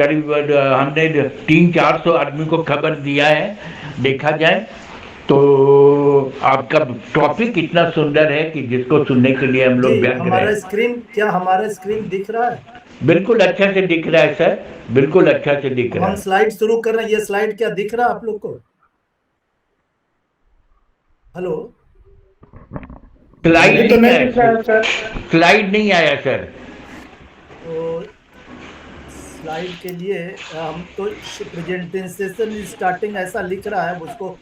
करीब हमने 300-400 आदमी को खबर दिया है। देखा जाए तो आपका टॉपिक इतना सुंदर है कि जिसको सुनने के लिए हम जी, लोग व्यग्र हमारा हैं। स्क्रीन क्या हमारा स्क्रीन दिख रहा है? बिल्कुल अच्छा से दिख रहा है सर, बिल्कुल अच्छा से दिख अब रहा हम है। स्लाइड शुरू कर रहे हैं। ये स्लाइड क्या दिख रहा है आप लोग को? हेलो। स्लाइड अभी तो नहीं नहीं आया दिख रहा है सर, सर। स्लाइड नहीं आया सर। तो स्लाइड के लिए हम तो प्रेजेंटेशन स्टार्टिंग ऐसा लिख रहा है उसको।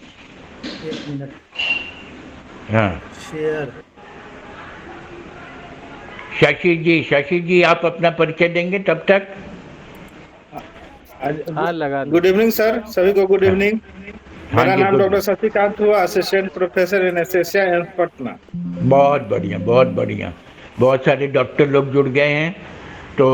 एक मिनट। हाँ शेयर। शशि जी आप अपना परिचय देंगे तब तक। हाँ लगा दो। गुड इवनिंग सर, सभी को गुड हाँ, इवनिंग। हाँ मेरा जी नाम गुड। डॉक्टर शशिकांत हुआ, assistant professor in anaesthesia AIIMS Patna. बहुत बढ़िया बहुत बढ़िया। बहुत सारे डॉक्टर लोग जुड़ गए हैं। तो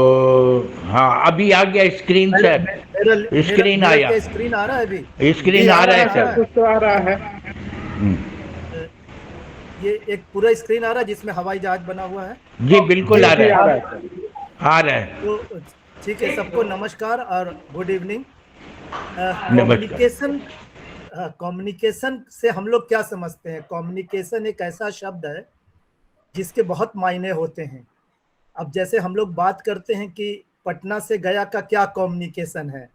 हाँ अभी आ गया स्क्रीन मेरा सर, मेरा मेरा स्क्रीन मेरा आया, क्या स्क्रीन आ रहा है अभी? जी स्क्रीन आ आ रहा रहा है है आ सर, रहा सर। है? कुछ तो आ रहा है। अ, ये एक पूरा स्क्रीन आ रहा है जिसमें हवाई जहाज बना हुआ है। जी बिल्कुल जी आ जी रहा आ रहा है, है सर। आ रहा है। तो ठीक है, सबको नमस्कार और गुड इवनिंग। नमस्कार। कम्युनिकेशन। कम्युनिकेशन से हम लोग क्या समझते हैं? कम्युनिकेशन एक ऐसा शब्द है जिसके बहुत मायने होते हैं। अब जैसे हम लोग बात करते हैं कि पटना से गया का क्या कम्युनिकेशन है,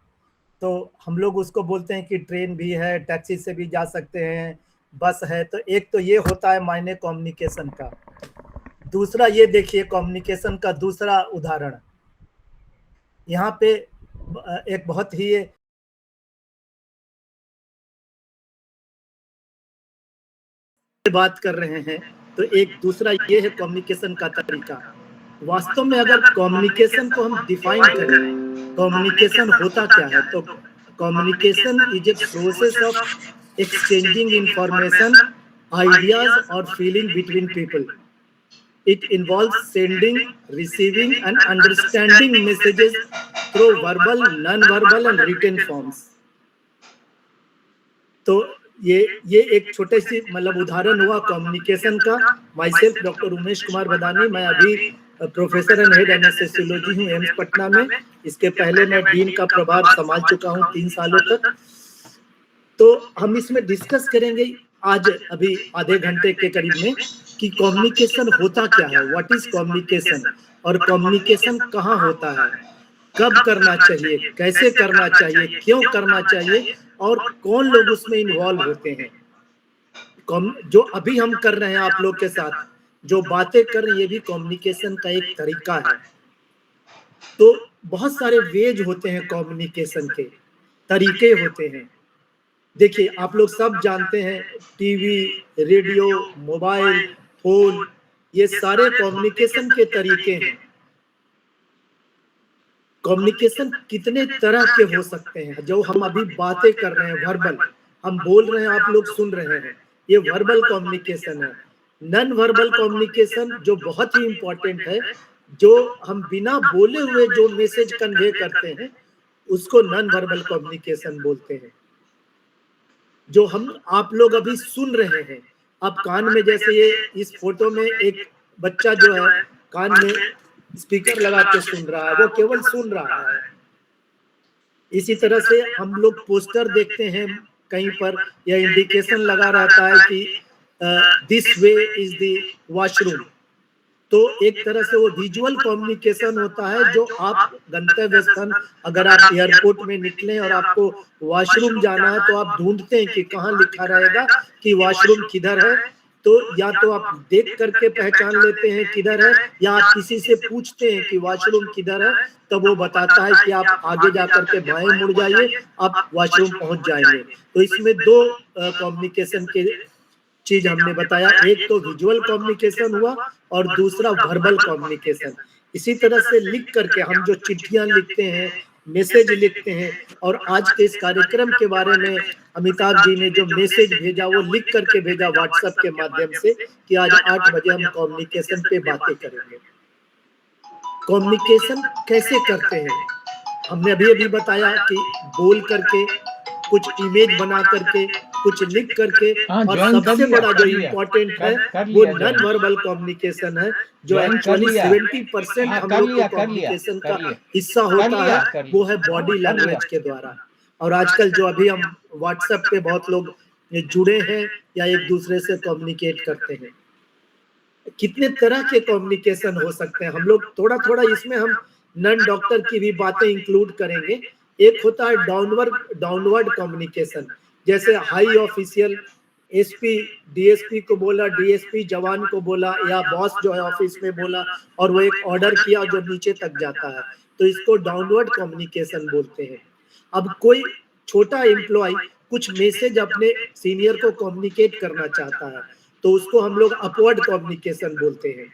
तो हम लोग उसको बोलते हैं कि ट्रेन भी है, टैक्सी से भी जा सकते हैं, बस है। तो एक तो ये होता है मायने कम्युनिकेशन का। दूसरा ये देखिए कम्युनिकेशन का दूसरा उदाहरण यहाँ पे एक बहुत ही बात कर रहे हैं। तो एक दूसरा ये है कम्युनिकेशन का तरीका। वास्तव में अगर कम्युनिकेशन को हम डिफाइन करें, कम्युनिकेशन होता क्या है, तो communication is a process of exchanging information, ideas और feeling between people. It involves sending, receiving and understanding messages through verbal, non verbal and written forms. तो ये एक छोटे सी मतलब उदाहरण हुआ कम्युनिकेशन का। My self doctor Umesh Kumar बदानी, मैं अभी प्रोफेसर एंड हेड एनेस्थेसियोलॉजी हूँ एम्स पटना में। इसके पहले मैं डीन का प्रभार संभाल चुका हूँ 3 सालों तक। तो हम इसमें डिस्कस करेंगे आज अभी आधे घंटे के करीब में कि कम्युनिकेशन होता क्या है, व्हाट इज कम्युनिकेशन, और कम्युनिकेशन कहाँ होता है, कब करना चाहिए, कैसे करना चाहिए, क्यों करना चाहिए, और कौन लोग उसमें इन्वॉल्व होते हैं। जो अभी हम कर रहे हैं आप लोग के साथ जो बातें कर रहे हैं, ये भी कम्युनिकेशन का एक तरीका है। तो बहुत सारे वेज होते हैं कम्युनिकेशन के, तरीके होते हैं। देखिए आप लोग सब जानते हैं टीवी, रेडियो, मोबाइल फोन, ये सारे कम्युनिकेशन के तरीके हैं। कम्युनिकेशन कितने तरह के हो सकते हैं? जो हम अभी बातें कर रहे हैं वर्बल, हम बोल रहे हैं आप लोग सुन रहे हैं, ये वर्बल कम्युनिकेशन है। नॉन वर्बल कम्युनिकेशन जो बहुत ही इंपॉर्टेंट है, जो हम बिना बोले हुए जो मैसेज कन्वे करते हैं उसको नॉन वर्बल कम्युनिकेशन बोलते हैं। जो हम आप लोग अभी सुन रहे हैं, आप कान में, जैसे ये इस फोटो में एक बच्चा जो है कान में स्पीकर लगा के सुन रहा है, वो केवल सुन रहा है। इसी तरह से हम लोग पोस्टर देखते हैं कहीं पर, या इंडिकेशन लगा रहता है कि this way is the washroom. तो एक तरह से वो विजुअल कम्युनिकेशन होता है। जो आप गंतव्य स्थान, अगर आप एयरपोर्ट में निकले और आपको वॉशरूम जाना है तो आप ढूंढते हैं कि कहाँ लिखा रहेगा कि वॉशरूम किधर है। तो या तो आप देख करके पहचान लेते हैं किधर है, या आप किसी से पूछते हैं कि वॉशरूम किधर है, तब वो बताता है कि आप आगे जाकर के बाएं मुड़ जाइए, आप वॉशरूम पहुंच जाएंगे। तो इसमें दो कम्युनिकेशन के चीज हमने बताया, एक तो विजुअल कम्युनिकेशन हुआ और दूसरा वर्बल कम्युनिकेशन। इसी तरह से लिख करके हम जो चिट्ठियां लिखते हैं, मैसेज लिखते हैं, और आज के इस कार्यक्रम के बारे में अमिताभ जी ने जो मैसेज भेजा वो लिख करके भेजा व्हाट्सएप के माध्यम से कि आज 8 बजे हम कम्युनिकेशन पे बातें करेंगे। कम्युनिकेशन कैसे करते हैं? हमने अभी अभी बताया कि बोल करके, कुछ इमेज बना करके, कुछ लिख करके, हाँ, और join कर सबसे लिया, बड़ा कर जो लिया, इम्पोर्टेंट है कर वो लिया नॉन join। वर्बल कम्युनिकेशन है, जो Join कर एक्चुअली लिया। 70% हाँ, हम कर लोग को लिया, कर लिया, कम्युनिकेशन कर का लिया। हिस्सा कर होता लिया, है, कर वो लिया। है बॉडी कर लिया। लैंग्वेज के द्वारा। और आजकल जो अभी हम व्हाट्सएप पे बहुत लोग जुड़े हैं या एक दूसरे से कम्युनिकेट करते हैं, कितने तरह के कम्युनिकेशन हो सकते हैं। हम लोग थोड़ा थोड़ा इसमें हम नन डॉक्टर की भी बातें इंक्लूड करेंगे। एक होता है डाउनवर्ड कम्युनिकेशन, जैसे हाई ऑफिशियल, एसपी डीएसपी को बोला, डीएसपी जवान को बोला, या बॉस जो है ऑफिस में बोला और वो एक ऑर्डर किया जो नीचे तक जाता है, तो इसको डाउनवर्ड कम्युनिकेशन बोलते हैं। अब कोई छोटा एम्प्लॉय कुछ मैसेज अपने सीनियर को कम्युनिकेट करना चाहता है, तो उसको हम लोग अपवर्ड कम्युनिकेशन बोलते हैं।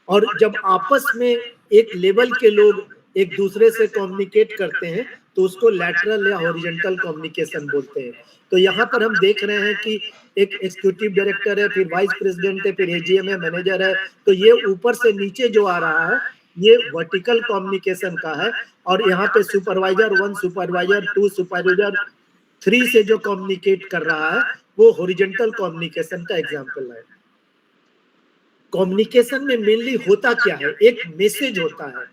और जब आपस में एक लेवल के लोग एक दूसरे से कम्युनिकेट करते हैं, तो उसको लैटरल या हॉरिजॉन्टल कम्युनिकेशन बोलते हैं। तो यहाँ पर हम देख रहे हैं कि एक एग्जीक्यूटिव डायरेक्टर है, फिर वाइस प्रेसिडेंट है, फिर एजीएम है, मैनेजर है, तो ये ऊपर से नीचे जो आ रहा है ये वर्टिकल कम्युनिकेशन का है। और यहाँ पे सुपरवाइजर 1, सुपरवाइजर 2, सुपरवाइजर 3 से जो कम्युनिकेट कर रहा है वो हॉरिजॉन्टल कम्युनिकेशन का एग्जांपल है। कम्युनिकेशन में मेनली होता क्या है, एक मैसेज होता है,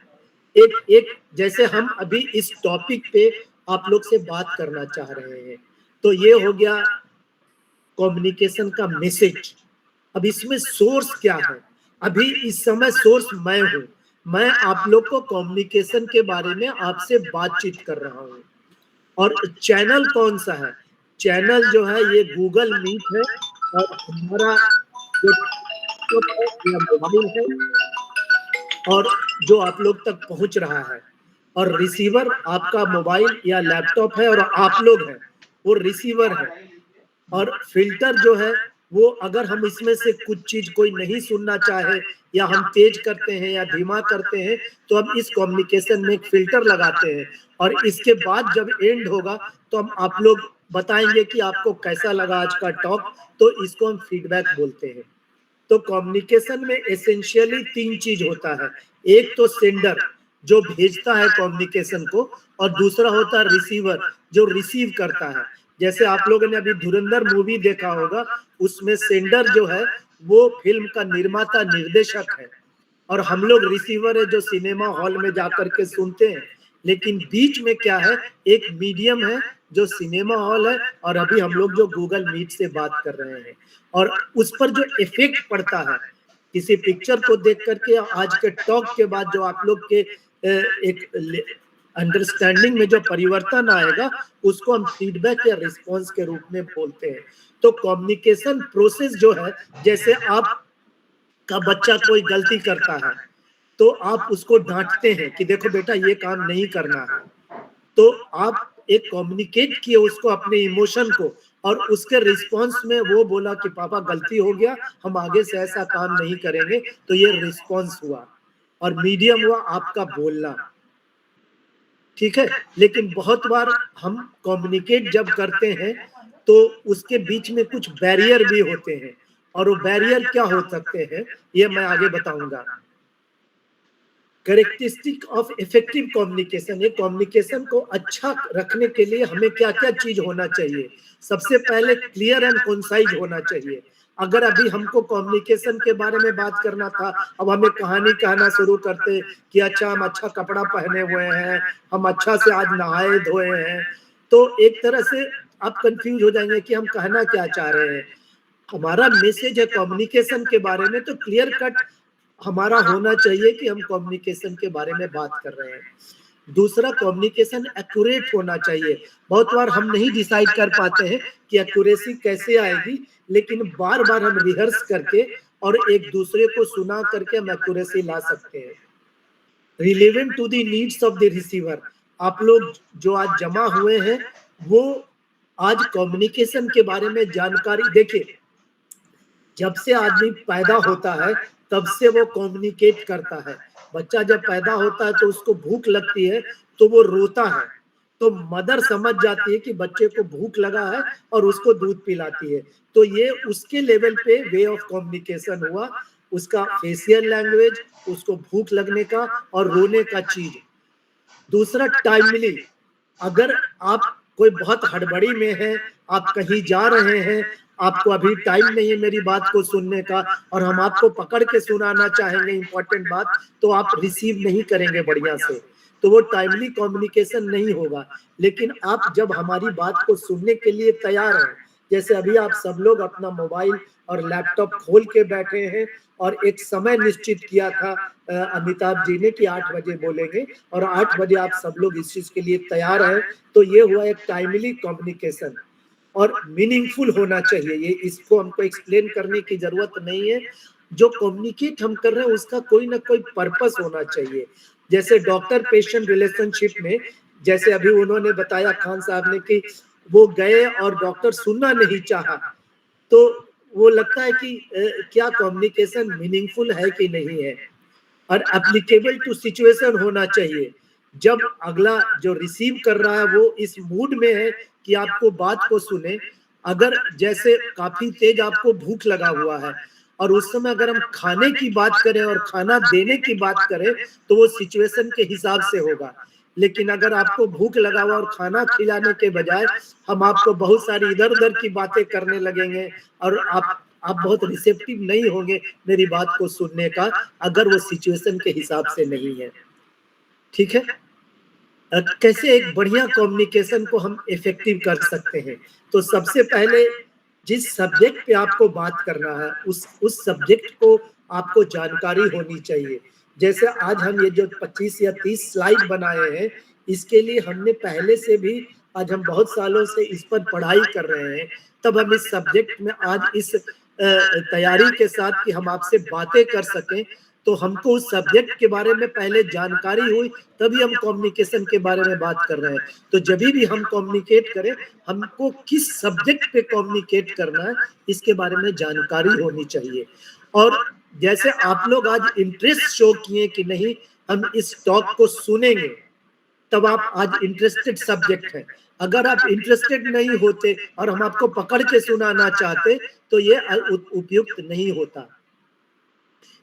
एक जैसे हम अभी इस टॉपिक पे आप लोग से बात करना चाह रहे हैं, तो ये हो गया कम्युनिकेशन का मैसेज। अब इसमें सोर्स क्या है, अभी इस समय सोर्स मैं हूं, मैं आप लोग को कम्युनिकेशन के बारे में आपसे बातचीत कर रहा हूं। और चैनल कौन सा है, चैनल जो है ये गूगल मीट है, और हमारा जो या मोबाइल है, और जो आप लोग तक पहुंच रहा है। और रिसीवर आपका मोबाइल या लैपटॉप है, और आप लोग हैं वो रिसीवर है। और फिल्टर जो है वो, अगर हम इसमें से कुछ चीज कोई नहीं सुनना चाहे, या हम तेज करते हैं या धीमा करते हैं, तो हम इस कम्युनिकेशन में एक फिल्टर लगाते हैं। और इसके बाद जब एंड होगा तो हम आप लोग बताएंगे कि आपको कैसा लगा आज का टॉक, तो इसको हम फीडबैक बोलते हैं। तो कम्युनिकेशन में एसेंशियली 3 चीज होता है, एक तो सेंडर जो भेजता है कम्युनिकेशन को, और दूसरा होता है रिसीवर जो रिसीव करता है। जैसे आप लोगों ने अभी धुरंधर मूवी देखा होगा, उसमें सेंडर जो है वो फिल्म का निर्माता निर्देशक है, और हम लोग रिसीवर है जो सिनेमा हॉल में जाकर के सुनते हैं। लेकिन बीच में क्या है, एक मीडियम है जो सिनेमा हॉल है, और अभी हम लोग जो गूगल मीट से बात कर रहे हैं, और उस पर जो इफेक्ट पड़ता है किसी पिक्चर को देख करके, आज के टॉक के बाद जो आप लोग के एक अंडरस्टैंडिंग में जो परिवर्तन आएगा, उसको हम फीडबैक या रिस्पॉन्स के रूप में बोलते हैं। तो कम्युनिकेशन प्रोसेस जो है, जैसे आप का बच्चा कोई गलती करता है तो आप उसको डांटते हैं कि देखो बेटा ये काम नहीं करना है, तो आप एक कम्युनिकेट किए उसको अपने इमोशन को, और उसके रिस्पांस में वो बोला कि पापा गलती हो गया, हम आगे से ऐसा काम नहीं करेंगे, तो ये रिस्पांस हुआ। और मीडियम हुआ आपका बोलना, ठीक है। लेकिन बहुत बार हम कम्युनिकेट जब करते हैं तो उसके बीच में कुछ बैरियर भी होते हैं, और वो बैरियर क्या हो सकते हैं ये मैं आगे बताऊंगा। कैरेक्टरिस्टिक ऑफ इफेक्टिव कम्युनिकेशन, ये कम्युनिकेशन को अच्छा रखने के लिए हमें क्या क्या चीज होना चाहिए। सबसे पहले क्लियर एंड कंसाइज होना चाहिए। अगर अभी हमको कम्युनिकेशन के बारे में बात करना था, अब हमें कहानी कहना शुरू करते कि अच्छा हम अच्छा कपड़ा पहने हुए हैं, हम अच्छा से आज नहाए धोए हैं, तो एक तरह से आप कंफ्यूज हो जाएंगे कि हम कहना क्या चाह रहे हैं। हमारा मैसेज है कम्युनिकेशन के बारे में, तो क्लियर कट हमारा होना चाहिए कि हम कम्युनिकेशन के बारे में बात कर रहे हैं। दूसरा, कम्युनिकेशन एक्यूरेट होना चाहिए। बहुत बार हम नहीं डिसाइड कर पाते हैं कि एक्यूरेसी कैसे आएगी, लेकिन बार बार हम रिहर्स करके और एक दूसरे को सुना करके हम एक्यूरेसी ला सकते हैं। Relevant to the needs of the receiver, आप लोग जो आज जमा हुए हैं वो आज कम्युनिकेशन के बारे में जानकारी, देखिए जब से आदमी पैदा होता है तब से वो कम्युनिकेट करता है। बच्चा जब पैदा होता है तो उसको भूख लगती है तो वो रोता है, तो मदर समझ जाती है कि बच्चे को भूख लगा है और उसको दूध पिलाती है। तो ये उसके लेवल पे वे ऑफ कम्युनिकेशन हुआ, उसका फेशियल लैंग्वेज, उसको भूख लगने का और रोने का चीज। दूसरा, टाइमली, अगर आप कोई बहुत हड़बड़ी में है, आप कहीं जा रहे हैं, आपको अभी टाइम नहीं है मेरी बात को सुनने का, और हम आपको पकड़ के सुनाना चाहेंगे इंपॉर्टेंट बात, तो आप रिसीव नहीं करेंगे बढ़िया से, तो वो टाइमली कम्युनिकेशन नहीं होगा। लेकिन आप जब हमारी बात को सुनने के लिए तैयार हैं, जैसे अभी आप सब लोग अपना मोबाइल और लैपटॉप खोल के बैठे हैं और एक समय निश्चित किया था अमिताभ जी ने कि 8 बजे बोलेंगे, और 8 बजे आप सब लोग इस चीज के लिए तैयार हैं, तो ये हुआ एक टाइमली कम्युनिकेशन। और मीनिंगफुल होना चाहिए, ये इसको हमको एक्सप्लेन करने की जरूरत नहीं है। जो कम्युनिकेट हम कर रहे हैं उसका कोई ना कोई पर्पस होना चाहिए। जैसे डॉक्टर पेशेंट रिलेशनशिप में, जैसे अभी उन्होंने बताया खान साहब ने कि वो गए और डॉक्टर सुनना नहीं चाहा, तो वो लगता है कि क्या कम्युनिकेशन मीनिंगफुल है कि नहीं है। और एप्लीकेबल टू सिचुएशन होना चाहिए। जब अगला जो रिसीव कर रहा है वो इस मूड में है कि आपको बात को सुने, अगर जैसे काफी तेज आपको भूख लगा हुआ है और उस समय अगर हम खाने की बात करें और खाना देने की बात करें तो वो सिचुएशन के हिसाब से होगा। लेकिन अगर आपको भूख लगा हुआ और खाना खिलाने के बजाय हम आपको बहुत सारी इधर उधर की बातें करने लगेंगे और आप बहुत रिसेप्टिव नहीं होंगे मेरी बात को सुनने का, अगर वो सिचुएशन के हिसाब से नहीं है। ठीक है, कैसे एक बढ़िया कम्युनिकेशन को हम इफेक्टिव कर सकते हैं? तो सबसे पहले जिस सब्जेक्ट पे आपको बात करना है उस सब्जेक्ट को आपको जानकारी होनी चाहिए। जैसे आज हम ये जो 25 या 30 स्लाइड बनाए हैं, इसके लिए हमने पहले से भी, आज हम बहुत सालों से इस पर पढ़ाई कर रहे हैं, तब हम इस सब्जेक्ट में आज इस तैयारी के साथ कि हम आपसे बातें कर सकें, तो हमको उस सब्जेक्ट के बारे में पहले जानकारी हुई, तभी हम कम्युनिकेशन के बारे में बात कर रहे हैं। तो जब भी हम कम्युनिकेट करें, हमको किस सब्जेक्ट पे कम्युनिकेट करना है इसके बारे में जानकारी होनी चाहिए। और जैसे आप लोग आज इंटरेस्ट शो किए कि नहीं हम इस टॉक को सुनेंगे, तब आप आज इंटरेस्टेड सब्जेक्ट है। अगर आप इंटरेस्टेड नहीं होते और हम आपको पकड़ के सुनाना चाहते तो ये उपयुक्त नहीं होता।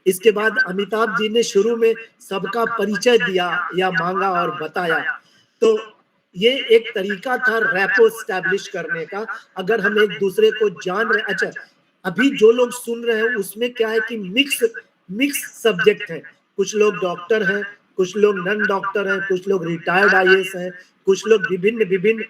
इसके बाद अमिताभ जी ने शुरू में सबका परिचय दिया या मांगा और बताया, तो ये एक तरीका था रैपो स्टैब्लिश करने का। अगर हम एक दूसरे को जान रहे, अच्छा अभी जो लोग सुन रहे हैं उसमें क्या है कि मिक्स सब्जेक्ट है, कुछ लोग डॉक्टर हैं, कुछ लोग नन डॉक्टर हैं, कुछ लोग रिटायर्ड आईएएस हैं, कुछ लोग विभिन्न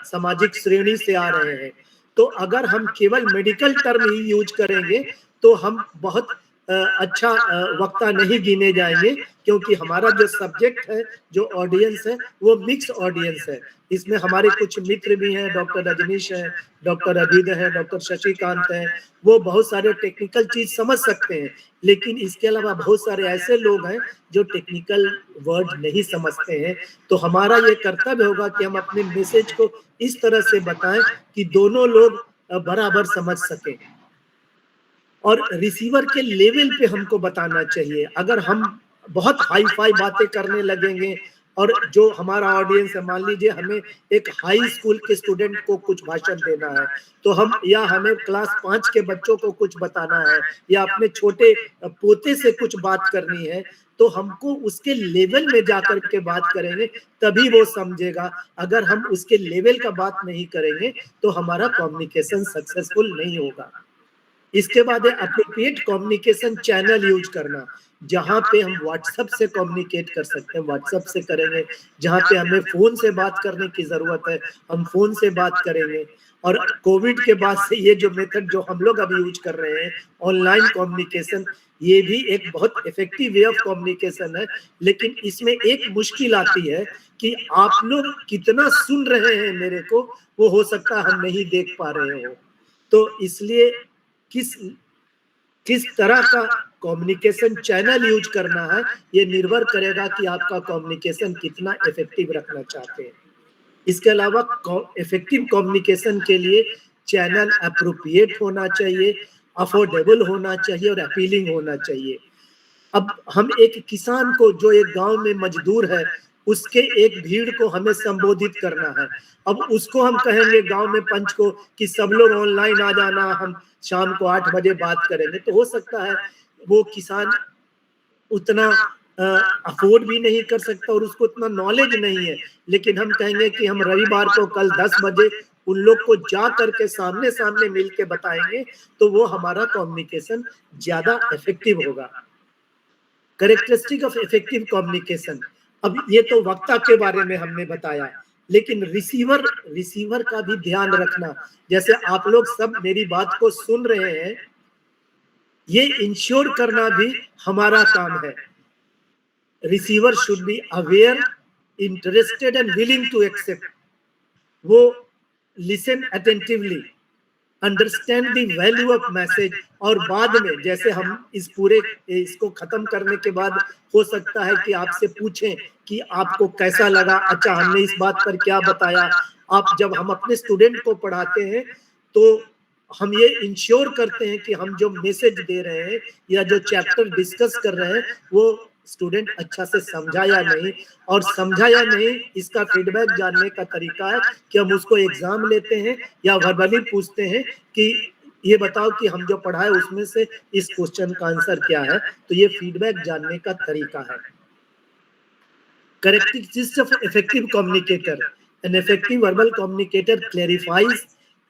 सामाजिक श्रेणी से आ रहे हैं। तो अगर हम केवल मेडिकल टर्म ही यूज करेंगे तो हम बहुत अच्छा वक्ता नहीं गिने जाएंगे, क्योंकि हमारा जो सब्जेक्ट है, जो ऑडियंस है, वो मिक्स ऑडियंस है। इसमें हमारे कुछ मित्र भी हैं, डॉक्टर रजनीश हैं, डॉक्टर अभिद हैं, डॉक्टर शशिकांत हैं, वो बहुत सारे टेक्निकल चीज समझ सकते हैं, लेकिन इसके अलावा बहुत सारे ऐसे लोग हैं जो टेक्निकल वर्ड नहीं समझते हैं। तो हमारा ये कर्तव्य होगा कि हम अपने मैसेज को इस तरह से बताएं कि दोनों लोग बराबर समझ सकें। और रिसीवर के लेवल पे हमको बताना चाहिए। अगर हम बहुत हाई फाई बातें करने लगेंगे और जो हमारा ऑडियंस है, मान लीजिए हमें एक हाई स्कूल के स्टूडेंट को कुछ भाषण देना है, तो हम या हमें क्लास 5 के बच्चों को कुछ बताना है या अपने छोटे पोते से कुछ बात करनी है, तो हमको उसके लेवल में जाकर के बात करेंगे तभी वो समझेगा। अगर हम उसके लेवल का बात नहीं करेंगे तो हमारा कम्युनिकेशन सक्सेसफुल नहीं होगा। इसके बाद है एप्रोप्रिएट कम्युनिकेशन चैनल यूज करना। जहां पे हम व्हाट्सएप से कम्युनिकेट कर सकते हैं व्हाट्सएप से करेंगे, जहां पे हमें फोन से बात करने की जरूरत है हम फोन से बात करेंगे। और कोविड के बाद से ये जो मेथड जो हम लोग अभी यूज कर रहे हैं ऑनलाइन कम्युनिकेशन, ये भी एक बहुत इफेक्टिव वे ऑफ कम्युनिकेशन है। लेकिन इसमें एक मुश्किल आती है कि आप लोग कितना सुन रहे हैं मेरे को, वो हो सकता है हम नहीं देख पा रहे हो। तो इसलिए किस तरह का कम्युनिकेशन चैनल यूज करना है, ये निर्भर करेगा कि आपका कम्युनिकेशन कितना इफेक्टिव रखना चाहते हैं। इसके अलावा इफेक्टिव कम्युनिकेशन के लिए चैनल एप्रोप्रिएट होना चाहिए, अफोर्डेबल होना चाहिए और अपीलिंग होना चाहिए। अब हम एक किसान को जो एक गांव में मजदूर है, उसके एक भीड़ को हमें संबोधित करना है। अब उसको हम कहेंगे गांव में पंच को कि सब लोग ऑनलाइन आ जाना, हम शाम को 8 बजे बात करेंगे, तो हो सकता है वो किसान उतना अफोर्ड भी नहीं कर सकता और उसको इतना नॉलेज नहीं है, लेकिन हम कहेंगे कि हम रविवार को कल 10 बजे उन लोग को जा करके सामने सामने मिल के बताएंगे, तो वो हमारा कम्युनिकेशन ज्यादा इफेक्टिव होगा। कैरेक्टरिस्टिक ऑफ इफेक्टिव कम्युनिकेशन, अब ये तो वक्ता के बारे में हमने बताया, लेकिन रिसीवर का भी ध्यान रखना। जैसे आप लोग सब मेरी बात को सुन रहे हैं, ये इंश्योर करना भी हमारा काम है। Receiver should be aware, interested and willing to accept. वो listen attentively, understand the value of message, और बाद में जैसे हम इस पूरे इसको खत्म करने के बाद हो सकता है कि आपसे पूछें कि आपको कैसा लगा, अच्छा हमने इस बात पर क्या बताया। आप जब हम अपने स्टूडेंट को पढ़ाते हैं तो हम ये इंश्योर करते हैं कि हम जो मैसेज दे रहे हैं या जो चैप्टर डिस्कस कर रहे हैं वो स्टूडेंट अच्छा से समझा या नहीं, और समझा या नहीं इसका फीडबैक जानने का तरीका है कि हम उसको एग्जाम लेते हैं या वर्बली पूछते हैं कि ये बताओ कि हम जो पढ़ा है उसमें से इस क्वेश्चन का आंसर क्या है। तो ये फीडबैक जानने का तरीका है। Characteristics of effective communicator. An effective verbal communicator clarifies,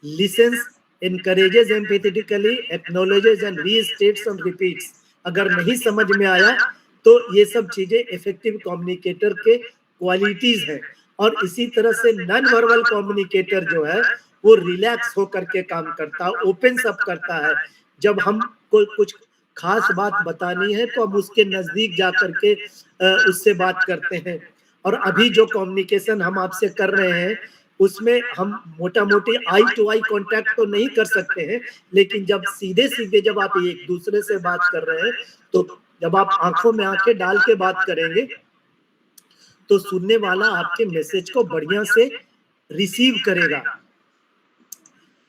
listens, encourages empathetically, acknowledges and restates and repeats. अगर नहीं समझ में आया तो ये सब चीजें इफेक्टिव कम्युनिकेटर के क्वालिटीज हैं। और इसी तरह से नॉन वर्बल कम्युनिकेटर जो है वो रिलैक्स होकर के काम करता है, ओपन अप करता है। जब हम कोई कुछ खास बात बतानी है तो हम उसके नजदीक जाकर के उससे बात करते हैं। और अभी जो कम्युनिकेशन हम आपसे कर रहे हैं उसमें हम मोटा मोटी आई टू आई कांटेक्ट तो नहीं कर सकते हैं, लेकिन जब सीधे सीधे जब आप एक दूसरे से बात कर रहे हैं तो जब आप आंखों में आंखें डाल के बात करेंगे तो सुनने वाला आपके मैसेज को बढ़िया से रिसीव करेगा।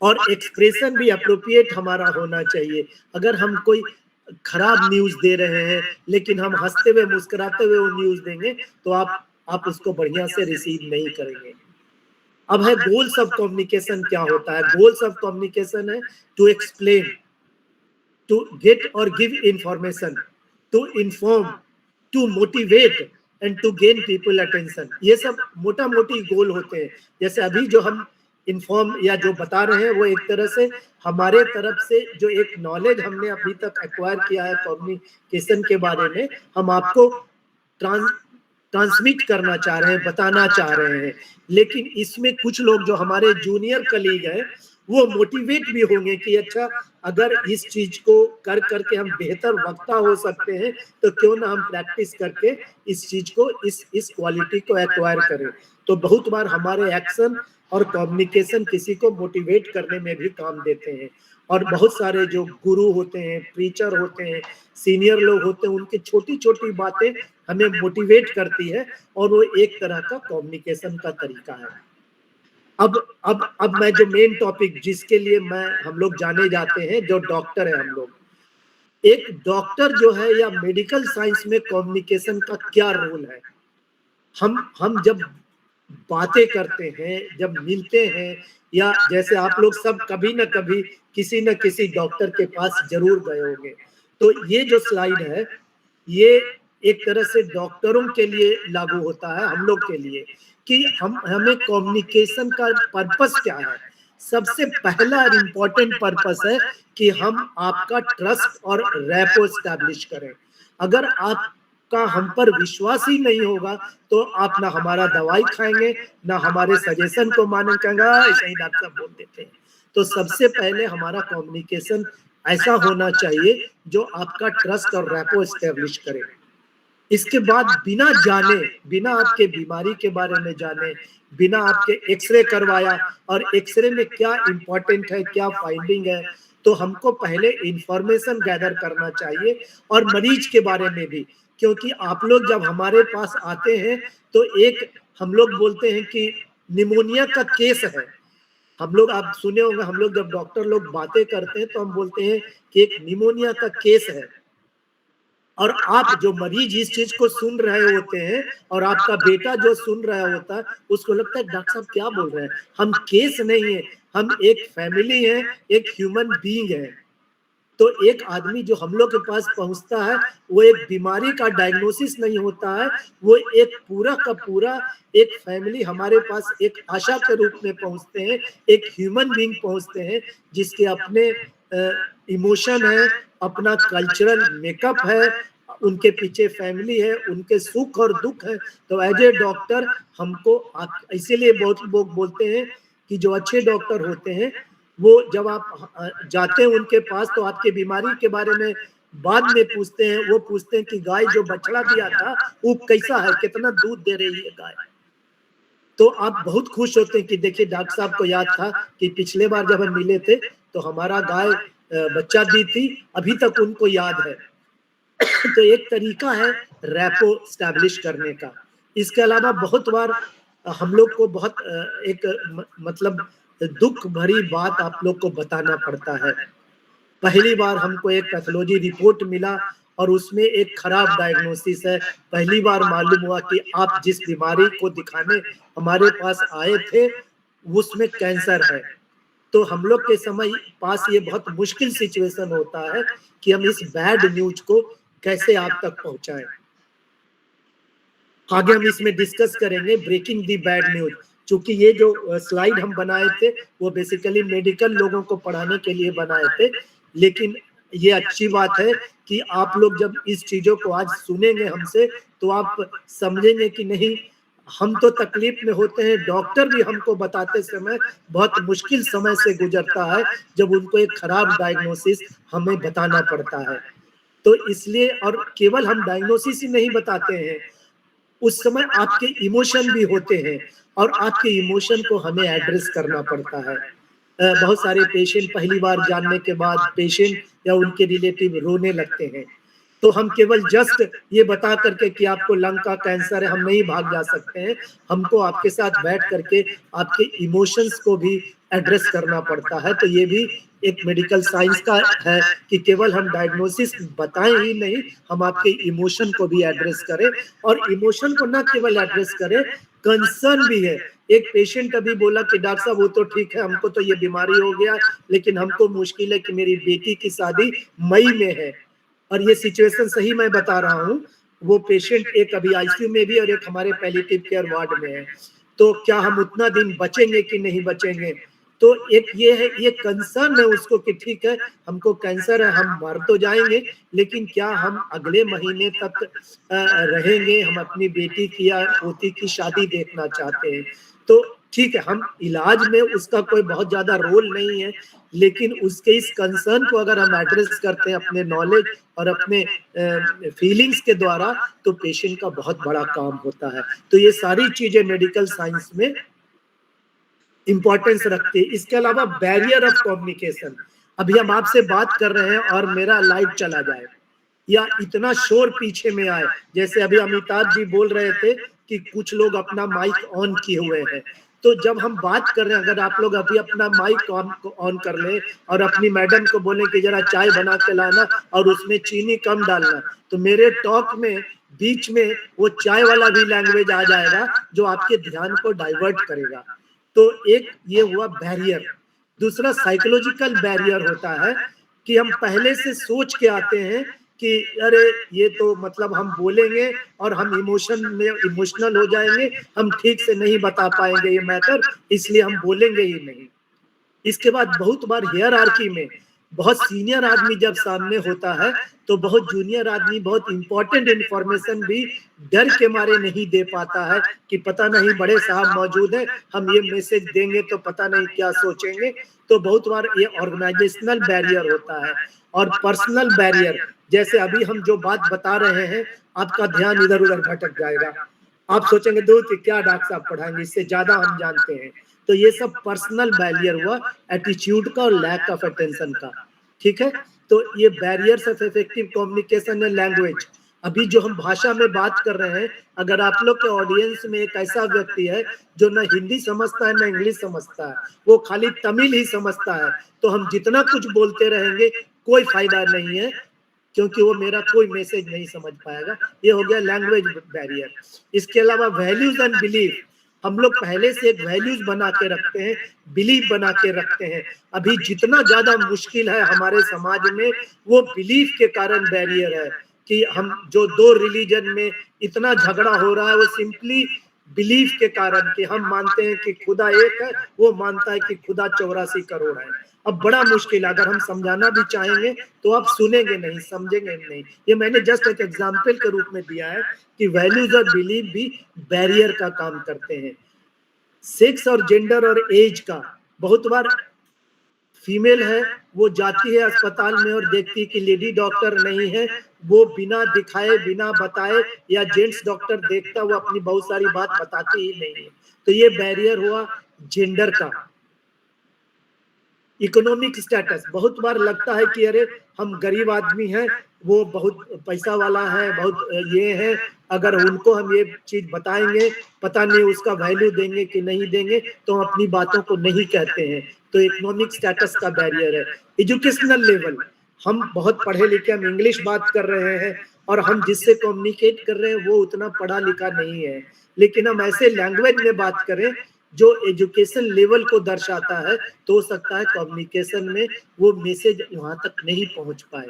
और एक्सप्रेशन भी अप्रोप्रिएट हमारा होना चाहिए। अगर हम कोई खराब न्यूज दे रहे हैं लेकिन हम हंसते हुए मुस्कुराते हुए वो न्यूज देंगे तो आप उसको बढ़िया से रिसीव नहीं करेंगे। अब है गोल्स ऑफ कम्युनिकेशन क्या होता है। गोल्स ऑफ कम्युनिकेशन है टू एक्सप्लेन, टू गेट और give information, to inform, to motivate and to gain people attention. ये सब मोटा मोटी गोल होते हैं। जैसे अभी जो हम इन्फॉर्म या जो बता रहे हैं वो एक तरह से हमारे तरफ से जो एक नॉलेज हमने अभी तक एक्वायर किया है कम्युनिकेशन के बारे में, हम आपको ट्रांसमिट करना चाह रहे हैं, बताना चाह रहे हैं। लेकिन इसमें कुछ लोग जो हमारे जूनियर कलीग हैं वो मोटिवेट भी होंगे कि अच्छा अगर इस चीज को कर करके हम बेहतर वक्ता हो सकते हैं तो क्यों ना हम प्रैक्टिस करके इस चीज को इस क्वालिटी को एक्वायर करें। तो बहुत बार हमारे एक्शन और कम्युनिकेशन किसी को मोटिवेट करने में भी काम देते हैं। और बहुत सारे जो गुरु होते हैं, प्रीचर होते हैं, सीनियर लोग होते हैं, उनकी छोटी छोटी बातें हमें मोटिवेट करती है और वो एक तरह का कम्युनिकेशन का तरीका है। अब मैं जो मेन टॉपिक जिसके लिए हम लोग जाने जाते हैं, जो डॉक्टर है हम लोग, एक डॉक्टर जो है या मेडिकल साइंस में कम्युनिकेशन का क्या रोल है। हम जब बातें करते हैं, जब मिलते हैं, या जैसे आप लोग सब कभी ना कभी किसी न किसी डॉक्टर के पास जरूर गए होंगे। तो ये जो स्लाइड है ये एक तरह से डॉक्टरों के लिए लागू होता है, हम लोग के लिए, कि हमें कम्युनिकेशन का पर्पस क्या है। सबसे पहला और इम्पोर्टेंट पर्पस है कि हम आपका ट्रस्ट और रैपो एस्टैब्लिश करें। अगर आपका हम पर विश्वास ही नहीं होगा तो आप ना हमारा दवाई खाएंगे, ना हमारे सजेशन को मानेंगे, ऐसा ही डॉक्टर साहब बोल देते हैं। तो सबसे पहले हमारा कम्युनिकेशन ऐसा होना चाहिए जो आपका ट्रस्ट और रैपो एस्टैब्लिश करे। इसके बाद बिना जाने, बिना आपके बीमारी के बारे में जाने, बिना आपके एक्सरे करवाया और एक्सरे में क्या इंपॉर्टेंट है, क्या फाइंडिंग है, तो हमको पहले इंफॉर्मेशन गैदर करना चाहिए और मरीज के बारे में भी। क्योंकि आप लोग जब हमारे पास आते हैं तो एक हम लोग बोलते हैं कि निमोनिया का केस है। हम लोग, आप सुने होंगे, हम लोग जब डॉक्टर लोग बातें करते हैं तो हम बोलते हैं कि एक निमोनिया का केस है। और आप जो मरीज इस चीज को सुन रहे होते हैं और आपका बेटा जो सुन रहा होता है उसको लगता है डॉक्टर साहब क्या बोल रहे हैं। हम केस नहीं है, हम एक फैमिली है, एक ह्यूमन बीइंग है। तो एक आदमी जो हम लोग के पास पहुंचता है वो एक बीमारी का डायग्नोसिस नहीं होता है, वो एक पूरा का पूरा एक फैमिली हमारे पास एक आशा के रूप में पहुंचते हैं, एक ह्यूमन बीइंग पहुंचते हैं जिसके अपने इमोशन है, अपना कल्चरल मेकअप है, उनके पीछे फैमिली है, उनके सुख और दुख है। तो एज ए डॉक्टर हमको इसीलिए बहुत लोग बोलते हैं कि जो अच्छे डॉक्टर होते हैं वो जब आप जाते हैं उनके पास तो आपके बीमारी के बारे में बाद में पूछते हैं, वो पूछते हैं कि गाय जो बछड़ा दिया था वो कैसा है, कितना दूध दे रही है गाय। तो आप बहुत खुश होते हैं कि देखिए डॉक्टर साहब को याद था कि पिछले बार जब हम मिले थे तो हमारा गाय बच्चा दी थी, अभी तक उनको याद है। तो एक तरीका है रैपो स्टैब्लिश करने का। इसके अलावा बहुत बार हम लोग को बहुत एक मतलब दुख भरी बात आप लोग को बताना पड़ता है। पहली बार हमको एक पैथोलॉजी रिपोर्ट मिला और उसमें एक खराब डायग्नोसिस है। पहली बार मालूम हुआ कि आप जिस बीमारी को दिखाने हमारे पास आए थे उसमें कैंसर है। तो हम लोग के समय पास ये बहुत मुश्किल सिचुएशन होता है कि हम इस बैड न्यूज को कैसे आप तक पहुंचाएं। आगे हम इसमें डिस्कस करेंगे ब्रेकिंग दी बैड न्यूज। चूंकि ये जो स्लाइड हम बनाए थे वो बेसिकली मेडिकल लोगों को पढ़ाने के लिए बनाए थे, लेकिन ये अच्छी बात है कि आप लोग जब इस चीजों को आज सुनेंगे हमसे तो आप समझेंगे कि नहीं, हम तो तकलीफ में होते हैं, डॉक्टर भी हमको बताते समय बहुत मुश्किल समय से गुजरता है जब उनको एक खराब डायग्नोसिस हमें बताना पड़ता है। तो इसलिए और केवल हम डायग्नोसिस ही नहीं बताते हैं, उस समय आपके इमोशन भी होते हैं और आपके इमोशन को हमें एड्रेस करना पड़ता है। बहुत सारे पेशेंट पहली बार जानने के बाद पेशेंट या उनके रिलेटिव रोने लगते हैं, तो हम केवल जस्ट ये बता करके कि आपको लंग का कैंसर है हम नहीं भाग जा सकते हैं। हमको आपके साथ बैठ करके आपके इमोशंस को भी एड्रेस करना पड़ता है। तो ये भी एक मेडिकल साइंस का है कि केवल हम डायग्नोसिस बताएं ही नहीं, हम आपके इमोशन को भी एड्रेस करें और इमोशन को न केवल एड्रेस करें, कंसर्न भी है। एक पेशेंट अभी बोला कि डॉक्टर साहब वो तो ठीक है, हमको तो ये बीमारी हो गया, लेकिन हमको मुश्किल है कि मेरी बेटी की शादी मई में है। और ये सिचुएशन सही मैं बता रहा हूँ, वो पेशेंट एक अभी आईसीयू में भी और एक हमारे पैलिएटिव केयर वार्ड में है। तो क्या हम उतना दिन बचेंगे कि नहीं बचेंगे? तो एक ये है, ये कंसर्न है उसको कि ठीक है हमको कैंसर है, हम मर तो जाएंगे, लेकिन क्या हम अगले महीने तक रहेंगे? हम अपनी बेटी की या पोती की शादी देखना चाहते हैं। तो ठीक है, हम इलाज में उसका कोई बहुत ज्यादा रोल नहीं है, लेकिन उसके इस कंसर्न को अगर हम एड्रेस करते हैं अपने नॉलेज और अपने फीलिंग्स के द्वारा, तो पेशेंट का बहुत बड़ा काम होता है। तो ये सारी चीजें मेडिकल साइंस में इंपॉर्टेंस रखती है। इसके अलावा बैरियर ऑफ कम्युनिकेशन, अभी हम आपसे बात कर रहे हैं और मेरा लाइट चला जाए या इतना शोर पीछे में आए, जैसे अभी अमिताभ जी बोल रहे थे कि कुछ लोग अपना माइक ऑन किए हुए हैं, तो जब हम बात कर रहे हैं अगर आप लोग अभी अपना माइक ऑन कर ले और अपनी मैडम को बोले कि जरा चाय बना के लाना और उसमें चीनी कम डालना, तो मेरे टॉक में बीच में वो चाय वाला भी लैंग्वेज आ जाएगा जो आपके ध्यान को डाइवर्ट करेगा। तो एक ये हुआ बैरियर। दूसरा साइकोलॉजिकल बैरियर होता है कि हम पहले से सोच के आते हैं कि अरे ये तो मतलब हम बोलेंगे और हम इमोशनल हो जाएंगे, हम ठीक से नहीं बता पाएंगे ये मैटर, इसलिए हम बोलेंगे ही नहीं। इसके बाद बहुत बार हियरार्की में बहुत सीनियर आदमी जब सामने होता है तो बहुत जूनियर आदमी बहुत इंपॉर्टेंट इंफॉर्मेशन भी डर के मारे नहीं दे पाता है कि पता नहीं बड़े साहब मौजूद हैं, हम ये मैसेज देंगे तो पता नहीं क्या सोचेंगे। तो बहुत बार ये ऑर्गेनाइजेशनल बैरियर होता है। और पर्सनल बैरियर, जैसे अभी हम जो बात बता रहे हैं आपका ध्यान इधर उधर भटक जाएगा, आप सोचेंगे दूर क्या डॉक्टर साहब पढ़ाएंगे, इससे ज्यादा हम जानते हैं। तो ये सब पर्सनल बैरियर हुआ, एटीट्यूड का और लैक ऑफ अटेंशन का। ठीक है, तो ये barriers of effective communication and language. अभी जो हम भाषा में बात कर रहे हैं, अगर आप लोग के ऑडियंस में एक ऐसा व्यक्ति है जो ना हिंदी समझता है ना इंग्लिश समझता है, वो खाली तमिल ही समझता है, तो हम जितना कुछ बोलते रहेंगे कोई फायदा नहीं है, क्योंकि वो मेरा कोई मैसेज नहीं समझ पाएगा। ये हो गया लैंग्वेज बैरियर। इसके अलावा वैल्यूज एंड बिलीफ, हम लोग पहले से एक वैल्यूज बना के रखते हैं, बिलीफ बना के रखते हैं। अभी जितना ज्यादा मुश्किल है हमारे समाज में वो बिलीफ के कारण बैरियर है कि हम जो दो रिलीजन में इतना झगड़ा हो रहा है वो सिंपली बिलीफ के कारण कि हम मानते हैं कि खुदा एक है, वो मानता है कि खुदा 84 करोड़ है। अब बड़ा मुश्किल है, अगर हम समझाना भी चाहेंगे तो आप सुनेंगे नहीं, समझेंगे नहीं। ये मैंने जस्ट एक एग्जाम्पल के रूप में दिया है कि वैल्यूज और बिलीफ भी बैरियर का काम करते हैं। सेक्स और जेंडर और एज का, बहुत बार फीमेल है वो जाती है अस्पताल में और देखती है कि लेडी डॉक्टर नहीं है, वो बिना दिखाए बिना बताए, या जेंट्स डॉक्टर देखता वो अपनी बहुत सारी बात बताती ही नहीं है। तो ये बैरियर हुआ जेंडर का। इकोनॉमिक स्टेटस, बहुत बार लगता है कि अरे हम गरीब आदमी हैं, वो बहुत पैसा वाला है, बहुत ये है, अगर उनको हम ये चीज बताएंगे पता नहीं उसका वैल्यू देंगे कि नहीं देंगे, तो हम अपनी बातों को नहीं कहते हैं। तो इकोनॉमिक स्टेटस का बैरियर है। एजुकेशनल लेवल, हम बहुत पढ़े लिखे, हम इंग्लिश बात कर रहे हैं और हम जिससे कम्युनिकेट कर रहे हैं वो उतना पढ़ा लिखा नहीं है, लेकिन हम ऐसे लैंग्वेज में बात करें जो एजुकेशन लेवल को दर्शाता है, तो हो सकता है कम्युनिकेशन में वो मैसेज वहां तक नहीं पहुंच पाए।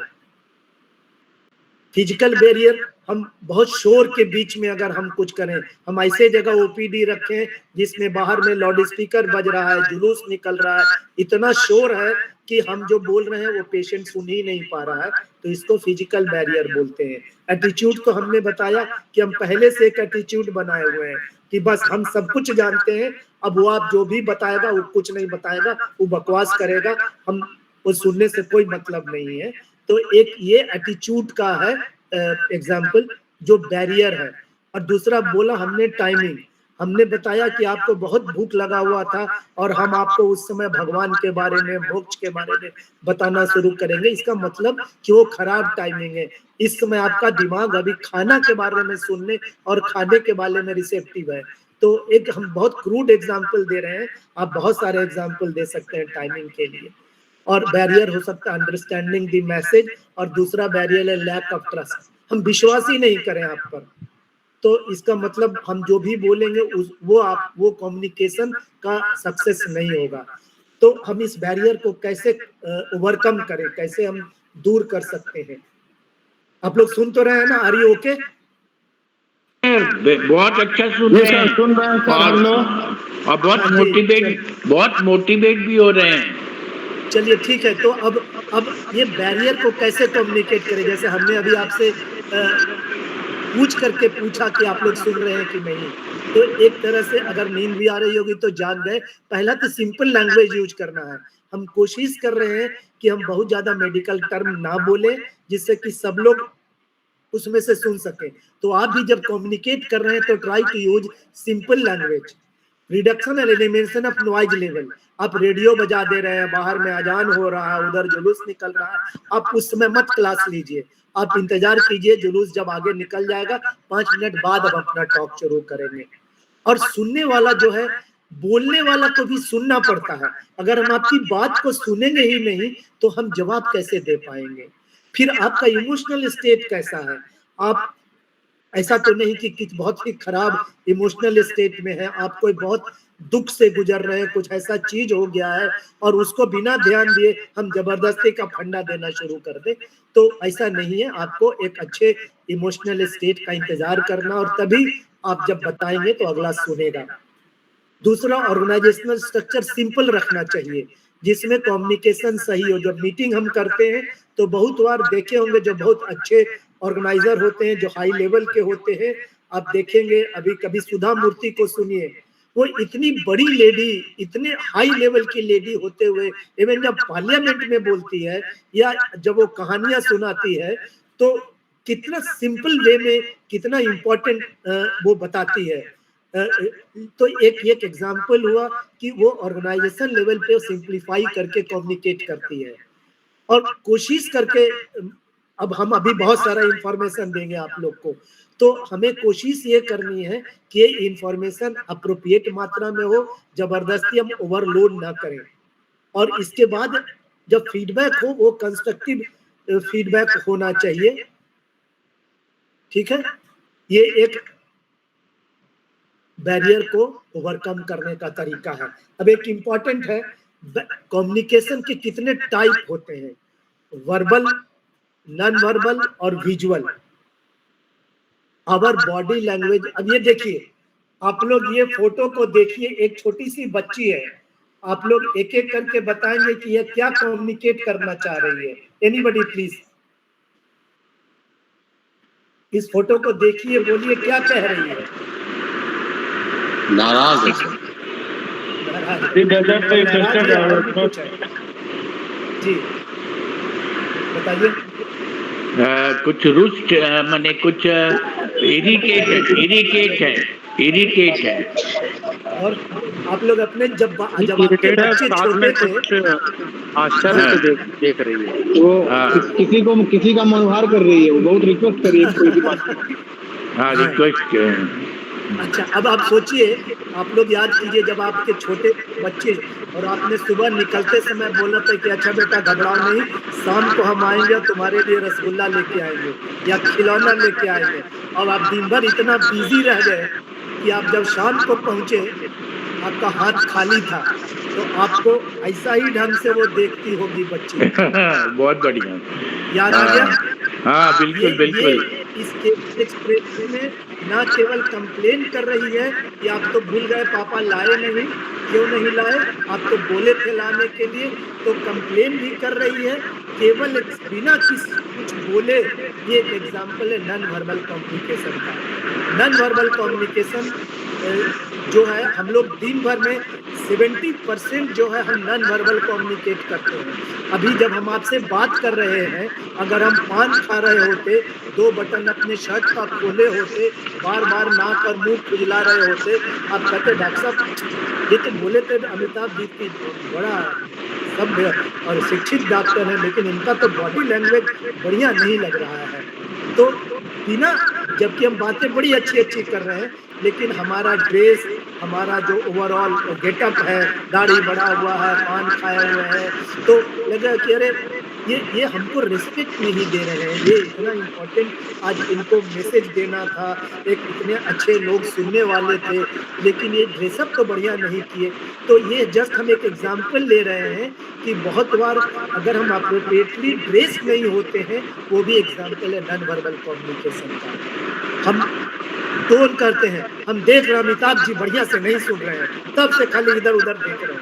फिजिकल बैरियर, हम बहुत शोर के बीच में अगर हम कुछ करें, हम ऐसे जगह ओपीडी रखें जिसमें बाहर में लाउड स्पीकर बज रहा है, जुलूस निकल रहा है, इतना शोर है कि हम जो बोल रहे हैं वो पेशेंट सुन ही नहीं पा रहा है, तो इसको फिजिकल बैरियर बोलते हैं। एटीट्यूड तो हमने बताया कि हम पहले से एक एटीट्यूड बनाए हुए हैं कि बस हम सब कुछ जानते हैं, अब वो आप जो भी बताएगा वो कुछ नहीं बताएगा, वो बकवास करेगा, हम वो सुनने से कोई मतलब नहीं है। तो एक ये एटीट्यूड का है एग्जाम्पल जो बैरियर है। और दूसरा बोला हमने टाइमिंग, हमने बताया कि आपको बहुत भूख लगा हुआ था और हम आपको उस समय भगवान के बारे में, मोक्ष के बारे में बताना शुरू करेंगे, इसका मतलब कि वो खराब टाइमिंग है। इस समय आपका दिमाग अभी खाना के बारे में सुनने और खाने के बारे में रिसेप्टिव है। तो एक हम बहुत क्रूड एग्जाम्पल दे रहे हैं, आप बहुत सारे एग्जाम्पल दे सकते हैं टाइमिंग के लिए। और बैरियर हो सकता है अंडरस्टैंडिंग द मैसेज, और दूसरा बैरियर है लैक ऑफ ट्रस्ट, हम विश्वास ही नहीं करें आप पर, तो इसका मतलब हम जो भी बोलेंगे वो कम्युनिकेशन का सक्सेस नहीं होगा। तो हम इस बैरियर को कैसे ओवरकम करें, कैसे हम दूर कर सकते हैं? आप लोग सुन तो रहे हैं ना? Are you okay? बहुत अच्छा सुन रहे हैं सुन रहे हैं सर हम लोग, और बहुत मोटिवेट भी हो रहे हैं। चलिए ठीक है। तो अब ये बैरियर को कैसे कम्युनिकेट करें? जैसे हमने अभी आपसे पूछ करके पूछा कि आप लोग सुन रहे हैं कि नहीं, तो एक तरह से अगर नींद भी आ रही होगी तो जाग गए। पहला तो सिंपल लैंग्वेज यूज करना है। हम कोशिश कर रहे हैं कि हम बहुत ज्यादा मेडिकल टर्म ना बोले जिससे कि सब लोग उसमें से सुन सके। तो आप भी जब कम्युनिकेट कर रहे हैं तो try to use simple language. Reduction and elimination of noise level, आप रेडियो बजा दे रहे हैं, बाहर में अजान हो रहा है, उधर जुलूस निकल रहा है, आप उस समय मत क्लास लीजिए, आप इंतजार कीजिए, जुलूस जब आगे निकल जाएगा 5 मिनट बाद अब अपना टॉक शुरू करेंगे। और सुनने वाला जो है, बोलने वाला को भी सुनना पड़ता है। अगर हम आपकी बात को सुनेंगे ही नहीं तो हम जवाब कैसे दे पाएंगे? फिर आपका इमोशनल स्टेट कैसा है? आप ऐसा तो नहीं कि बहुत ही खराब इमोशनल स्टेट में है, आप कोई बहुत दुख से गुजर रहे हैं, कुछ ऐसा चीज हो गया है और उसको बिना ध्यान दिए हम जबरदस्ती का फंडा देना शुरू कर दे, तो ऐसा नहीं है। आपको एक अच्छे इमोशनल स्टेट का इंतजार करना, और तभी आप जब बताएंगे तो अगला सुनेगा। दूसरा, ऑर्गेनाइजेशनल स्ट्रक्चर सिंपल रखना चाहिए जिसमें कम्युनिकेशन सही हो। जब मीटिंग हम करते हैं तो बहुत बार देखे होंगे जो बहुत अच्छे ऑर्गेनाइजर होते हैं, जो हाई लेवल के होते हैं, आप देखेंगे अभी कभी सुधा मूर्ति को सुनिए, वो इतनी बड़ी लेडी, इतने हाई लेवल की लेडी होते हुए इवन जब पार्लियामेंट में बोलती है या जब वो कहानियां सुनाती है तो कितना सिंपल वे में कितना इम्पोर्टेंट वो बताती है। तो एक एग्जाम्पल हुआ कि वो ऑर्गेनाइजेशन लेवल पे सिंप्लीफाई करके कम्युनिकेट करती है और कोशिश करके। अब हम अभी बहुत सारा इंफॉर्मेशन देंगे आप लोग को, तो हमें कोशिश ये करनी है कि ये इंफॉर्मेशन अप्रोप्रिएट मात्रा में हो, जबरदस्ती हम ओवरलोड ना करें। और इसके बाद जब फीडबैक हो वो कंस्ट्रक्टिव फीडबैक होना चाहिए। ठीक है, ये एक बैरियर को ओवरकम करने का तरीका है। अब एक इम्पॉर्टेंट है, कम्युनिकेशन के कितने टाइप होते हैं, वर्बल, नॉन वर्बल और विजुअल। आवर बॉडी लैंग्वेज, अब ये देखिए, आप लोग ये फोटो को देखिए, एक छोटी सी बच्ची है, आप लोग एक एक करके बताएंगे कि ये क्या कम्युनिकेट करना चाह रही है। एनीबडी प्लीज, इस फोटो को देखिए, बोलिए क्या कह रही है। नाराज है। जी बताइए। कुछ रुष्ट माने कुछ इरिटेट है। और आप लोग अपने जब आपके बच्चे छोटे थे, आश्चर्य से देख रही है वो, किसी का मनोहार कर रही है, वो बहुत रिक्वेस्ट कर रही है कोई सी बात। हाँ, रिक्वेस्ट। अच्छा, अब आप सोचिए, आप लोग याद कीजिए, जब आपके छोटे बच्चे और आपने सुबह निकलते समय बोला था कि अच्छा बेटा घबराओ नहीं, शाम को हम आएंगे और तुम्हारे लिए रसगुल्ला लेके आएंगे या खिलौना लेके आएंगे। और आप दिन भर इतना बिजी रह गए कि आप जब शाम को पहुंचे आपका हाथ खाली था, तो आपको ऐसा ही ढंग से वो देखती होगी बच्ची। बहुत बढ़िया, याद आ गया? हाँ बिल्कुल बिल्कुल। इसके एक्सप्रेशन में ना केवल कंप्लेन कर रही है कि आप तो भूल गए पापा लाए नहीं, क्यों नहीं लाए, आप तो बोले थे लाने के लिए, तो कंप्लेन भी कर रही है केवल बिना कुछ बोले। ये एक एग्जाम्पल है नॉन वर्बल कम्युनिकेशन का। नॉन वर्बल कम्युनिकेशन जो है, हम लोग दिन भर में 70% जो है हम नॉन वर्बल कम्युनिकेट करते हैं। अभी जब हम आपसे बात कर रहे हैं, अगर हम पान खा रहे होते, 2 बटन अपने शर्ट का खोले होते, बार बार नाक और मुंह खुजला रहे होते, आप कहते डॉक्टर साहब ये तो बोले थे अमिताभ जी की बड़ा सभ्य और शिक्षित डॉक्टर है, लेकिन इनका तो बॉडी लैंग्वेज बढ़िया नहीं लग रहा है। तो बिना, जबकि हम बातें बड़ी अच्छी कर रहे हैं, लेकिन हमारा ड्रेस, हमारा जो ओवरऑल गेटअप है, दाढ़ी बड़ा हुआ है, पान खाए हुए हैं, तो लगा कि अरे ये हमको रिस्पेक्ट नहीं दे रहे हैं। ये इतना इम्पोर्टेंट आज इनको मैसेज देना था, एक इतने अच्छे लोग सुनने वाले थे, लेकिन ये ड्रेसअप तो बढ़िया नहीं किए। तो ये जस्ट हम एक एग्जाम्पल ले रहे हैं कि बहुत बार अगर हम अप्रोप्रिएटली ड्रेस नहीं होते हैं, वो भी एग्जाम्पल है नॉन वर्बल कम्युनिकेशन का। हम टोन करते हैं, हम देख रहे हैं अमिताभ जी बढ़िया से नहीं सुन रहे हैं, तब से खाली इधर उधर देख रहे हैं।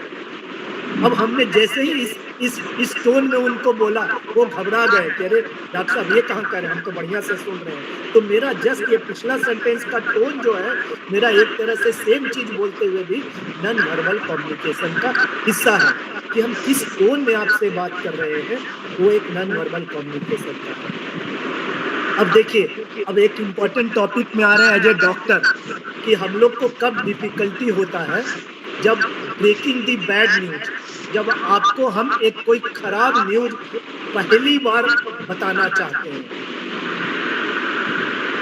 अब हमने जैसे ही इस टोन में उनको बोला, वो घबरा गए कि अरे डॉक्टर साहब ये कहाँ कर रहे हैं, हम तो बढ़िया से सुन रहे हैं। तो मेरा जस्ट ये पिछला सेंटेंस का टोन जो है, मेरा एक तरह से सेम चीज बोलते हुए भी नॉन वर्बल कम्युनिकेशन का हिस्सा है कि हम किस टोन में आपसे बात कर रहे हैं, वो एक नॉन वर्बल कम्युनिकेशन का है। अब देखिए, अब एक इम्पॉर्टेंट टॉपिक में आ रहा है एज ए डॉक्टर कि हम लोग को कब डिफिकल्टी होता है, जब ब्रेकिंग दी बैड न्यूज, जब आपको हम एक कोई खराब न्यूज पहली बार बताना चाहते हैं।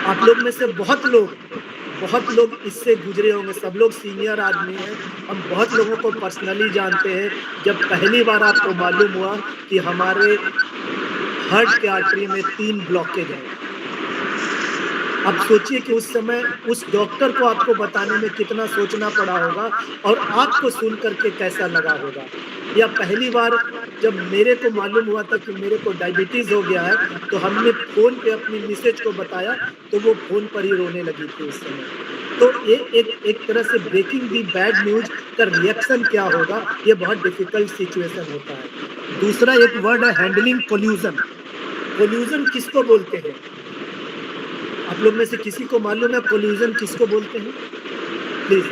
आप लोग में से बहुत लोग इससे गुजरे होंगे, सब लोग सीनियर आदमी हैं, हम बहुत लोगों को पर्सनली जानते हैं। जब पहली बार आपको मालूम हुआ कि हमारे हार्ट के आर्टरी में 3 ब्लॉकेज हैं, अब सोचिए कि उस समय उस डॉक्टर को आपको बताने में कितना सोचना पड़ा होगा और आपको सुन करके कैसा लगा होगा। या पहली बार जब मेरे को मालूम हुआ था कि मेरे को डायबिटीज हो गया है, तो हमने फोन पे अपनी मिसेज को बताया, तो वो फोन पर ही रोने लगी थी उस समय। तो ये एक तरह से ब्रेकिंग दी बैड न्यूज का रिएक्शन क्या होगा, ये बहुत डिफिकल्ट सिचुएशन होता है। दूसरा एक वर्ड है हैंडलिंग कोल्यूजन। कोल्यूजन किसको बोलते हैं? आप लोग में से किसी को मालूम है कोल्यूजन किसको बोलते हैं? प्लीज,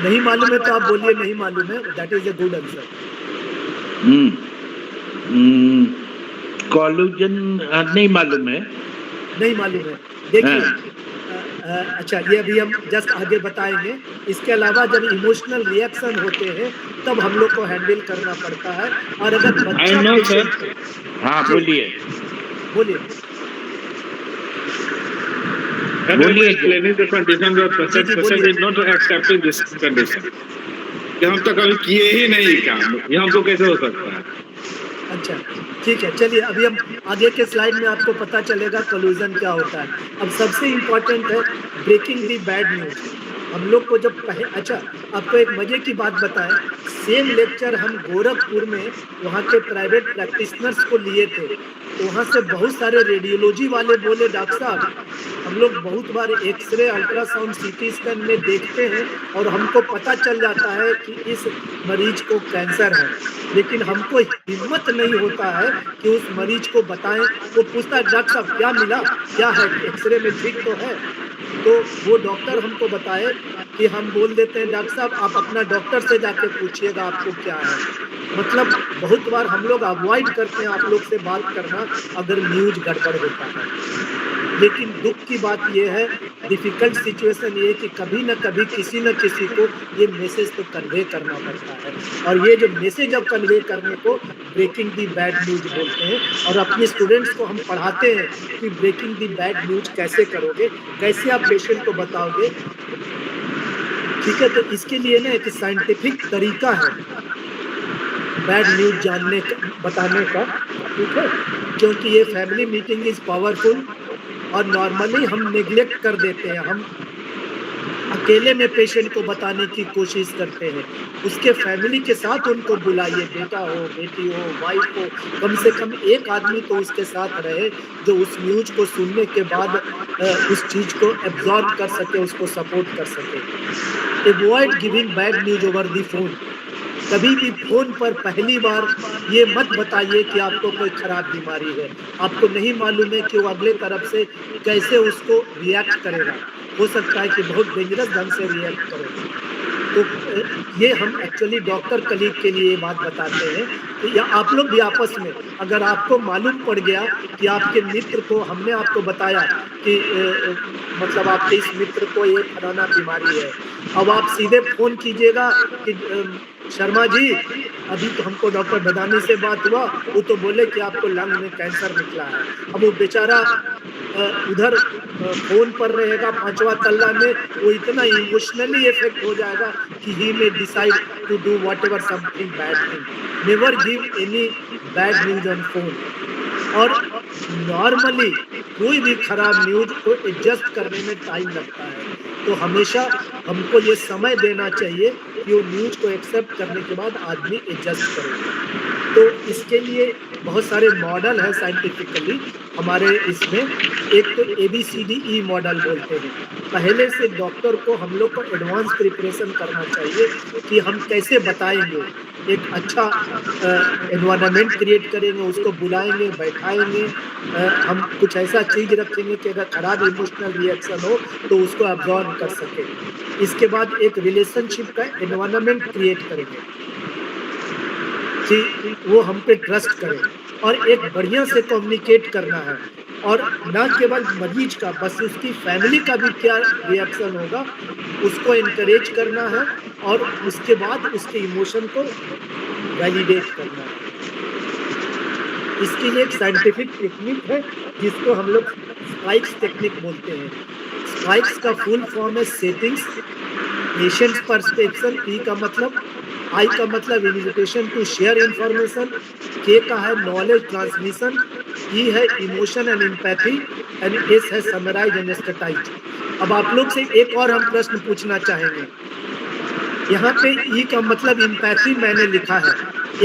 नहीं मालूम है तो आप बोलिए नहीं मालूम है, that is a good answer. Collusion नहीं मालूम है, नहीं मालूम है। देखिए, अच्छा ये अभी हम जस्ट आगे बताएंगे। इसके अलावा जब इमोशनल रिएक्शन होते हैं तब हम लोग को हैंडल करना पड़ता है। और अगर बच्चा, हाँ बोलिए बोलिए explaining the condition of patient is not accepting this condition कि हम तो कभी किए ही नहीं काम, ये हमको कैसे हो सकता है? अच्छा, ठीक है। चलिए अभी हम आगे के स्लाइड में आपको पता चलेगा कोलूजन क्या होता है। अब सबसे इम्पोर्टेंट है ब्रेकिंग द बैड न्यूज। हम लोग को जब अच्छा, आपको एक मजे की बात बताएं, सेम लेक्चर हम गोरखपुर में वहाँ के प्राइवेट प्रैक्टिशनर्स को लिए थे, तो वहाँ से बहुत सारे रेडियोलॉजी वाले बोले, डॉक्टर साहब हम लोग बहुत बार एक्सरे, अल्ट्रासाउंड, सीटी स्कैन में देखते हैं और हमको पता चल जाता है कि इस मरीज को कैंसर है, लेकिन हमको हिम्मत नहीं होता है कि उस मरीज को बताएं। वो पूछता है डॉक्टर साहब क्या मिला, क्या है, एक्सरे में ठीक तो है? तो वो डॉक्टर हमको बताए कि हम बोल देते हैं डॉक्टर साहब आप अपना डॉक्टर से जाके पूछिएगा आपको क्या है। मतलब बहुत बार हम लोग अवॉइड करते हैं आप लोग से बात करना अगर न्यूज गड़बड़ होता है। लेकिन दुख की बात यह है, डिफिकल्ट सिचुएशन ये है कि कभी न कभी किसी न किसी को ये मैसेज तो कन्वे करना पड़ता है, और ये जो मैसेज अब कन्वे करने को ब्रेकिंग दी बैड न्यूज बोलते हैं। और अपने स्टूडेंट्स को हम पढ़ाते हैं कि ब्रेकिंग दी बैड न्यूज कैसे करोगे, कैसे आप पेशेंट को बताओगे। ठीक है, तो इसके लिए ना एक साइंटिफिक तरीका है बैड न्यूज जानने का, बताने का। ठीक है, क्योंकि ये फैमिली मीटिंग इज पावरफुल और नॉर्मली हम नेग्लेक्ट कर देते हैं। हम अकेले में पेशेंट को बताने की कोशिश करते हैं। उसके फैमिली के साथ उनको बुलाइए, बेटा हो, बेटी हो, वाइफ हो, कम से कम एक आदमी तो उसके साथ रहे जो उस न्यूज को सुनने के बाद उस चीज को एब्जॉर्ब कर सके, उसको सपोर्ट कर सके। Avoid giving bad news over the phone. कभी भी फोन पर पहली बार ये मत बताइए कि आपको कोई खराब बीमारी है। आपको नहीं मालूम है कि वो अगले तरफ से कैसे उसको रिएक्ट करेगा। हो सकता है कि बहुत डेंजरस ढंग से रिएक्ट करे। तो ये हम एक्चुअली डॉक्टर कलीग के लिए ये बात बताते हैं कि या आप लोग भी आपस में, अगर आपको मालूम पड़ गया कि आपके मित्र को, हमने आपको बताया कि मतलब आपके इस मित्र को ये फलाना बीमारी है, अब आप सीधे फोन कीजिएगा कि शर्मा जी अभी तो हमको डॉक्टर बदानी से बात हुआ, वो तो बोले कि आपको लंग में कैंसर निकला है। अब वो बेचारा उधर फोन पर रहेगा 5वां तल्ला में, वो इतना इमोशनली इफेक्ट हो जाएगा कि he may decide to do whatever something bad thing. Never give any bad news on phone. और नॉर्मली कोई भी खराब न्यूज को एडजस्ट करने में टाइम लगता है, तो हमेशा हमको ये समय देना चाहिए कि वो न्यूज को एक्सेप्ट करने के बाद आदमी एडजस्ट करे। तो इसके लिए बहुत सारे मॉडल है साइंटिफिकली हमारे इसमें। एक तो ABCDE मॉडल बोलते हैं। पहले से डॉक्टर को हम लोग को एडवांस प्रिपरेशन करना चाहिए कि हम कैसे बताएंगे। एक अच्छा एनवायरनमेंट क्रिएट करेंगे, उसको बुलाएंगे, बैठाएंगे, हम कुछ ऐसा चीज रखेंगे कि अगर खराब इमोशनल रिएक्शन हो तो उसको अब्जॉर्ब कर सके। इसके बाद एक रिलेशनशिप का एनवायरनमेंट क्रिएट करेंगे कि वो हम पे ट्रस्ट करें, और एक बढ़िया से कम्युनिकेट करना है। और न केवल मरीज का, बस उसकी फैमिली का भी क्या रिएक्शन होगा उसको इनकरेज करना है, और उसके बाद उसके इमोशन को वैलिडेट करना है। इसके लिए एक साइंटिफिक टेक्निक है जिसको हम लोग स्पाइक्स टेक्निक बोलते हैं। स्पाइक्स का फुल फॉर्म है सेटिंग्स, पेशेंट परसेप्शन, P का मतलब, I का मतलब invitation to share information, K का है नॉलेज ट्रांसमिशन, E है emotion and empathy, and S है समराइज एंड स्टैटाइज। अब आप लोग से एक और हम प्रश्न पूछना चाहेंगे। यहाँ पे E का मतलब एम्पैथी मैंने लिखा है।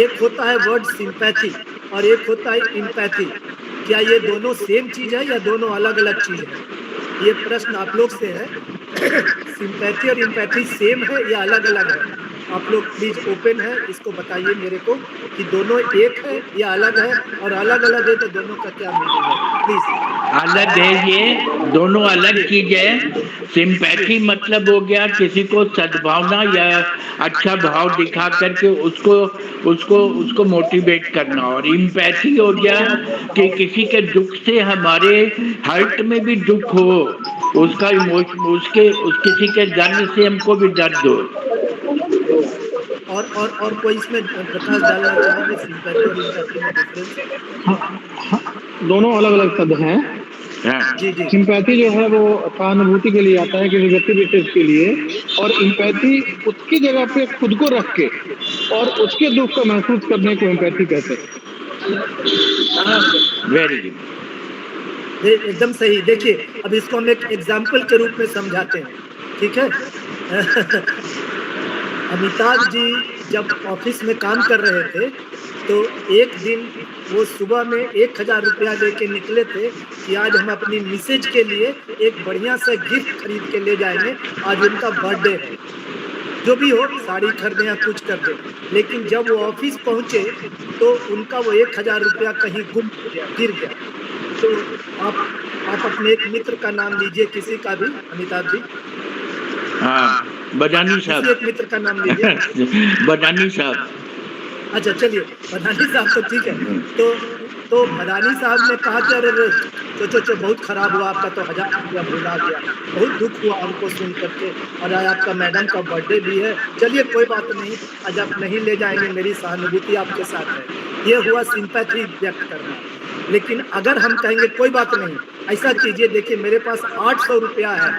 एक होता है वर्ड सिंपैथी और एक होता है एम्पैथी। क्या ये दोनों सेम चीज है या दोनों अलग अलग चीज है? ये प्रश्न आप लोग से है। सिंपैथी और एम्पैथी सेम है या अलग अलग है? आप लोग प्लीज ओपन है, इसको बताइए मेरे को कि दोनों एक है या अलग है, और अलग अलग है तो दोनों का क्या मीनिंग है प्लीज। अलग है, ये दोनों अलग चीज है। सिंपैथी मतलब हो गया किसी को सद्भावना या अच्छा भाव दिखा करके उसको उसको उसको मोटिवेट करना, और इम्पैथी हो गया कि किसी के दुख से हमारे हर्ट में भी दुख हो, उसका इमोशन, किसी के दर्द से हमको भी दर्द हो। और कोई इसमें प्रकाश डालना चाहेंगे सिंपैथी और एम्पैथी में डिफरेंस? दोनों अलग अलग शब्द हैं। जी जी। सिंपैथी जो है वो सहानुभूति के लिए आता है किसी व्यक्ति विशेष के लिए, और एम्पैथी उसकी जगह पे खुद को रख के और उसके दुख को महसूस करने को एम्पैथी कहते हैं। Very good. एकदम सही। देखिए अब इसको हम एक एग्जाम्पल के रूप में समझाते हैं, ठीक है। अमिताभ जी जब ऑफिस में काम कर रहे थे तो एक दिन वो सुबह में 1000 रुपया लेके निकले थे कि आज हम अपनी मिसेज के लिए एक बढ़िया सा गिफ्ट खरीद के ले जाएंगे, आज उनका बर्थडे है, जो भी हो, साड़ी खरीदे या कुछ कर दे। लेकिन जब वो ऑफिस पहुंचे तो उनका वो 1000 रुपया कहीं गुम हो गया, गिर गया। तो आप अपने एक मित्र का नाम लीजिए, किसी का भी, अमिताभ जी। हाँ, बदानी साहब। एक मित्र का नाम लीजिए। बदानी साहब। अच्छा चलिए, मदानी साहब तो ठीक है। तो मदानी साहब ने कहा कि अरे चो बहुत खराब हुआ आपका, तो 1000 रुपया भुला गया, बहुत दुख हुआ हमको सुन करके, और आज आपका मैडम का बर्थडे भी है। चलिए कोई बात नहीं, आज आप नहीं ले जाएंगे, मेरी सहानुभूति आपके साथ है। ये हुआ सिंपैथी व्यक्त करना। लेकिन अगर हम कहेंगे कोई बात नहीं, ऐसा कीजिए, देखिए मेरे पास 800 रुपया है,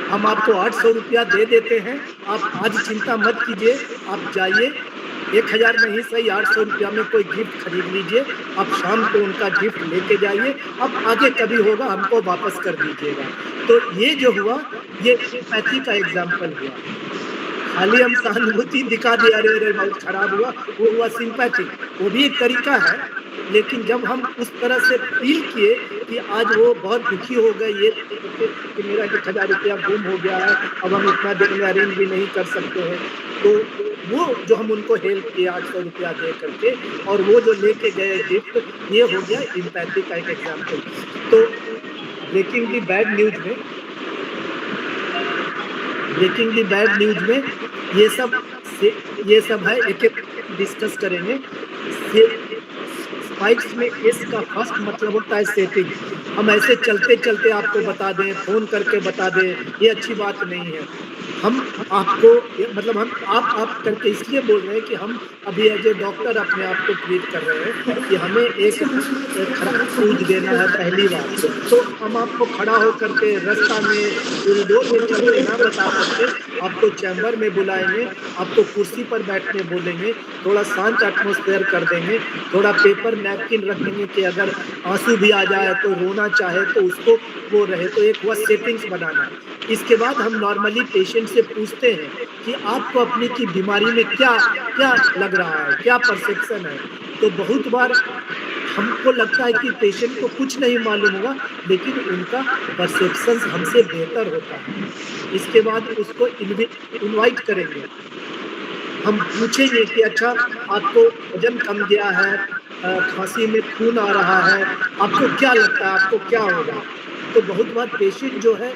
हम आपको 800 रुपया दे देते हैं, आप आज चिंता मत कीजिए, आप जाइए, 1000 नहीं सही 800 रुपया में कोई गिफ्ट खरीद लीजिए, आप शाम को उनका गिफ्ट लेके जाइए, अब आगे कभी होगा हमको वापस कर दीजिएगा। तो ये जो हुआ, ये सिंपैथी का एग्जाम्पल हुआ। खाली हम सहानुभूति दिखा दिया, अरे बहुत खराब हुआ, वो हुआ सिंपैथी, वो भी एक तरीका है। लेकिन जब हम उस तरह से फील किए कि आज वो बहुत दुखी हो गए, ये कि मेरा 1000 रुपया गुम हो गया है, अब हम इतना देर में अरेंज भी नहीं कर सकते हैं, तो वो जो हम उनको हेल्प किया 800 रुपया दे करके, और वो जो लेके गए गिफ्ट, ये हो गया एम्पैथी का एक एग्जाम्पल। तो ब्रेकिंग दी बैड न्यूज में ये सब है, एक एक डिस्कस करेंगे। स्पाइक्स में एस का फर्स्ट मतलब होता है सेटिंग। हम ऐसे चलते चलते आपको बता दें, फोन करके बता दें, ये अच्छी बात नहीं है। हम आपको मतलब हम आप करके इसलिए बोल रहे हैं कि हम अभी एज ए डॉक्टर अपने आप को ट्रीट कर रहे हैं कि हमें एक खराब सूझ देना है पहली बार। तो हम आपको खड़ा होकर के रास्ता में, कॉरिडोर में चलते ना बता सकते, आपको चैम्बर में बुलाएंगे, आपको कुर्सी पर बैठने बोलेंगे, थोड़ा शांत एटमॉस्फेयर कर देंगे, थोड़ा पेपर नैपकिन रख देंगे कि अगर आंसू भी आ जाए तो रोना चाहे तो उसको वो रहे। तो एक हुआ सेटिंग्स बनाना। इसके बाद हम नॉर्मली पेशेंट से पूछते हैं कि आपको अपने की बीमारी में क्या क्या लग रहा है, क्या परसेप्शन है। तो बहुत बार हमको लगता है कि पेशेंट को कुछ नहीं मालूम होगा, लेकिन उनका परसेप्शन हमसे बेहतर होता है। इसके बाद उसको इनवाइट करेंगे, हम पूछेंगे कि अच्छा आपको वजन कम गया है, खांसी में खून आ रहा है, आपको क्या लगता है, आपको क्या होगा। तो बहुत बार पेशेंट जो है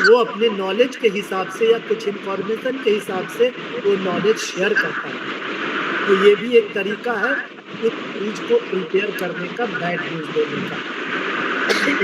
वो अपने नॉलेज के हिसाब से या कुछ इंफॉर्मेशन के हिसाब से वो नॉलेज शेयर करता है। तो ये भी एक तरीका है उस चीज को प्रिपेयर करने का, बैड न्यूज देने का।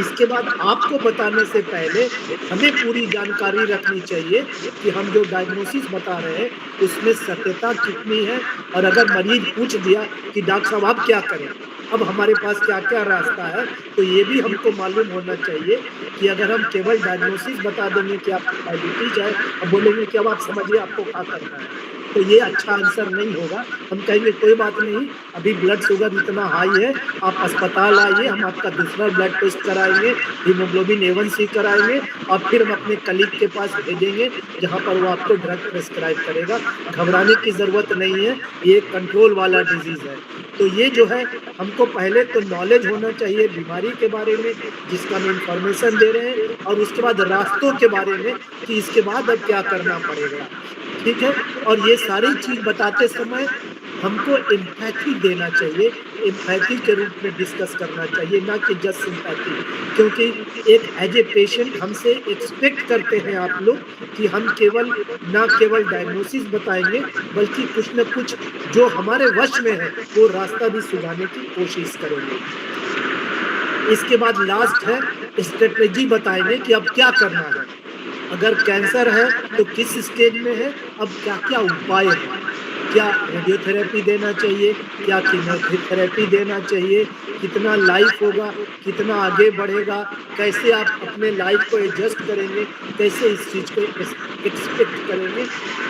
इसके बाद आपको बताने से पहले हमें पूरी जानकारी रखनी चाहिए कि हम जो डायग्नोसिस बता रहे हैं उसमें सत्यता कितनी है। और अगर मरीज पूछ दिया कि डॉक्टर साहब आप क्या करें, अब हमारे पास क्या क्या रास्ता है, तो ये भी हमको मालूम होना चाहिए कि अगर हम केवल डायग्नोसिस बता देंगे कि आपको डायबिटीज है और बोलेंगे कि अब आप समझिए आपको क्या करना है, तो ये अच्छा आंसर नहीं होगा। हम कहेंगे कोई बात नहीं, अभी ब्लड शुगर इतना हाई है, आप अस्पताल आइए, हम आपका दूसरा ब्लड टेस्ट कराएंगे, हीमोग्लोबिन A1C कराएंगे, और फिर हम अपने कलीग के पास भेजेंगे जहाँ पर वो आपको ड्रग प्रेस्क्राइब करेगा। घबराने की ज़रूरत नहीं है, ये कंट्रोल वाला डिजीज़ है। तो ये जो है हमको पहले तो नॉलेज होना चाहिए बीमारी के बारे में, जिसका हम इंफॉर्मेशन दे रहे हैं, और उसके बाद रास्तों के बारे में कि इसके बाद अब क्या करना पड़ेगा, ठीक है। और ये सारी चीज़ बताते समय हमको एम्पैथी देना चाहिए, एम्पैथी के रूप में डिस्कस करना चाहिए, ना कि जस्ट सिंपैथी। क्योंकि एक एज ए पेशेंट हमसे एक्सपेक्ट करते हैं आप लोग कि हम ना केवल डायग्नोसिस बताएंगे, बल्कि कुछ न कुछ जो हमारे वश में है वो रास्ता भी सुझाने की कोशिश करेंगे। इसके बाद लास्ट है स्ट्रेटेजी बताएंगे कि अब क्या करना है। अगर कैंसर है तो किस स्टेज में है, अब क्या क्या उपाय है, क्या रेडियोथेरेपी देना चाहिए, क्या कीमोथेरेपी देना चाहिए, कितना लाइफ होगा, कितना आगे बढ़ेगा, कैसे आप अपने लाइफ को एडजस्ट करेंगे, कैसे इस चीज़ को एक्सपेक्ट करेंगे।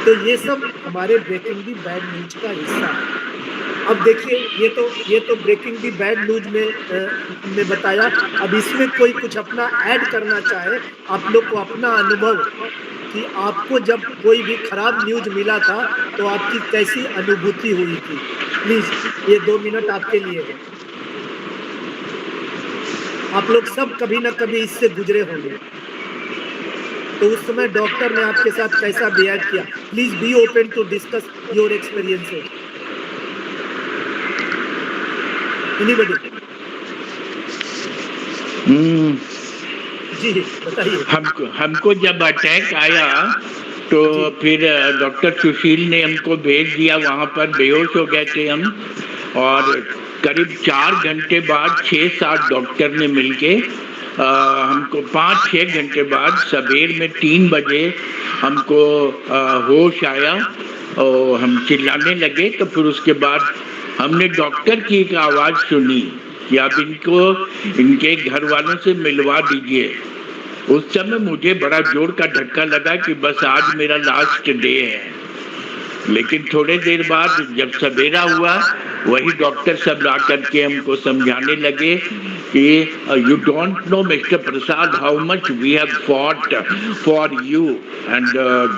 तो ये सब हमारे ब्रेकिंग दी बैड न्यूज का हिस्सा है। अब देखिए ये तो ब्रेकिंग दी बैड न्यूज में हमने बताया। अब इसमें कोई कुछ अपना ऐड करना चाहे, आप लोग को अपना अनुभव कि आपको जब कोई भी खराब न्यूज मिला था तो आपकी कैसी अनुभूति हुई थी, प्लीज ये 2 मिनट आपके लिए है। आप लोग सब कभी ना कभी इससे गुजरे होंगे, तो उस समय डॉक्टर ने आपके साथ कैसा बिहेव किया? Please be open to discuss your experiences. Anybody? जी बताइए। हमको जब अटैक आया तो फिर डॉक्टर सुशील ने हमको भेज दिया, वहाँ पर बेहोश हो गए थे हम, और करीब 4 घंटे बाद 6-7 डॉक्टर ने मिलके हमको 5-6 घंटे बाद सवेर में 3 बजे हमको होश आया और हम चिल्लाने लगे। तो फिर उसके बाद हमने डॉक्टर की एक आवाज़ सुनी कि आप इनको इनके घर वालों से मिलवा दीजिए। उस समय मुझे बड़ा जोर का धक्का लगा कि बस आज मेरा लास्ट डे है। लेकिन थोड़े देर बाद जब सवेरा हुआ, वही डॉक्टर सब ला करके हमको समझाने लगे कि you don't know mister Prasad how much we have fought for you and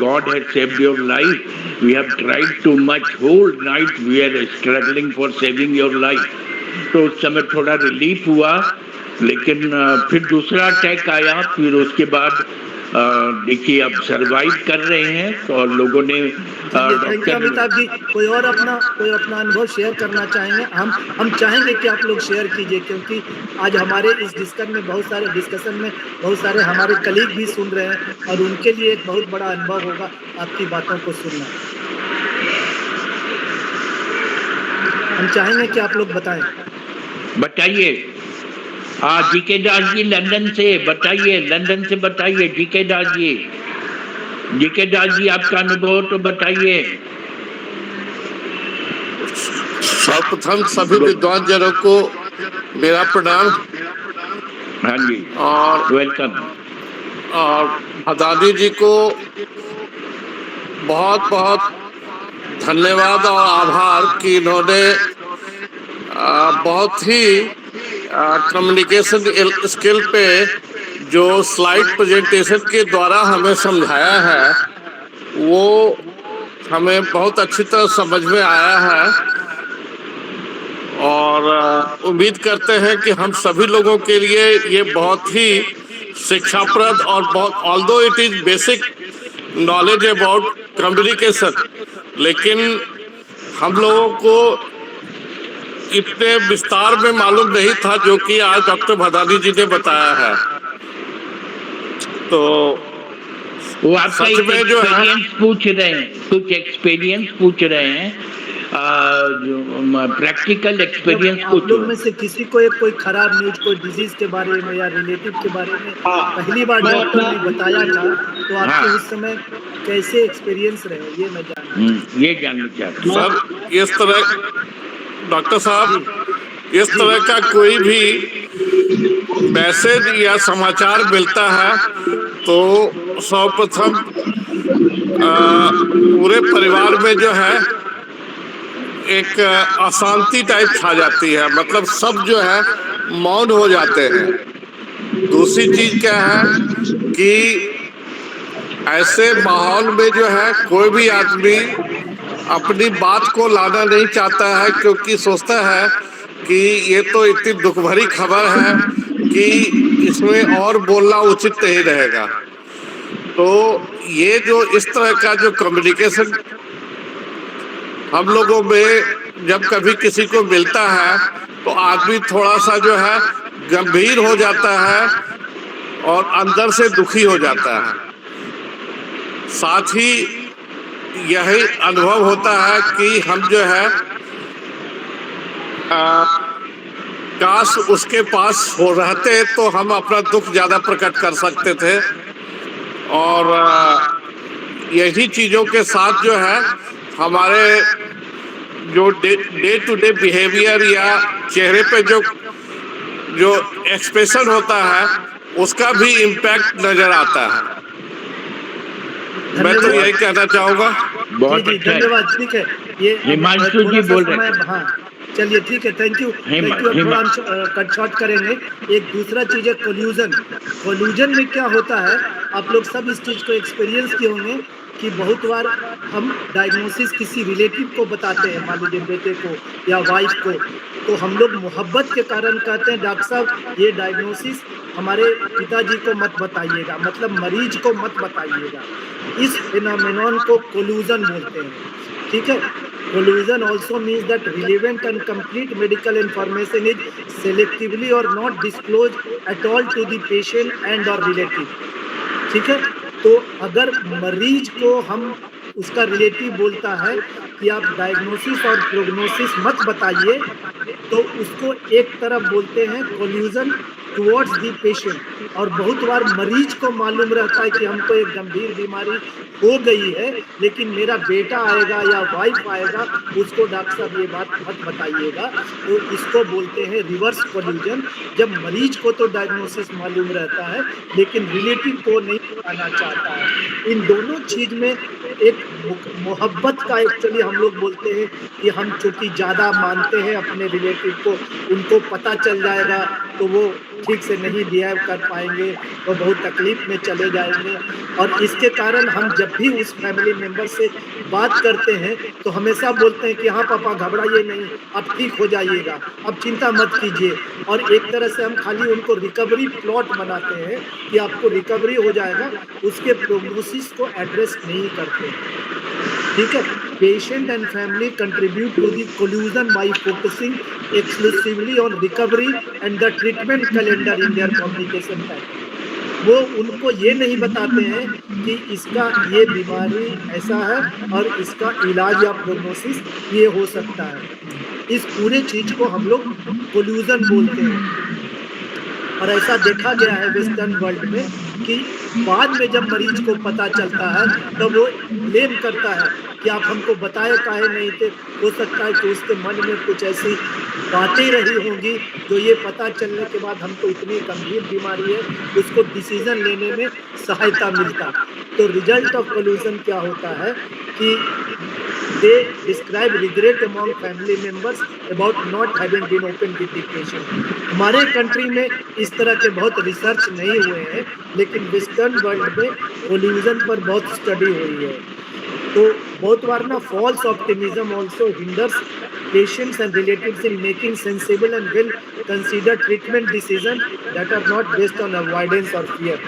God has saved your life, we have tried too much, whole night we are struggling for saving your life. तो उस समय थोड़ा relief हुआ, लेकिन फिर दूसरा attack आया। फिर उसके बाद देखिए अब सरवाइव कर रहे हैं और लोगों ने थैंक यू अमिताभ जी। कोई अपना अनुभव शेयर करना चाहेंगे? हम चाहेंगे कि आप लोग शेयर कीजिए, क्योंकि आज हमारे इस डिस्कशन में बहुत सारे हमारे कलीग भी सुन रहे हैं और उनके लिए एक बहुत बड़ा अनुभव होगा आपकी बातों को सुनना। हम चाहेंगे कि आप लोग बताइए। जीके दास जी लंदन से बताइए जीके दास जी आपका अनुभव तो बताइए। सर्वप्रथम सभी विद्वान जनों को मेरा प्रणाम। हाँ जी, और वेलकम। और भदानी जी को बहुत बहुत धन्यवाद और आभार कि इन्होंने बहुत ही कम्युनिकेशन स्किल पे जो स्लाइड प्रेजेंटेशन के द्वारा हमें समझाया है, वो हमें बहुत अच्छी तरह समझ में आया है। और उम्मीद करते हैं कि हम सभी लोगों के लिए ये बहुत ही शिक्षाप्रद और बहुत, although it is basic knowledge about communication, लेकिन हम लोगों को इतने विस्तार में मालूम नहीं था जो कि आज डॉक्टर भदानी जी ने बताया है। तो वो आपका एक्सपीरियंस पूछ रहे हैं, कुछ एक्सपीरियंस पूछ रहे हैं, प्रैक्टिकल एक्सपीरियंस आप लोग में से किसी को कोई खराब न्यूज, कोई डिजीज के बारे में या रिलेटिव के बारे में पहली बार डॉक्टर ने बताया था, तो आपके उस समय कैसे एक्सपीरियंस रहे, ये मैं जानना चाहता हूँ। सर, इस तरह डॉक्टर साहब, इस तरह का कोई भी मैसेज या समाचार मिलता है तो सर्वप्रथम पूरे परिवार में जो है एक अशांति टाइप छा जाती है, मतलब सब जो है मौन हो जाते हैं। दूसरी चीज क्या है कि ऐसे माहौल में जो है कोई भी आदमी अपनी बात को लाना नहीं चाहता है, क्योंकि सोचता है कि ये तो इतनी दुख भरी खबर है कि इसमें और बोलना उचित नहीं रहेगा। तो ये जो इस तरह का जो कम्युनिकेशन हम लोगों में जब कभी किसी को मिलता है तो आदमी थोड़ा सा जो है गंभीर हो जाता है और अंदर से दुखी हो जाता है। साथ ही यही अनुभव होता है कि हम जो है काश उसके पास हो रहते तो हम अपना दुख ज्यादा प्रकट कर सकते थे। और यही चीजों के साथ जो है हमारे जो डे टू डे बिहेवियर या चेहरे पे जो एक्सप्रेशन होता है उसका भी इम्पैक्ट नजर आता है। मैं तो यही कहना चाहूँगा। बहुत जी अच्छा है। धन्यवाद। ठीक है, ये हिमांशु थोड़ा जी सा बोल रहे समय, थे। हाँ चलिए ठीक है, थैंक यू। अब थोड़ा हम कट शॉर्ट करेंगे। एक दूसरा चीज है कोल्यूजन। कोल्यूजन में क्या होता है, आप लोग सब इस चीज को एक्सपीरियंस किए होंगे कि बहुत बार हम डायग्नोसिस किसी रिलेटिव को बताते हैं, मान लीजिए बेटे को या वाइफ को, तो हम लोग मोहब्बत के कारण कहते हैं डॉक्टर साहब ये डायग्नोसिस हमारे पिताजी को मत बताइएगा, मतलब मरीज को मत बताइएगा। इस फिनोमेनन को कोल्यूजन बोलते हैं। ठीक है, collusion also means that relevant and complete medical information is selectively or not disclosed at all to the patient and or relative। ठीक है, तो अगर मरीज को हम, उसका रिलेटिव बोलता है कि आप डायग्नोसिस और प्रोग्नोसिस मत बताइए, तो उसको एक तरफ बोलते हैं कोल्यूजन टुवर्ड्स द पेशेंट। और बहुत बार मरीज को मालूम रहता है कि हमको एक गंभीर बीमारी हो गई है, लेकिन मेरा बेटा आएगा या वाइफ आएगा, उसको डॉक्टर साहब ये बात मत बताइएगा, तो इसको बोलते हैं रिवर्स कोल्यूजन। जब मरीज को तो डायग्नोसिस मालूम रहता है, लेकिन रिलेटिव को नहीं बताना चाहता है। इन दोनों चीज में एक मोहब्बत का, एक्चुअली हम लोग बोलते हैं कि हम चूंकि ज्यादा मानते हैं अपने रिलेटिव को, उनको पता चल जाएगा तो वो ठीक से नहीं बिहेव कर पाएंगे, वो बहुत तकलीफ में चले जाएंगे। और इसके कारण हम जब भी उस फैमिली मेंबर से बात करते हैं तो हमेशा बोलते हैं कि हाँ पापा घबराइए नहीं, अब ठीक हो जाइएगा, अब चिंता मत कीजिए। और एक तरह से हम खाली उनको रिकवरी प्लॉट बनाते हैं कि आपको रिकवरी हो जाएगा, उसके प्रोग्नोसिस को एड्रेस नहीं करते हैं। ठीक है, patient and family contribute to the collusion by focusing exclusively on recovery and the treatment calendar in their communication pattern. वो उनको ये नहीं बताते हैं कि इसका ये बीमारी ऐसा है और इसका इलाज या प्रोग्नोसिस ये हो सकता है। इस पूरे चीज को हम लोग कोल्यूजन बोलते हैं। और ऐसा देखा गया है वेस्टर्न वर्ल्ड में कि बाद में जब मरीज को पता चलता है तो वो ब्लेम करता है कि आप हमको बताए काहे नहीं थे। हो सकता है कि उसके मन में कुछ ऐसी बातें रही होंगी जो ये पता चलने के बाद हमको इतनी गंभीर बीमारी है, उसको डिसीजन लेने में सहायता मिलता। तो रिजल्ट ऑफ कोल्यूजन क्या होता है कि they describe regret among family members about not having been open with the patient। हमारे कंट्री में इस तरह के बहुत रिसर्च नहीं हुए हैं, लेकिन वेस्टर्न वर्ल्ड में कोल्यूजन पर बहुत स्टडी हुई है। तो बहुत बार ना false optimism also hinders patients and relatives in making sensible and well consider treatment decision that are not based on avoidance और फियर।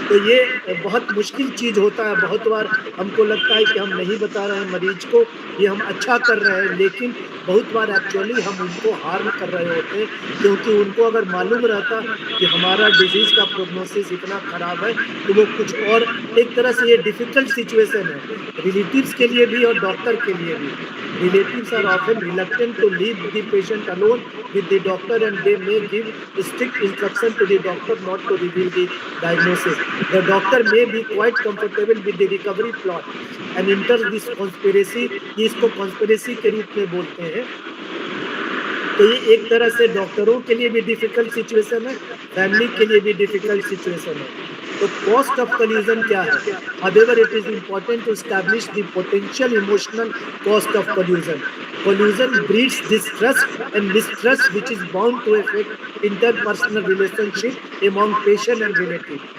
तो ये बहुत मुश्किल चीज होता है। बहुत बार हमको लगता है कि हम नहीं बता रहे हैं मरीज को, ये हम अच्छा कर रहे हैं, लेकिन बहुत बार एक्चुअली हम उनको हार्म कर रहे होते हैं, क्योंकि उनको अगर मालूम रहता कि हमारा डिजीज का प्रोग्नोसिस इतना खराब है तो वो कुछ और। एक तरह से ये डिफिकल्ट सिचुएशन है रिलेटिव्स के लिए भी और डॉक्टर के लिए भी। Relatives are often reluctant to leave the patient alone with the doctor, and they may give strict instruction to the doctor not to reveal the diagnosis. The doctor may be quite comfortable with the recovery plot and enters this conspiracy। इसको conspiracy के रूप में बोलते हैं। तो ये एक तरह से डॉक्टरों के लिए भी डिफिकल्ट सिचुएशन है, फैमिली के लिए भी डिफिकल्ट सिचुएशन है। तो कॉस्ट ऑफ कोल्यूजन क्या है? However, it is important to establish the potential emotional cost of collusion. Collusion breeds distrust and mistrust, which is bound to affect interpersonal relationship among patient and relative।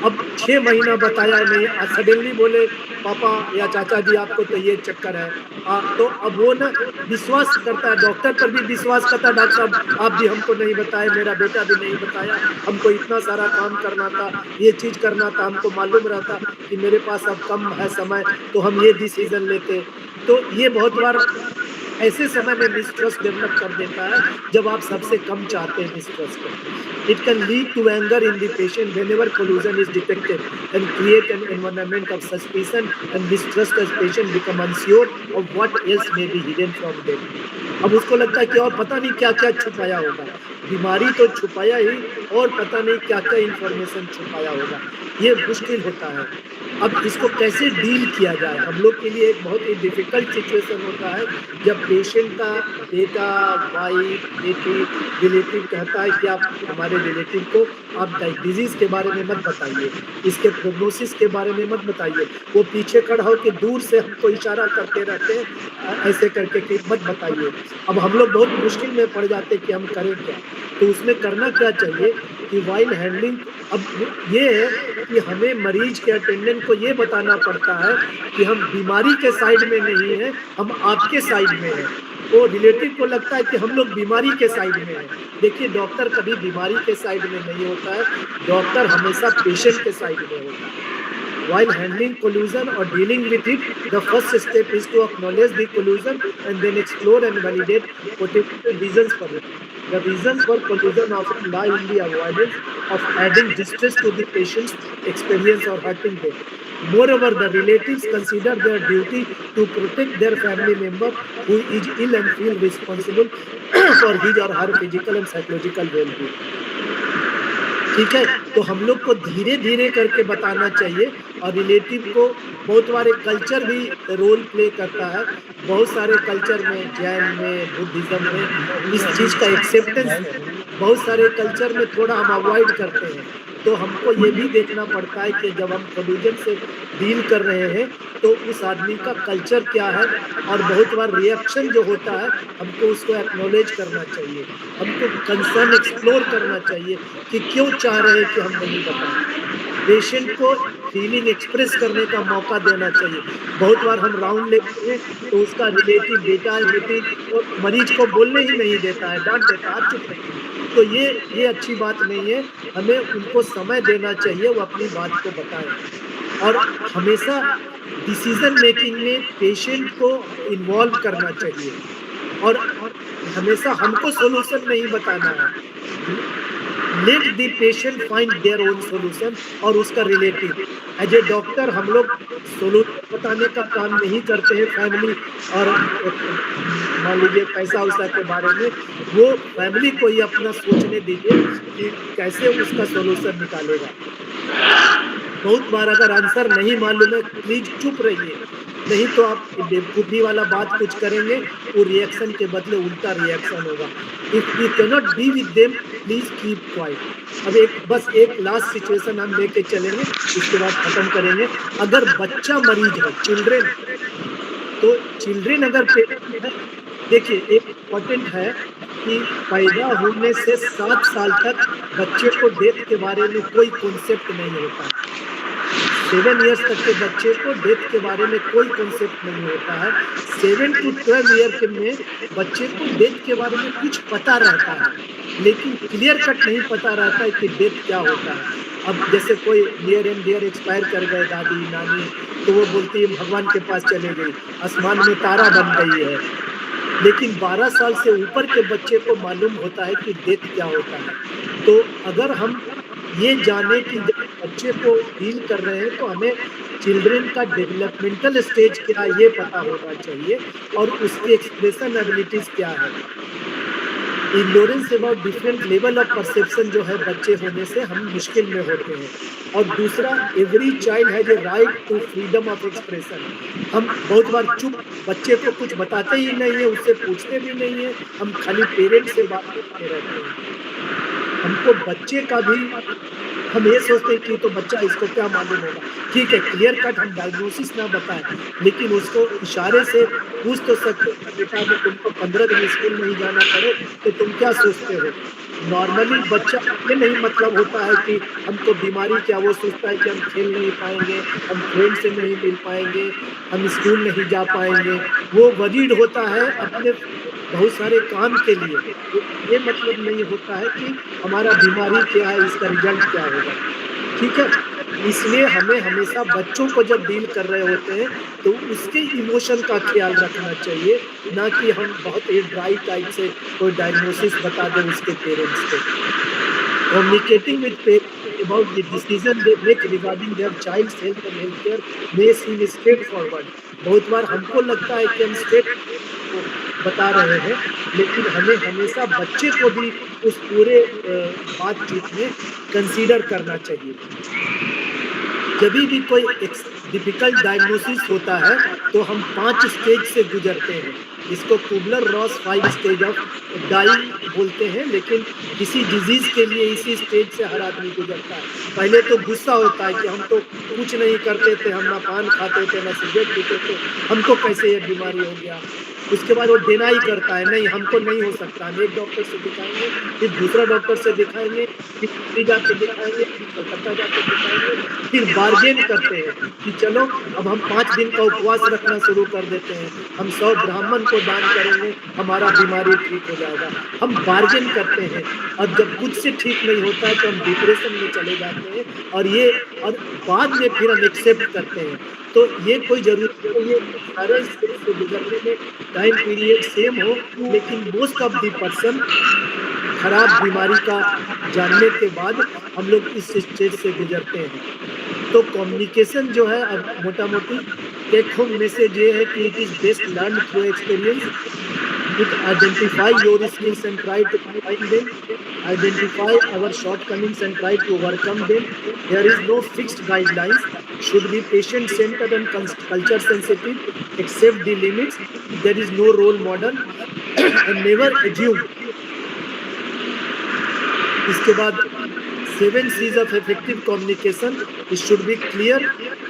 अब 6 महीना बताया नहीं, suddenly बोले पापा या चाचा जी आपको तो ये चक्कर है, तो अब वो ना विश्वास करता है, डॉक्टर पर भी विश्वास करता है, डॉक्टर साहब आप भी हमको नहीं बताए, मेरा बेटा भी नहीं बताया, हमको इतना सारा काम करना था, ये चीज करना था, हमको मालूम रहता कि मेरे पास अब कम है समय तो हम ये डिसीजन लेते। तो ये बहुत बार ऐसे समय में मिसट्रस्ट डेवलप कर देता है जब आप सबसे कम चाहते हैं मिसट्रस्ट को। It can lead to anger in the patient whenever collusion is detected and create an environment of suspicion and mistrust as patient become unsure of what else may be hidden from them। अब उसको लगता है कि और पता नहीं क्या क्या छुपाया होगा, बीमारी तो छुपाया ही और पता नहीं क्या क्या इंफॉर्मेशन छुपाया होगा। ये मुश्किल होता है। अब इसको कैसे डील किया जाए, हम लोग के लिए एक बहुत ही डिफिकल्ट सिचुएशन होता है जब पेशेंट का बेटा, वाइफ, बेटी, रिलेटिव कहता है कि आप हमारे रिलेटिव को आप डिजीज के बारे में मत बताइए, इसके प्रोग्नोसिस के बारे में मत बताइए, वो पीछे खड़ा हो के दूर से हमको इशारा करते रहते हैं ऐसे करके कि मत बताइए। अब हम लोग बहुत मुश्किल में पड़ जाते कि हम करें क्या। तो उसमें करना क्या चाहिए कि वाइल हैंडलिंग, अब ये है कि हमें मरीज के अटेंडेंट को ये बताना पड़ता है कि हम बीमारी के साइड में नहीं है, हम आपके साइड में हैं। वो रिलेटिव को लगता है कि हम लोग बीमारी के साइड में हैं। देखिए डॉक्टर कभी बीमारी के साइड में नहीं होता है, डॉक्टर हमेशा पेशेंट के साइड में होता है। While handling collusion or dealing with it, the first step is to acknowledge the collusion and then explore and validate potential reasons for it. The reasons for collusion often lie in the avoidance of adding distress to the patient's experience or hurting them. Moreover, the relatives consider their duty to protect their family member who is ill and feel responsible for his or her physical and psychological well-being. ठीक है, तो हम लोग को धीरे धीरे करके बताना चाहिए। और रिलेटिव को बहुत सारे कल्चर भी रोल प्ले करता है, बहुत सारे कल्चर में, जैन में, बुद्धिज्म में इस चीज़ का एक्सेप्टेंस है, बहुत सारे कल्चर में थोड़ा हम अवॉइड करते हैं। तो हमको ये भी देखना पड़ता है कि जब हम कोलूजन से डील कर रहे हैं तो उस आदमी का कल्चर क्या है, और बहुत बार रिएक्शन जो होता है हमको उसको एक्नॉलेज करना चाहिए, हमको कंसर्न एक्सप्लोर करना चाहिए कि क्यों चाह रहे हैं कि हम नहीं बताएं। पेशेंट को फीलिंग एक्सप्रेस करने का मौका देना चाहिए। बहुत बार हम राउंड लेते हैं तो उसका रिलेटिव, बेटा है, बेटी, और मरीज को बोलने ही नहीं देता है, डांट देता है, आप चुप रहिए। तो ये अच्छी बात नहीं है, हमें उनको समय देना चाहिए, वो अपनी बात को बताएं। और हमेशा डिसीजन मेकिंग में पेशेंट को इन्वॉल्व करना चाहिए, और हमेशा हमको सोल्यूशन नहीं बताना है। Let the patient find their own solution, और उसका रिलेटिव। एज ए डॉक्टर हम लोग सोल्यूशन बताने का काम नहीं करते हैं फैमिली और मान लीजिए पैसा उसा के बारे में, वो फैमिली को ही अपना सोचने दीजिए कि कैसे उसका सोल्यूशन निकालेगा। बहुत बार अगर आंसर नहीं मालूम है प्लीज चुप रहिए, नहीं तो आप बेवकूफ़ी वाला बात कुछ करेंगे, वो रिएक्शन के बदले उल्टा रिएक्शन होगा। If you cannot be with them please keep quiet. अब बस एक लास्ट सिचुएशन हम लेके चलेंगे, इसके बाद खत्म करेंगे। अगर बच्चा मरीज है, चिल्ड्रेन, तो चिल्ड्रेन अगर पेशेंट है, देखिए एक इम्पोर्टेंट है कि पैदा होने से 7 साल तक बच्चे को डेथ के बारे में कोई कॉन्सेप्ट नहीं होता है। 7 इयर्स तक के बच्चे को डेथ के बारे में कोई कॉन्सेप्ट नहीं होता है। 7 to 12 ईयर में बच्चे को डेथ के बारे में कुछ पता रहता है, लेकिन क्लियर कट नहीं पता रहता है कि डेथ क्या होता है। अब जैसे कोई नियर एंड डियर एक्सपायर कर गए, दादी नानी, तो वो बोलती है भगवान के पास चले गई, आसमान में तारा बन गई है। लेकिन 12 साल से ऊपर के बच्चे को मालूम होता है कि डेथ क्या होता है। तो अगर हम ये जाने कि जब बच्चे को डील कर रहे हैं तो हमें चिल्ड्रेन का डेवलपमेंटल स्टेज क्या ये पता होना चाहिए, और उसकी एक्सप्रेशन एबिलिटीज क्या है। Ignorance about different level of perception जो है बच्चे होने से हम मुश्किल में होते हैं। और दूसरा, every child has a right to freedom of expression. हम बहुत बार चुप, बच्चे को कुछ बताते ही नहीं है, उससे पूछते भी नहीं है, हम खाली पेरेंट्स से बात करते रहते हैं। हमको बच्चे का भी, हम ये सोचते हैं कि तो बच्चा, इसको क्या मालूम होगा। ठीक है, क्लियर कट हम डायग्नोसिस ना बताएं, लेकिन उसको इशारे से पूछ तो सकते हैं, बेटा अगर तुमको 15 दिन स्कूल नहीं जाना पड़े तो तुम क्या सोचते हो। नॉर्मली बच्चा ये नहीं मतलब होता है कि हमको बीमारी क्या, वो सोचता है कि हम खेल नहीं पाएंगे, हम फ्रेंड से नहीं मिल पाएंगे, हम स्कूल नहीं जा पाएंगे। वो वरीड होता है अपने बहुत सारे काम के लिए। ये मतलब नहीं होता है कि हमारा बीमारी क्या है, इसका रिजल्ट क्या होगा। ठीक है, इसलिए हमें हमेशा बच्चों को जब डील कर रहे होते हैं तो उसके इमोशन का ख्याल रखना चाहिए, ना कि हम बहुत ही ड्राई टाइप से कोई डायग्नोसिस बता दें उसके पेरेंट्स को। Communicating with parents about the decision they make regarding their child's health and health care may seem straightforward. बहुत बार हमको लगता है कि हम स्ट्रेट बता रहे हैं, लेकिन हमें हमेशा बच्चे को भी उस पूरे बातचीत में कंसीडर करना चाहिए। जब भी कोई डिफिकल्ट डायग्नोसिस होता है तो हम 5 स्टेज से गुजरते हैं। इसको कुबलर-रॉस 5 स्टेज ऑफ डाइंग बोलते हैं, लेकिन किसी डिजीज के लिए इसी स्टेज से हर आदमी गुजरता है। पहले तो गुस्सा होता है कि हम तो कुछ नहीं करते थे, हम ना पान खाते थे, ना सिगरेट पीते थे, हमको कैसे ये बीमारी हो गया। उसके बाद वो डिनाई करता है, नहीं हमको नहीं हो सकता, हम एक डॉक्टर से दिखाएंगे, फिर दूसरा डॉक्टर से दिखाएंगे, फिर दिल्ली जाके दिखाएंगे, फिर कलकत्ता जाके दिखाएंगे, फिर बार्गेन करते हैं कि चलो अब हम 5 दिन का उपवास रखना शुरू कर देते हैं, हम 100 ब्राह्मण को दान करेंगे, हमारा बीमारी ठीक हो जाएगा। हम बार्गेन करते हैं और जब खुद से ठीक नहीं होता है तो हम डिप्रेशन में चले जाते हैं और बाद में फिर हम एक्सेप्ट करते हैं। तो ये कोई जरूरी नहीं है सारे स्टेज से गुजरने में टाइम पीरियड सेम हो, लेकिन मोस्ट ऑफ द पर्सन खराब बीमारी का जानने के बाद हम लोग इस स्टेज से गुजरते हैं। तो कम्युनिकेशन जो है अब मोटा मोटी टेक होम मैसेज ये है कि it is best learn through experience. It identify your skills and try to find them. Identify our shortcomings and try to overcome them. There is no fixed guidelines. Should be patient-centered and culture-sensitive. Accept the limits. There is no role model and never assume. इसके बाद 7 C's of effective communication. It should be clear,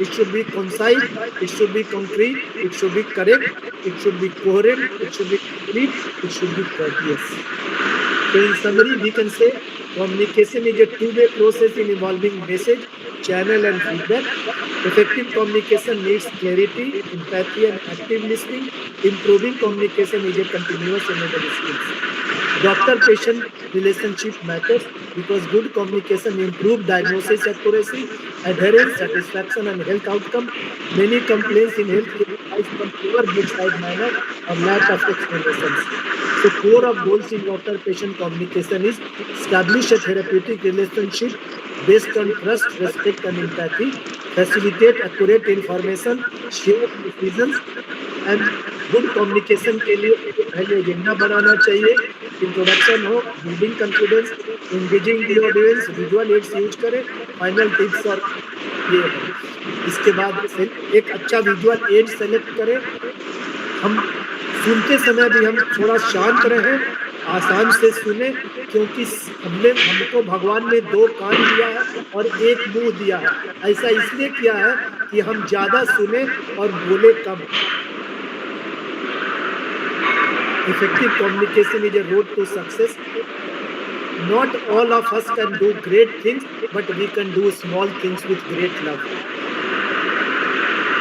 it should be concise, it should be concrete, it should be correct, it should be coherent, it should be complete, it should be courteous. So in summary, we can say communication is a two-way process involving message, channel and feedback. Effective communication needs clarity, empathy and active listening. Improving communication is a continuous enabling skills. Doctor-patient relationship matters because good communication improves diagnosis accuracy, adherence, satisfaction, and health outcome. Many complaints in healthcare arise from poor bedside manner or lack of explanations. So, core of goals in doctor-patient communication is establish a therapeutic relationship based on trust, respect, and empathy. Facilitate accurate information, share decisions, and good communication के लिए पहले agenda बनाना चाहिए, introduction हो, building confidence, engaging the audience, visual aids use करें, final tips और ये है। इसके बाद एक अच्छा विजुअल एड सेलेक्ट करें। हम सुनते समय भी हम थोड़ा शांत रहें, आसान से सुने, क्योंकि हमको भगवान ने 2 कान दिया है और 1 मुंह दिया है। ऐसा इसलिए किया है कि हम ज्यादा सुने और बोले कम। Effective communication is a road to success. Not all of us can do great things, but we can do small things with great love.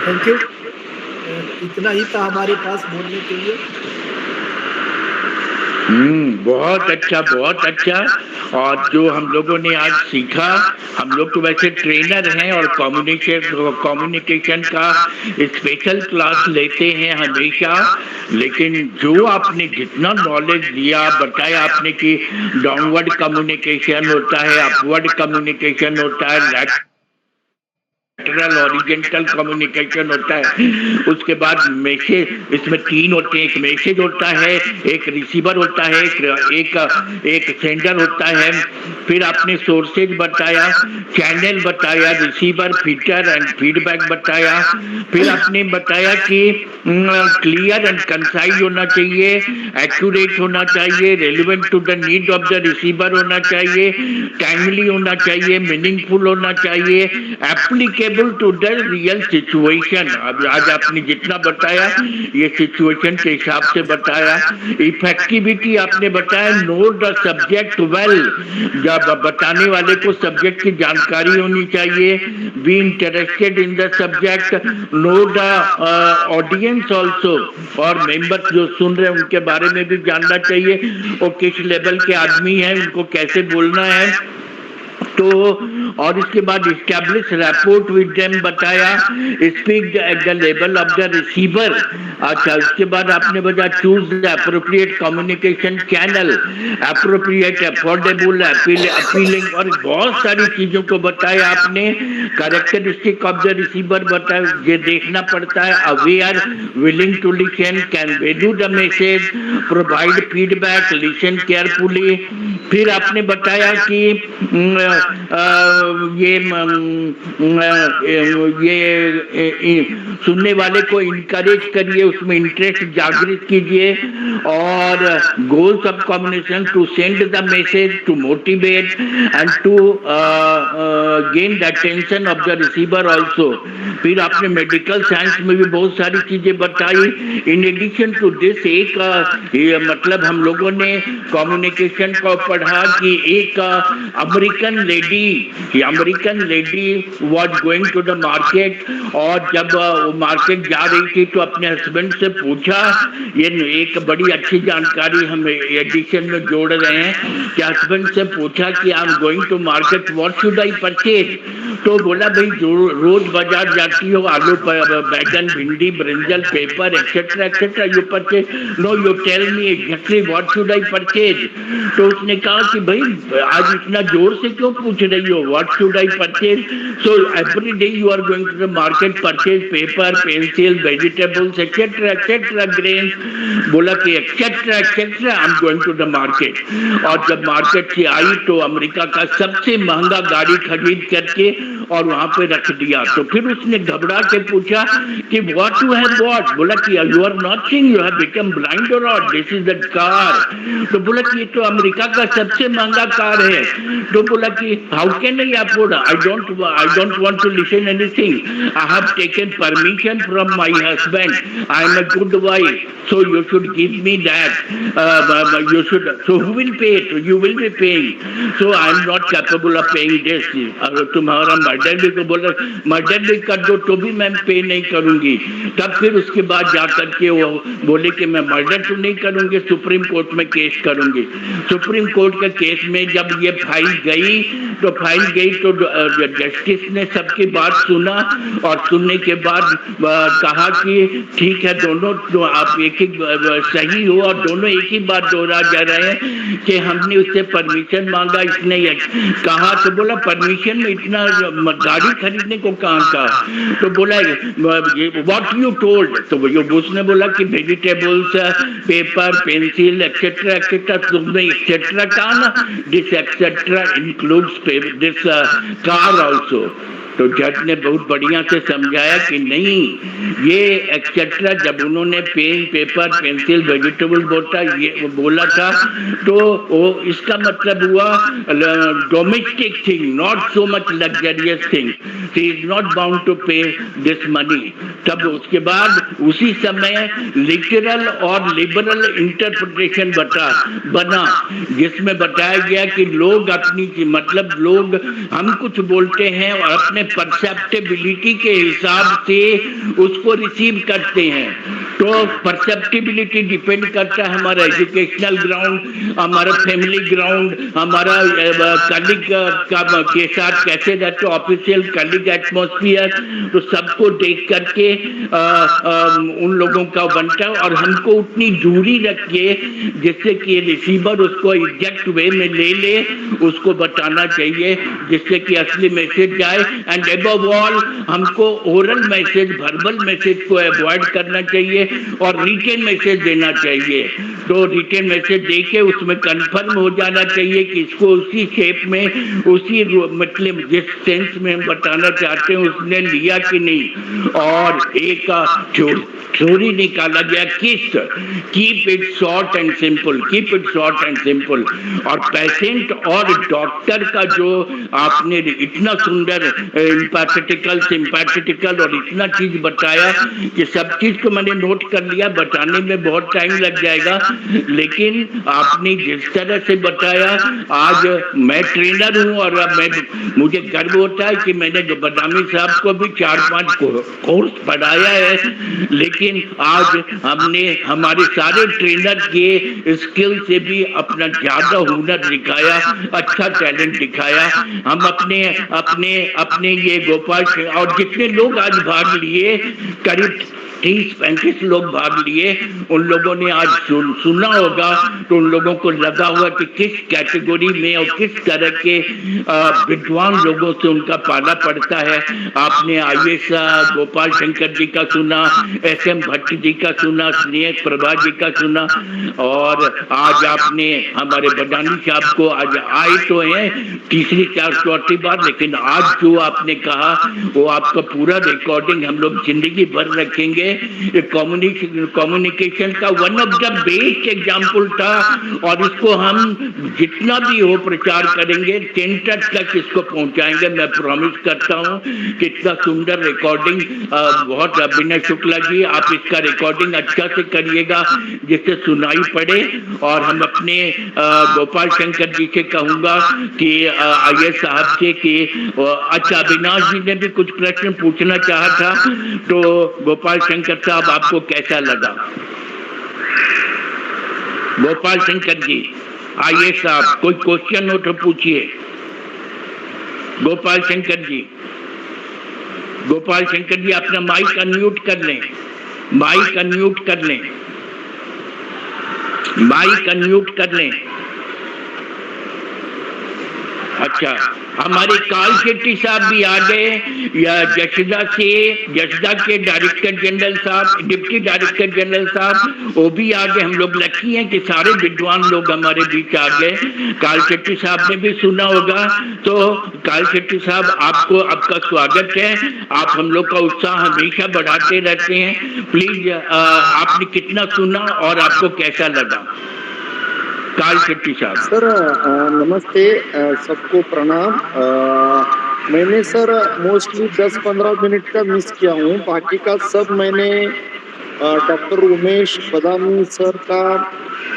Thank you. इतना ही था हमारे पास बोलने के लिए। बहुत अच्छा, बहुत अच्छा। और जो हम लोगों ने आज सीखा, हम लोग तो वैसे ट्रेनर हैं और कम्युनिकेशन का स्पेशल क्लास लेते हैं हमेशा, लेकिन जो आपने जितना नॉलेज दिया, बताया आपने कि डाउनवर्ड कम्युनिकेशन होता है, अपवर्ड कम्युनिकेशन होता है, ऑरिजेंटल कम्युनिकेशन होता है, उसके बाद मैसेज, इसमें 3 होते हैं, एक मैसेज होता है, एक रिसीवर होता है, एक सेंडर होता है। फिर आपने सोर्सेज बताया, चैनल बताया, रिसीवर, फीचर एंड फीडबैक बताया। फिर आपने बताया कि क्लियर एंड कंसाइज होना चाहिए, एक्यूरेट होना चाहिए, relevant to the need of the receiver होना चाहिए, टाइमली होना चाहिए, मीनिंगफुल होना चाहिए, applicable to the real situation. अब आज आपने जितना बताया ये सिचुएशन के हिसाब से बताया। इफेक्टिविटी आपने बताया, नो द सब्जेक्ट वेल, जब बताने वाले को सब्जेक्ट की जानकारी होनी चाहिए, be interested in the subject, know the audience also, और मेंबर्स जो सुन रहे हैं उनके बारे में भी जानना चाहिए, वो किस लेवल के आदमी हैं, उनको कैसे बोलना है। तो और इसके बाद इस्टेब्लिश रैपोर्ट विद देम बताया, speak at the level of the receiver. अच्छा, उसके बाद आपने बताया choose the appropriate communication channel, appropriate, affordable, appealing, और बहुत सारी चीजों को बताया आपने। कैरेक्टरिस्टिक ऑफ द रिसीवर बताया, ये देखना पड़ता है, aware, willing to listen, can value the message, provide feedback, listen carefully. फिर आपने बताया कि ये सुनने वाले को इनकरेज करिए, उसमें इंटरेस्ट जागृत कीजिए, और goals of communication to send the message, to motivate and to gain the attention of the receiver also. फिर आपने मेडिकल साइंस में भी बहुत सारी चीजें बताई। इन एडिशन टू दिस एक मतलब हम लोगों ने कम्युनिकेशन को पढ़ा कि एक American lady was going to the market, और जब वो मार्केट जा रही थी तो अपने हस्बैंड से पूछा, ये एक बड़ी अच्छी जानकारी हम एडिशन में जोड़ रहे हैं कि हस्बैंड से पूछा कि I am going to market, what should I purchase? तो बोला, भाई जो रोज बाजार जाती हो, आलू, बैगन, भिंडी, brinjal, pepper etcetera etcetera, you purchase, no you tell me exactly what should I purchase. तो उसने कहा कि भाई आज इतना जोर से क्यों पूछ रही हो, what should I purchase? So every day you are going to the market, purchase paper, pencil, vegetables etcetera etcetera, grain. बोला कि etcetera etcetera, I am going to the market. और जब मार्केट से आई तो अमेरिका का सबसे महंगा गाड़ी खरीद करके और वहां पे रख दिया। तो फिर उसने घबरा के पूछा कि व्हाट यू हैव बॉट? बोला कि you are not seeing, you have become blind और not, this is the car. तो बोला कि ये तो अमेरिका का सबसे महंगा कार है। तो बोला कि how can I afford? I don't want to listen anything, I have taken permission from my husband, I am a good wife, so you should give me that, you should, so who will pay it? You will be paying, so I am not capable of paying this. अगर तुम्हारा murder भी, तो बोला murder भी कर दो तो भी मैं पे नहीं करूंगी। तब फिर उसके बाद जाकर के वो बोले कि मैं मर्डर तो नहीं करूंगी, सुप्रीम कोर्ट में केस करूंगी। सुप्रीम कोर्ट के केस में जब ये फाइल गई तो जस्टिस ने सबकी बात सुना, और सुनने के बाद कहा कि ठीक है, दोनों तो आप एक ही सही हो, और दोनों एक ही बात दोहरा जा रहे हैं कि हमने उससे परमिशन मांगा, इसने कहा। तो बोला परमिशन में इतना गाड़ी खरीदने को कहाँ कहा? तो बोला व्हाट यू टोल्ड? तो उसने बोला कि vegetables, paper, pencil etcetera etcetera, तुमने एक्सेट्रा कहा ना, this etcetera includes this car also. तो जज ने बहुत बढ़िया से समझाया कि नहीं, ये एक्सेट्रा जब उन्होंने पेन, पेपर, पेंसिल, वेजिटेबल बोला था, तो वो इसका मतलब हुआ domestic thing, not so much luxurious thing, she is not bound to pay this money. तब उसके बाद उसी समय लिटरल और लिबरल इंटरप्रिटेशन बना, जिसमें बताया गया कि लोग अपनी, मतलब लोग हम कुछ बोलते हैं और अपने परसेप्टेबिलिटी के हिसाब से उसको रिसीव करते हैं। तो परसेप्टेबिलिटी डिपेंड करता है हमारा एजुकेशनल ग्राउंड, हमारा फैमिली ग्राउंड, हमारा कलीग के साथ कैसे रहते, ऑफिशियल कलीग एटमॉस्फेयर, तो सबको देख करके उन लोगों का बनता है। और हमको उतनी दूरी रखिए जिससे कि रिसीवर उसको एग्जैक्ट वे में ले उसको बताना चाहिए, जिससे कि असली मैसेज जाए। एंड अबव ऑल हमको ओरल मैसेज, वर्बल मैसेज को अवॉइड करना चाहिए और रिटन मैसेज देना चाहिए। तो रिटन मैसेज देके उसमें कंफर्म हो जाना चाहिए कि इसको उसी शेप में, उसी मतलब जिस सेंस में हम बताना चाहते हैं उसने लिया कि नहीं। और एक थ्योरी निकाला गया, किस, keep it short and simple, keep it short and simple. और पेशेंट और डॉक्टर का जो आपने इतना सुंदर एम्पैथेटिकल, सिंपैथेटिकल और इतना चीज बताया कि सब चीज को मैंने नोट कर लिया, बताने में बहुत टाइम लग जाएगा, लेकिन आपने जिस तरह से बताया, आज मैं ट्रेनर हूं और मुझे गर्व होता है कि मैंने बदामी साहब को भी 4-5 कोर्स पढ़ाया है, लेकिन आज हमने हमारे सारे ट्रेनर के स्किल से भी अपना ज्यादा हुनर दिखाया, अच्छा टैलेंट दिखाया। हम अपने ये गोपाल और जितने लोग आज भाग लिए, करीब 30-35 लोग भाग लिए। उन लोगों ने आज सुना होगा तो उन लोगों को लगा हुआ कि किस कैटेगरी में और किस तरह के विद्वान लोगों से उनका पाला पड़ता है। आपने आईएएस गोपाल शंकर जी का सुना, एसएम भट्ट जी का सुना, स्नेह प्रभा जी का सुना, और आज आपने हमारे बडानी साहब को, आज आए तो हैं तीसरी चौथी बार, लेकिन आज जो आपने कहा वो आपका पूरा रिकॉर्डिंग हम लोग जिंदगी भर रखेंगे। कम्युनिकेशन का one of the best example था, और इसको हम जितना भी हो प्रचार करेंगे, सेंटर तक इसको पहुंचाएंगे। मैं प्रॉमिस करता हूं कि इतना सुंदर रिकॉर्डिंग, बहुत अभिनय शुक्ला जी आप इसका रिकॉर्डिंग अच्छा से करिएगा जिससे सुनाई पड़े। और हम अपने गोपाल शंकर जी से कहूंगा कि आईएएस साहब से कि अच्छा, अविनाश जी ने भी कुछ प्रश्न पूछना चाहा था, तो गोपाल शंकर साहब आपको कैसा लगा? गोपाल शंकर जी, आईएएस साहब कोई क्वेश्चन हो तो पूछिए। गोपाल शंकर जी, गोपाल शंकर जी अपना माइक अनम्यूट कर लें, माइक अनम्यूट कर लें, माइक अनम्यूट कर लें। अच्छा, हमारे काल शेट्टी साहब भी आ गए, या जसदा के डायरेक्टर जनरल साहब, डिप्टी डायरेक्टर जनरल साहब वो भी आ गए। हम लोग लकी हैं कि सारे विद्वान लोग हमारे बीच आ गए। काल शेट्टी साहब ने भी सुना होगा, तो काल शेट्टी साहब आपको, आपका स्वागत है। आप हम लोग का उत्साह हमेशा बढ़ाते रहते हैं। प्लीज आपने कितना सुना और आपको कैसा लगा? काल शेट्टी साहब। सर नमस्ते, सबको प्रणाम। मैंने सर मोस्टली 10-15 मिनट का मिस किया हूँ, बाकी का सब मैंने डॉक्टर उमेश बदामी सर का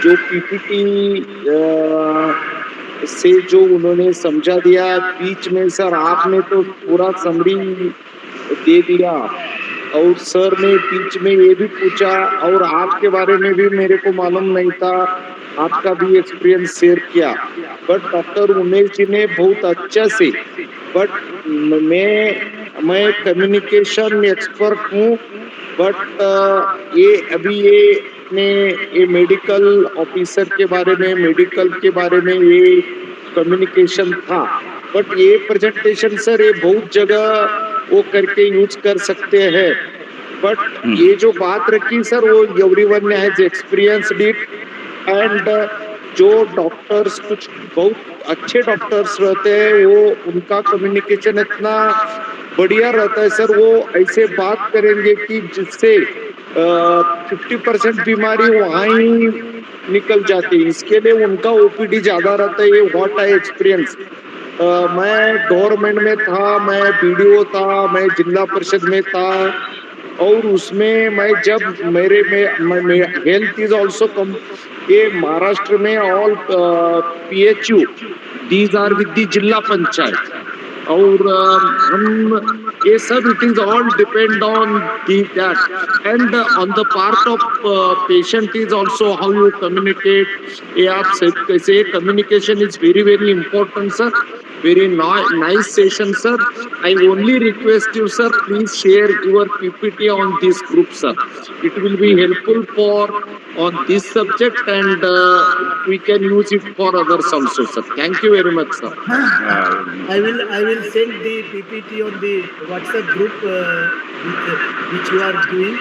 जो पीपीटी से जो उन्होंने समझा दिया, बीच में सर आपने तो पूरा समरी दे दिया, और सर ने बीच में ये भी पूछा, और आपके बारे में भी मेरे को मालूम नहीं था, आपका भी एक्सपीरियंस शेयर किया। बट डॉक्टर उमेश जी ने बहुत अच्छा से, बट मैं कम्युनिकेशन एक्सपर्ट हूँ, बट ये अभी ये मेडिकल ऑफिसर के बारे में, मेडिकल के बारे में ये कम्युनिकेशन था। बट ये प्रेजेंटेशन सर ये बहुत जगह वो करके यूज कर सकते हैं। बट ये जो बात रखी सर, वो everyone has experienced it, and जो डॉक्टर्स कुछ बहुत अच्छे डॉक्टर्स रहते हैं, वो उनका कम्युनिकेशन इतना बढ़िया रहता है सर, वो ऐसे बात करेंगे कि जिससे 50% बीमारी वहाँ ही निकल जाती है। इसके लिए उनका ओपीडी ज्यादा रहता है। ये व्हाट आई एक्सपीरियंस। मैं गवर्नमेंट में था, मैं बीडीओ था, मैं जिला परिषद में था, और उसमें मैं जब मेरे में हेल्थ इज ऑल्सो कम, ये महाराष्ट्र में all PHU these are with the zila panchayat, और हम ये सब it is all depend on that, and on the part of patient is also how you communicate. ये आप कैसे, communication is very very important sir. Very nice session, sir. I only request you, sir, please share your PPT on this group, sir. It will be helpful on this subject, and we can use it for others also, sir. Thank you very much, sir. I will send the PPT on the WhatsApp group which you are doing.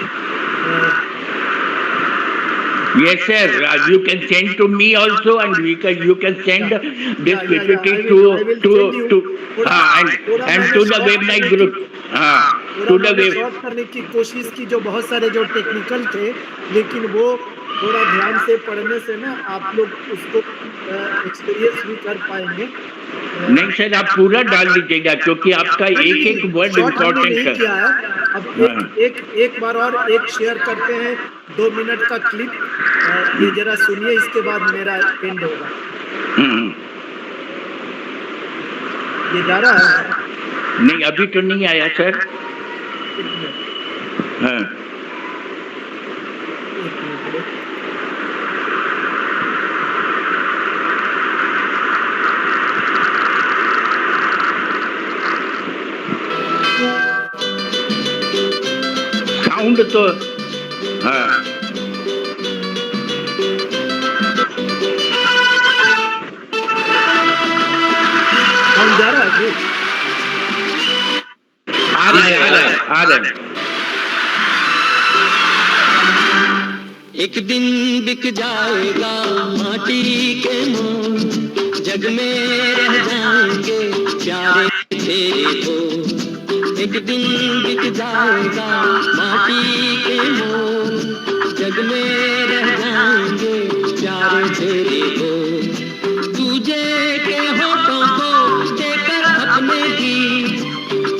Yes, sir. You can send to me also, and you can send this PPT to and to the website group. To the web. Short करने की कोशिश की, जो बहुत सारे जो technical थे, लेकिन वो थोड़ा ध्यान से पढ़ने से ना आप लोग उसको एक्सपीरियंस भी कर पाएंगे। नहीं सर, आप पूरा डाल दीजिएगा, क्योंकि आपका एक एक वर्ड इम्पोर्टेंट है। अब एक बार और एक शेयर करते हैं, 2 मिनट का क्लिप, ये जरा सुनिए, इसके बाद मेरा एंड होगा। ये जा रहा है? नहीं, अभी तो नहीं आया सर। हाँ, साउंड तो हाँ साउंड जा रहा है जी? आ रहा है, आ रहा है, आ रहा है। एक दिन बिक जाएगा माटी के मोल, जग में रह जाएंगे प्यारे तेरे बोल। एक दिन बिक जाएगा माटी के मोल, जग में रह जाएंगे प्यारे तेरे बोल। तुझे के होठों को देकर अपने की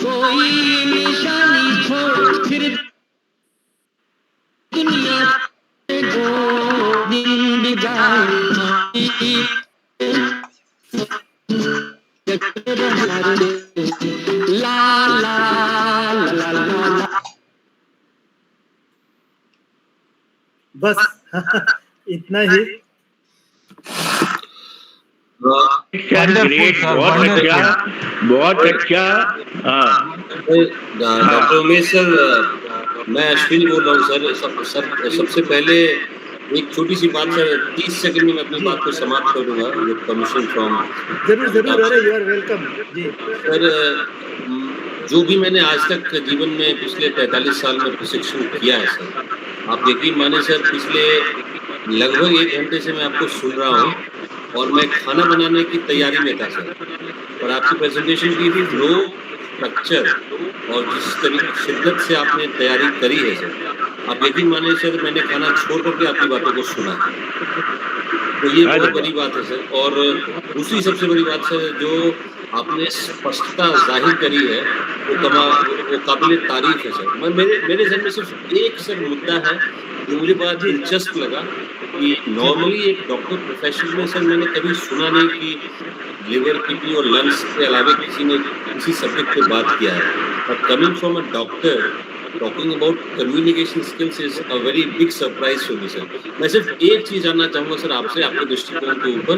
कोई निशानी छोड़, फिर दुनिया दिन बिगाए माटी ला ला ला ला ला। बस इतना ही। ग्रेट, बहुत अच्छा, बहुत अच्छा। हाँ डॉक्टर उमेश सर, मैं अश्विन बोल रहा हूँ सर। सबसे पहले एक छोटी सी बात सर, 30 सेकंड में मैं अपनी बात को समाप्त कर दूंगा विद परमिशन फ्रॉम। जरूर जरूर, अरे यू आर वेलकम जी। सर, जो भी मैंने आज तक जीवन में पिछले 45 साल में प्रशिक्षण किया है सर, आप यकीन माने सर, पिछले लगभग 1 घंटे से मैं आपको सुन रहा हूँ और मैं खाना बनाने की तैयारी में था सर। और आपकी प्रेजेंटेशन की फ्लो, स्ट्रक्चर और जिस तरीके शिद्दत से आपने तैयारी करी है सर, आप यकीन माने सर, मैंने खाना छोड़ करके आपकी बातों को सुना। तो ये बहुत बड़ी बात है सर। और दूसरी सबसे बड़ी बात सर, जो आपने स्पष्टता जाहिर करी है वो काबिल तारीफ है सर। मेरे जहन में सिर्फ एक सर मुद्दा है जो मुझे बड़ा दिलचस्प लगा कि नॉर्मली एक डॉक्टर प्रोफेशन में सर मैंने कभी सुना नहीं कि लिवर, किडनी और लंग्स के अलावा किसी ने किसी सब्जेक्ट पे बात किया है। But coming from a doctor, talking about communication skills is a very big surprise to me sir. मैं सिर्फ एक चीज जानना चाहूंगा सर आपसे, आपके दृष्टिकोण के ऊपर,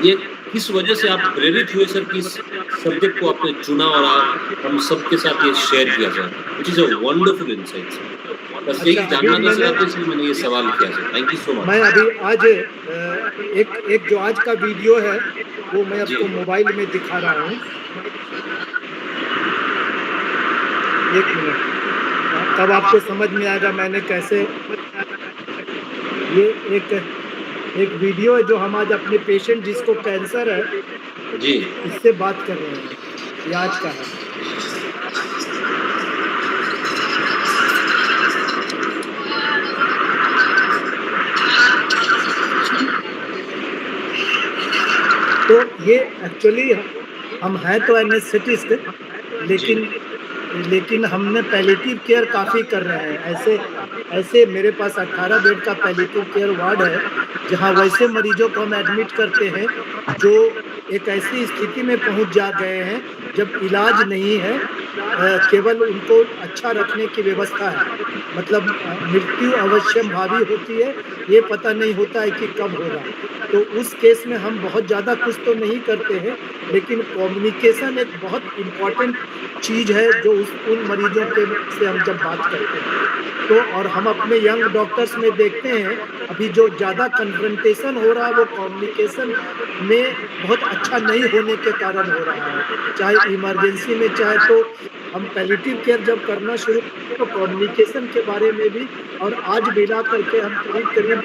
ये किस वजह से आप प्रेरित हुए सर कि इस सब्जेक्ट को आपने चुना और हम सबके साथ ये शेयर किया sir, which is a wonderful insight sir. बस यही जानना था सर आपसे, इसलिए मैंने ये सवाल किया sir. Thank you so much. मैं अभी आज एक जो आज का वीडियो है वो मैं आपको मोबाइल में दिखा रहा हूँ। एक मिनट, तब आपको समझ में आएगा मैंने कैसे। ये एक वीडियो है जो हम आज अपने पेशेंट जिसको कैंसर है जी, इससे बात कर रहे हैं, ये आज का है। तो ये एक्चुअली हम हैं तो एनेस्थेटिस्ट, लेकिन हमने पैलिएटिव केयर काफ़ी कर रहे हैं। ऐसे मेरे पास 18 बेड का पैलिएटिव केयर वार्ड है जहां वैसे मरीजों को हम एडमिट करते हैं जो एक ऐसी स्थिति में पहुंच जा गए हैं जब इलाज नहीं है, केवल उनको अच्छा रखने की व्यवस्था है। मतलब मृत्यु अवश्यम भावी होती है, ये पता नहीं होता है कि कब होगा। तो उस केस में हम बहुत ज़्यादा कुछ तो नहीं करते हैं, लेकिन कम्युनिकेशन एक बहुत इम्पॉर्टेंट चीज़ है जो उन मरीजों के से हम जब बात करते हैं तो। और हम अपने यंग डॉक्टर्स में देखते हैं अभी जो ज़्यादा कन्फ्रंटेशन हो रहा है वो कम्युनिकेशन में बहुत अच्छा नहीं होने के कारण हो रहा है, चाहे इमरजेंसी में, चाहे तो हम पैलिएटिव केयर जब करना शुरू तो कम्युनिकेशन के बारे में भी, और आज मिला करके हम करीब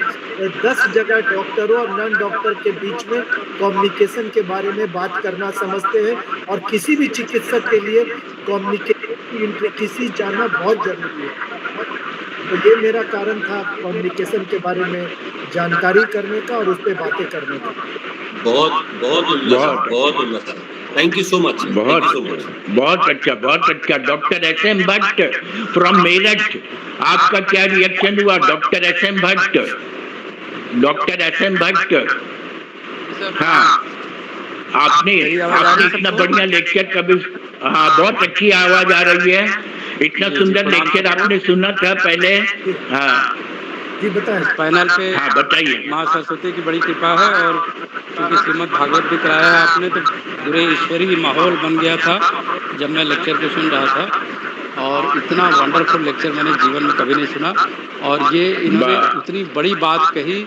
10 जगह डॉक्टरों और नॉन डॉक्टर के बीच में कम्युनिकेशन के बारे में बात करना समझते हैं। और किसी भी चिकित्सक के लिए कम्युनिकेशन की इंट्रिकेसी जानना बहुत जरूरी है। तो ये मेरा कारण था कम्युनिकेशन के बारे में जानकारी करने का और उस पर बहुत करने का। बहुत उल्लास। Thank you so much. बहुत अच्छा। Doctor SM Bhatt from Meerut, आपका क्या रिएक्शन हुआ? डॉक्टर SM भट्ट, हाँ, आपने इतना बढ़िया लेक्चर कभी, हाँ, बहुत अच्छी आवाज आ रही है, इतना सुंदर लेक्चर आपने सुना था पहले? हाँ जी बताएं। पैनल पे हाँ बताइए। माँ सरस्वती की बड़ी कृपा है, और क्योंकि श्रीमद् भागवत भी कराया है आपने, तो पूरे ईश्वरीय माहौल बन गया था जब मैं लेक्चर को सुन रहा था। और इतना वंडरफुल लेक्चर मैंने जीवन में कभी नहीं सुना। और ये इन्होंने उतनी बड़ी बात कही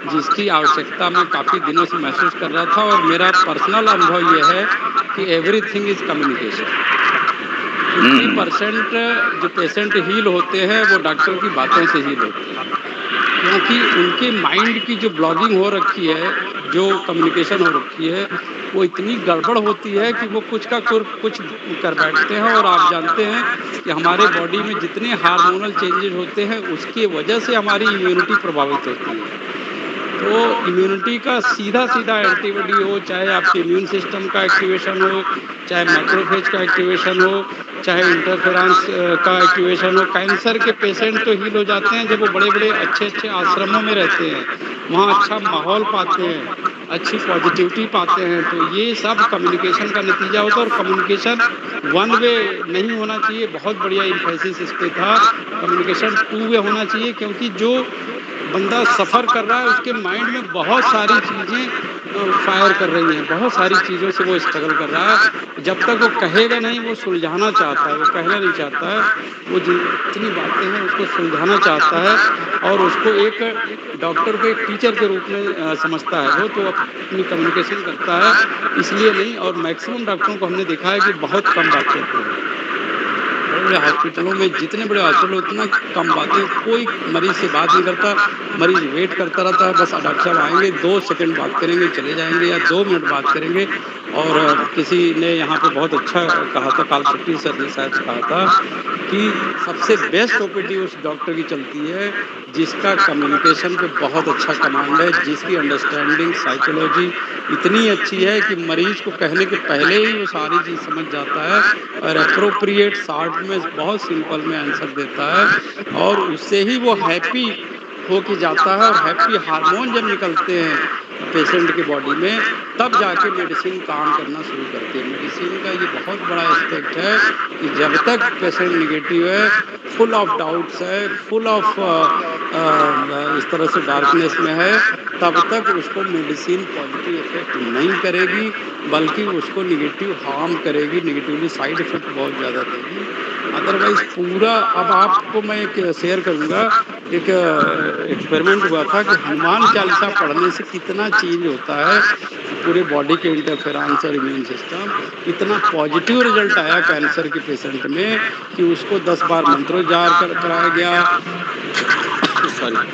जिसकी आवश्यकता मैं काफ़ी दिनों से महसूस कर रहा था। और मेरा पर्सनल अनुभव ये है कि एवरीथिंग इज कम्युनिकेशन। 50% जो पेशेंट हील होते हैं वो डॉक्टर की बातों से हील होते हैं, क्योंकि उनके माइंड की जो ब्लॉगिंग हो रखी है, जो कम्युनिकेशन हो रखी है, वो इतनी गड़बड़ होती है कि वो कुछ कर बैठते हैं। और आप जानते हैं कि हमारे बॉडी में जितने हार्मोनल चेंजेस होते हैं उसकी वजह से हमारी इम्यूनिटी प्रभावित होती है। तो इम्यूनिटी का सीधा एंटीबॉडी हो, चाहे आपके इम्यून सिस्टम का एक्टिवेशन हो, चाहे मैक्रोफेज का एक्टिवेशन हो, चाहे इंटरफेरेंस का एक्टिवेशन हो। कैंसर के पेशेंट तो हील हो जाते हैं जब वो बड़े अच्छे आश्रमों में रहते हैं, वहाँ अच्छा माहौल पाते हैं, अच्छी पॉजिटिविटी पाते हैं। तो ये सब कम्युनिकेशन का नतीजा होता है। और कम्युनिकेशन वन वे नहीं होना चाहिए, बहुत बढ़िया इम्फेसिस इस पे था। कम्युनिकेशन टू वे होना चाहिए, क्योंकि जो बंदा सफ़र कर रहा है उसके माइंड में बहुत सारी चीज़ें फायर कर रही हैं, बहुत सारी चीज़ों से वो स्ट्रगल कर रहा है। जब तक वो कहेगा नहीं, वो सुलझाना चाहता है, वो कहना नहीं चाहता है। वो जितनी बातें हैं उसको सुलझाना चाहता है और उसको एक डॉक्टर को एक टीचर के रूप में समझता है। वो तो अपनी कम्युनिकेशन करता है, इसलिए नहीं। और मैक्सिमम डॉक्टरों को हमने देखा है कि बहुत कम बात करते हैं। बड़े हॉस्पिटलों में, जितने बड़े हॉस्पिटल उतना कम बातें, कोई मरीज से बात नहीं करता, मरीज वेट करता रहता है। बस डॉक्टर साहब आएंगे, 2 सेकंड बात करेंगे, चले जाएंगे, या 2 मिनट बात करेंगे। और किसी ने यहाँ पे बहुत अच्छा कहा था, कालशेट्टी सर ने शायद कहा था कि सबसे बेस्ट ओपीडी उस डॉक्टर की चलती है जिसका कम्युनिकेशन पे बहुत अच्छा कमांड है, जिसकी अंडरस्टैंडिंग साइकोलॉजी इतनी अच्छी है कि मरीज को कहने के पहले ही वो सारी चीज़ समझ जाता है और अप्रोप्रिएट शॉर्ट में बहुत सिंपल में आंसर देता है। और उससे ही वो हैप्पी हो के जाता है। और हैप्पी हार्मोन जब निकलते हैं पेशेंट के बॉडी में, तब जाके मेडिसिन काम करना शुरू करती है। मेडिसिन का ये बहुत बड़ा एस्पेक्ट है कि जब तक पेशेंट निगेटिव है, फुल ऑफ डाउट्स है, फुल ऑफ इस तरह से डार्कनेस में है, तब तक उसको मेडिसिन पॉजिटिव इफेक्ट नहीं करेगी, बल्कि उसको निगेटिव हार्म करेगी, निगेटिवली साइड इफेक्ट बहुत ज़्यादा देगी। अदरवाइज पूरा, अब आपको मैं एक शेयर करूँगा, एक एक्सपेरिमेंट हुआ था कि हनुमान चालीसा पढ़ने से कितना चेंज होता है पूरे बॉडी के इंटरफेरेंस और इम्यून सिस्टम। इतना पॉजिटिव रिजल्ट आया कैंसर के पेशेंट में कि उसको 10 बार मंत्रोच्चार कराया गया, सॉरी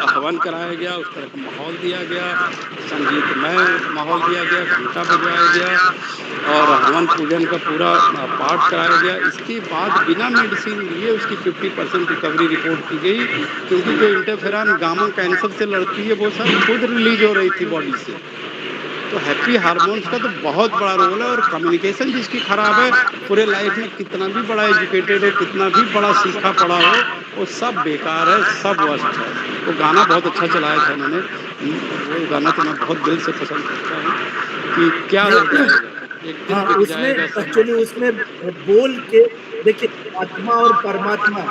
हवन कराया गया, उस तरह का माहौल दिया गया, संगीतमय माहौल दिया गया, घंटा बजवाया गया और हवन पूजन का पूरा पाठ कराया गया। इसके बाद बिना मेडिसिन लिए उसकी 50% रिकवरी रिपोर्ट की गई, क्योंकि जो इंटरफेरॉन गामा कैंसर से लड़ती है वो सब खुद रिलीज हो रही थी बॉडी से। तो हैप्पी हार्मोन्स का तो बहुत बड़ा रोल है। और कम्युनिकेशन जिसकी खराब है, पूरे लाइफ में कितना भी बड़ा एजुकेटेड हो, कितना भी बड़ा सीखा पढ़ा हो, वो सब बेकार है, सब वर्स्ट है। वो गाना बहुत अच्छा चलाया था उन्होंने, वो गाना तो मैं बहुत दिल से पसंद करता हूँ कि क्या हो जाएगा, एक दिन हाँ, बिक उसमें जाएगा एक्चुअली उसमें बोल के देखिए, आत्मा और परमात्मा, ये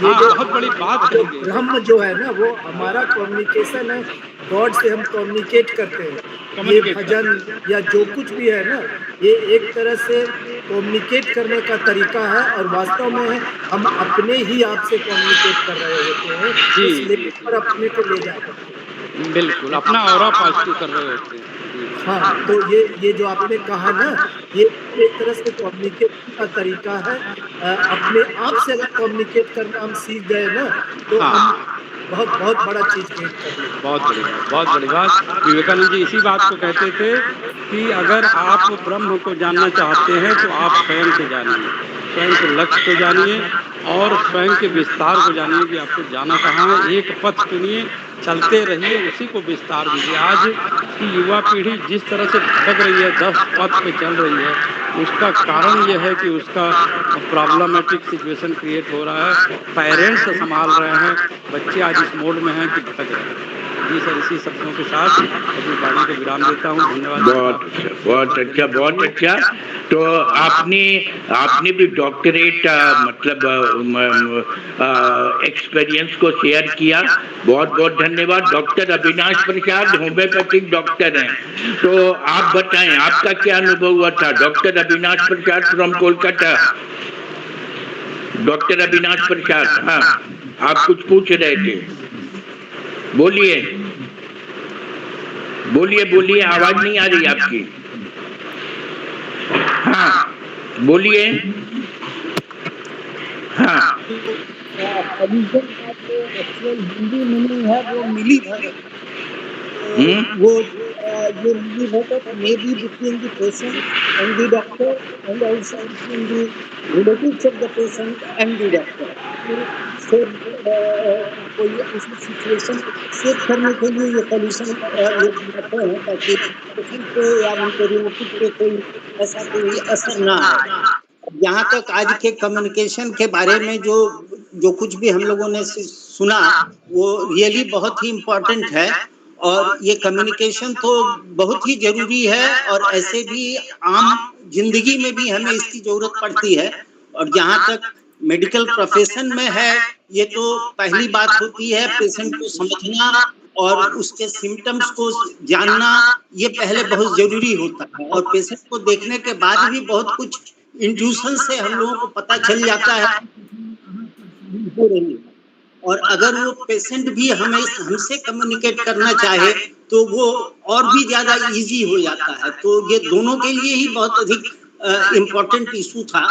हाँ, जो बहुत बड़ी बात जो कही गई। ब्रह्म जो है ना, वो हमारा कम्युनिकेशन है। गॉड से हम कम्युनिकेट करते हैं। ये कम्युनिकेट भजन या जो कुछ भी है ना, ये एक तरह से कम्युनिकेट करने का तरीका है। और वास्तव में हम अपने ही आप से कम्युनिकेट कर रहे होते हैं, जी उस जी लेवल जी, पर अपने को ले जा करके। बिल्कुल अपना ऑरा पॉजिटिव कर रहे होते हैं जी। हाँ, तो ये जो आपने कहा ना, ये एक तरह से कम्युनिकेशन का तरीका है। अपने आप से अगर कम्युनिकेट करना हम सीख गए ना, तो हम हाँ, बहुत बहुत बड़ा चीज गेट कर लेंगे। बहुत बड़ी बात, बहुत बड़ी बात। विवेकानंद जी इसी बात को कहते थे कि अगर आप ब्रह्म को जानना चाहते हैं तो आप स्वयं को जानिए, स्वयं के लक्ष्य को जानिए और स्वयं के विस्तार को जानिए कि आपको जाना कहाँ है। एक पथ चुनिए, चलते रहिए, उसी को विस्तार दीजिए। आज की युवा पीढ़ी जिस तरह से भटक रही है, 10 पथ पे चल रही है, उसका कारण यह है कि उसका प्रॉब्लमेटिक सिचुएशन क्रिएट हो रहा है। पेरेंट्स संभाल रहे हैं, बच्चे आज इस मोड में हैं कि भटक रहे हैं। जी सर, इसी शब्दों के साथ अपनी वाणी को विराम देता हूँ। धन्यवाद। बहुत अच्छा, बहुत अच्छा। तो आपने आपने भी डॉक्टरेट मतलब एक्सपीरियंस को शेयर किया, बहुत बहुत धन्यवाद। Doctor Avinash Prasad homeopathic doctor हैं, तो आप बताएं आपका क्या अनुभव हुआ था? Doctor Avinash Prasad from Kolkata. Doctor Avinash Prasad, हाँ आप कुछ पूछ रहे थे, बोलिए बोलिए बोलिए, आवाज नहीं आ रही आपकी। हाँ बोलिए। हाँ हिंदी मीनिंग है वो मिली भगत। वो ये मिली भगत may be between the patient and the doctor and also between the relatives of the patient and the doctor। कोई ऐसी सिचुएशन सेव करने के लिए ये सॉल्यूशन ये बनाते हैं ताकि पेशेंट पे या उनके रिलेटिव पे कोई ऐसा कोई असर ना आए। यहाँ तक आज के कम्युनिकेशन के बारे में जो कुछ भी हम लोगों ने सुना वो रियली बहुत ही इम्पोर्टेंट है और ये कम्युनिकेशन तो बहुत ही जरूरी है और ऐसे भी आम जिंदगी में भी हमें इसकी जरूरत पड़ती है। और जहाँ तक मेडिकल प्रोफेशन में है ये तो पहली बात होती है पेशेंट को समझना और उसके सिम्टम्स को जानना, ये पहले बहुत जरूरी होता है। और पेशेंट को देखने के बाद भी बहुत कुछ इंट्यूशन से हम लोगों को पता चल जाता है हो रही है। और अगर वो पेशेंट भी हमसे कम्युनिकेट करना चाहे तो वो और भी ज्यादा इजी हो जाता है। तो ये दोनों के लिए ही बहुत अधिक इम्पोर्टेंट इशू था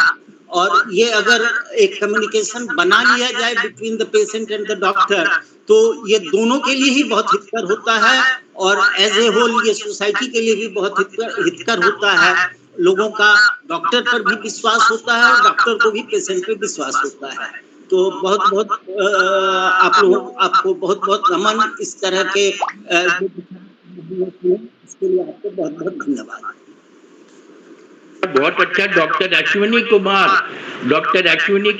और ये अगर एक कम्युनिकेशन बना लिया जाए between the patient and the doctor तो ये दोनों के लिए ही बहुत हितकर होता है और एज ए होल ये सोसाइटी के लिए भी बहुत हितकर होता है। लोगों का डॉक्टर पर भी विश्वास होता है और डॉक्टर को भी पेशेंट पे विश्वास होता है। तो बहुत बहुत आपको बहुत बहुत नमन इस तरह के इसके लिए आपको बहुत बहुत धन्यवाद। बहुत अच्छा डॉक्टर अश्विनी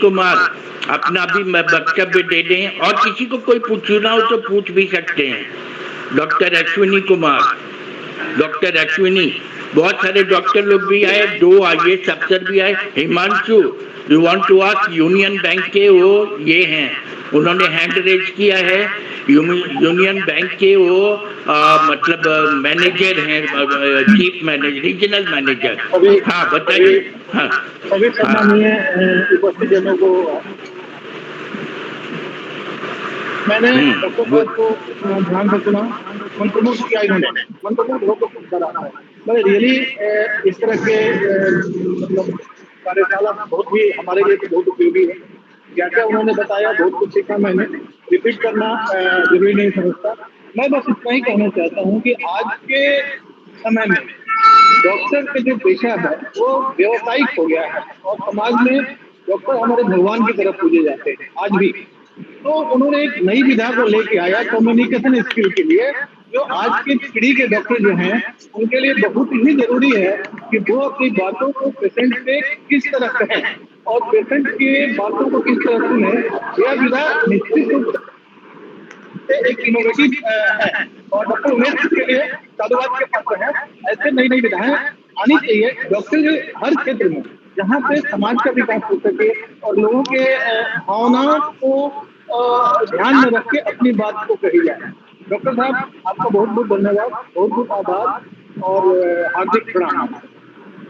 कुमार अपना भी वक्तव्य दे दें और किसी को कोई पूछना हो तो पूछ भी सकते हैं। डॉक्टर अश्विनी, बहुत सारे डॉक्टर लोग भी आए, 2 IAS अफसर भी आए। Himanshu, you want to ask, union bank के वो ये हैं, उन्होंने हैंड रेज किया है। यूनियन बैंक के वो मतलब मैनेजर हैं, चीफ मैनेजर, रीजनल मैनेजर। हाँ बताइए। हाँ सभी सम्मानीय उपस्थित जनों को मैंने डॉक्टर को ध्यान से सुना, मंत्रमुग्ध किया इन्होंने, मंत्रमुग्ध होकर करा है। मैं रियली इस तरह के मतलब कार्यशाला बहुत ही हमारे लिए बहुत उपयोगी है। क्या उन्होंने बताया बहुत कुछ सीखा, मैंने रिपीट करना जरूरी नहीं समझता। मैं बस इतना ही कहना चाहता हूँ कि आज के समय में डॉक्टर का जो पेशा है वो व्यावसायिक हो गया है और समाज में डॉक्टर हमारे भगवान की तरफ पूजे जाते हैं आज भी। तो उन्होंने एक नई विधा को लेके आया कम्युनिकेशन स्किल के लिए, जो आज की पीढ़ी के डॉक्टर जो हैं उनके लिए बहुत ही जरूरी है कि वो अपनी बातों को पेशेंट से किस तरह कहें और पेशेंट की बातों को किस तरह सुने। यह विधा निश्चित रूप से एक इनोवेटिव है और डॉक्टर उमेश के लिए साधुवाद के पात्र है। ऐसे नई नई विधाएं आनी चाहिए डॉक्टर हर क्षेत्र में, जहाँ पे समाज का विकास हो सके और लोगों के भावनाओं को ध्यान में रख के अपनी बात को कही जाए। डॉक्टर साहब आपका बहुत बहुत धन्यवाद, बहुत बहुत आभार और हार्दिक प्रणाम।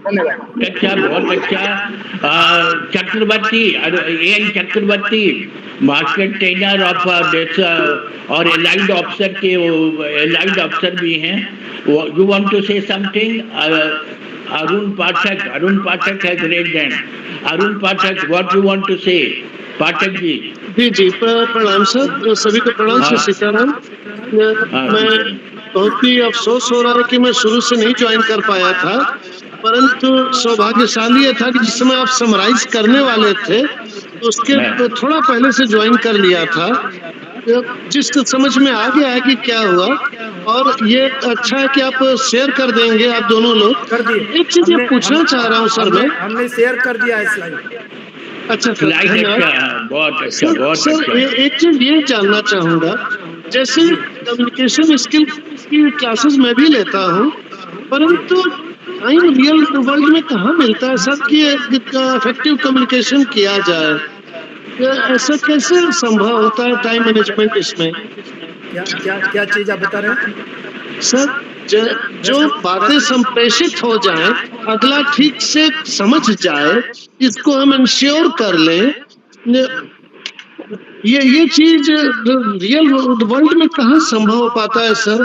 धन्यवाद। अच्छा, बहुत अच्छा। Chakravarty, AN Chakravarty, master trainer of और एलाइड ऑफिसर के एलाइड ऑफिसर भी हैं। You want to say something? Arun Pathak है great hand. Arun Pathak, what you want to say? Pathak जी। जी प्रणाम सर, सभी को प्रणाम से सीताराम। मैं बहुत ही अफसोस हो रहा है कि मैं शुरू से नहीं ज्वाइन कर पाया था, परंतु सौभाग्यशाली ये था कि जिस समय आप समराइज करने वाले थे तो उसके थोड़ा पहले से ज्वाइन कर लिया था, जिस समझ में आ गया है कि क्या हुआ। और ये अच्छा है कि आप शेयर कर देंगे, आप दोनों लोग कर दिए। एक चीज ये पूछना चाह रहा हूँ सर, मैं हमने शेयर कर दिया है स्लाइड। अच्छा सर, बहुत अच्छा। सर एक चीज ये जानना चाहूंगा, जैसे कम्युनिकेशन स्किल की क्लासेस मैं भी लेता हूँ, परंतु टाइम रियल वर्ल्ड में कहाँ मिलता है सर कि इफेक्टिव कम्युनिकेशन किया जाए? ऐसा कैसे संभव होता है टाइम मैनेजमेंट इसमें? क्या चीज आप बता रहे हैं सर? जो बातें संप्रेषित हो जाएं, अगला ठीक से समझ जाए, इसको हम इंश्योर कर लें ये चीज रियल वर्ल्ड में कहाँ संभव हो पाता है सर,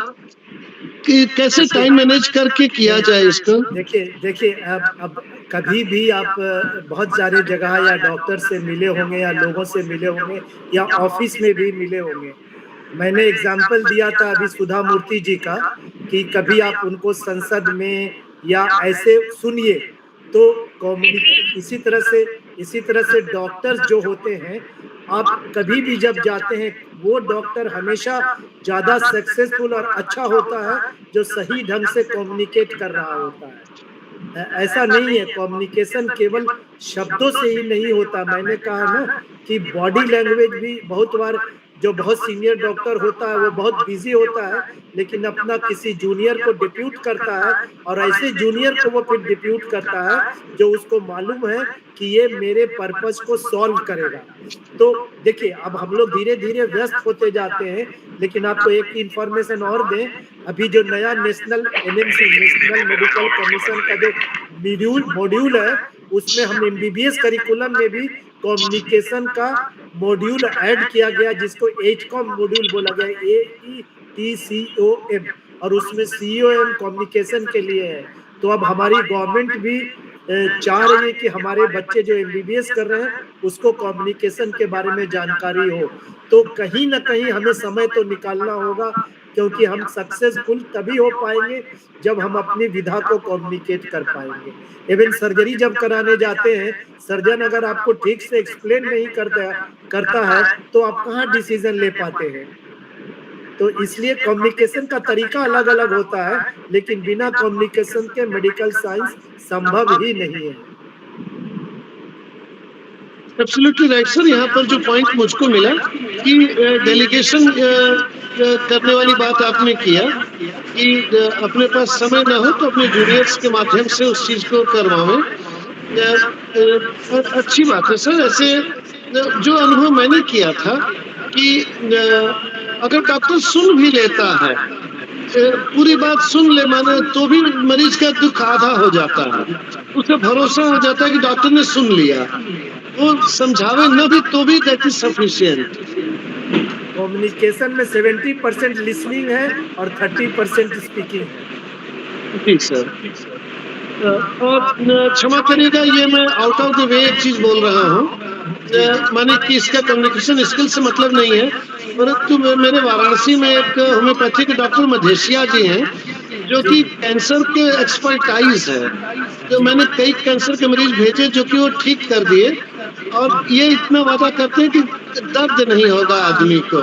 कि कैसे टाइम मैनेज करके किया जाए इसको? देखिए अब कभी भी आप बहुत सारे जगह या डॉक्टर से मिले होंगे या लोगों से मिले होंगे या ऑफिस में भी मिले होंगे। मैंने एग्जाम्पल दिया था अभी सुधा मूर्ति जी का कि कभी आप उनको संसद में या ऐसे सुनिए तो इसी तरह से डॉक्टर्स जो होते हैं, आप कभी भी जब जाते हैं वो डॉक्टर हमेशा ज्यादा सक्सेसफुल और अच्छा होता है जो सही ढंग से कम्युनिकेट कर रहा होता है। ऐसा नहीं है, कम्युनिकेशन केवल शब्दों से ही नहीं होता। मैंने कहा ना कि बॉडी लैंग्वेज भी बहुत बार जो बहुत सीनियर डॉक्टर होता है वो बहुत बिजी होता है, लेकिन अपना किसी जूनियर को डिप्यूट करता है और ऐसे जूनियर को वो फिर डिप्यूट करता है जो उसको मालूम है कि ये मेरे पर्पस को सॉल्व करेगा। तो देखिए अब हम लोग धीरे धीरे व्यस्त होते जाते हैं, लेकिन आपको एक इंफॉर्मेशन और दें, अभी जो नया national NMC national medical commission का जो मॉड्यूल है उसमें हम एमबीबीएस करिकुलम में भी कम्युनिकेशन का मॉड्यूल ऐड किया गया जिसको एचकॉम मॉड्यूल बोला गया, AETCOM, और उसमें COM कम्युनिकेशन के लिए है। तो अब हमारी गवर्नमेंट भी चाह रही है कि हमारे बच्चे जो एमबीबीएस कर रहे हैं उसको कम्युनिकेशन के बारे में जानकारी हो। तो कहीं ना कहीं हमें समय तो निकालना होगा, क्योंकि हम सक्सेसफुल तभी हो पाएंगे जब हम अपनी विधा को कम्युनिकेट कर पाएंगे। इवन सर्जरी जब कराने जाते हैं, सर्जन अगर आपको ठीक से एक्सप्लेन नहीं करता है तो आप कहाँ डिसीजन ले पाते हैं। तो इसलिए कम्युनिकेशन का तरीका अलग अलग होता है, लेकिन बिना कम्युनिकेशन के मेडिकल साइंस संभव ही नहीं है। Absolutely right sir. यहाँ पर जो पॉइंट मुझको मिला कि डेलीगेशन करने वाली बात आपने किया कि अपने पास समय ना हो तो अपने जूनियर्स के माध्यम से उस चीज को करवाएं। अच्छी बात है सर। ऐसे जो अनुभव मैंने किया था कि अगर डॉक्टर सुन भी लेता है, पूरी बात सुन ले माने, तो भी मरीज का दुख आधा हो जाता है। उसे भरोसा हो जाता है कि डॉक्टर ने सुन लिया, वो समझावे न भी तो भी दैट इज सफिशिएंट। कम्युनिकेशन में 70% लिसनिंग है और 30% स्पीकिंग है। जी सर। और क्षमा करिएगा, ये मैं आउट ऑफ द वे एक चीज बोल रहा हूँ, माने कि इसका कम्युनिकेशन स्किल से मतलब नहीं है, परंतु मेरे वाराणसी में एक होम्योपैथिक डॉक्टर मधेशिया जी हैं जो कि कैंसर के एक्सपर्टाइज है। तो मैंने कई कैंसर के मरीज भेजे जो कि वो ठीक कर दिए, और ये इतना वादा करते हैं कि दर्द नहीं होगा आदमी को।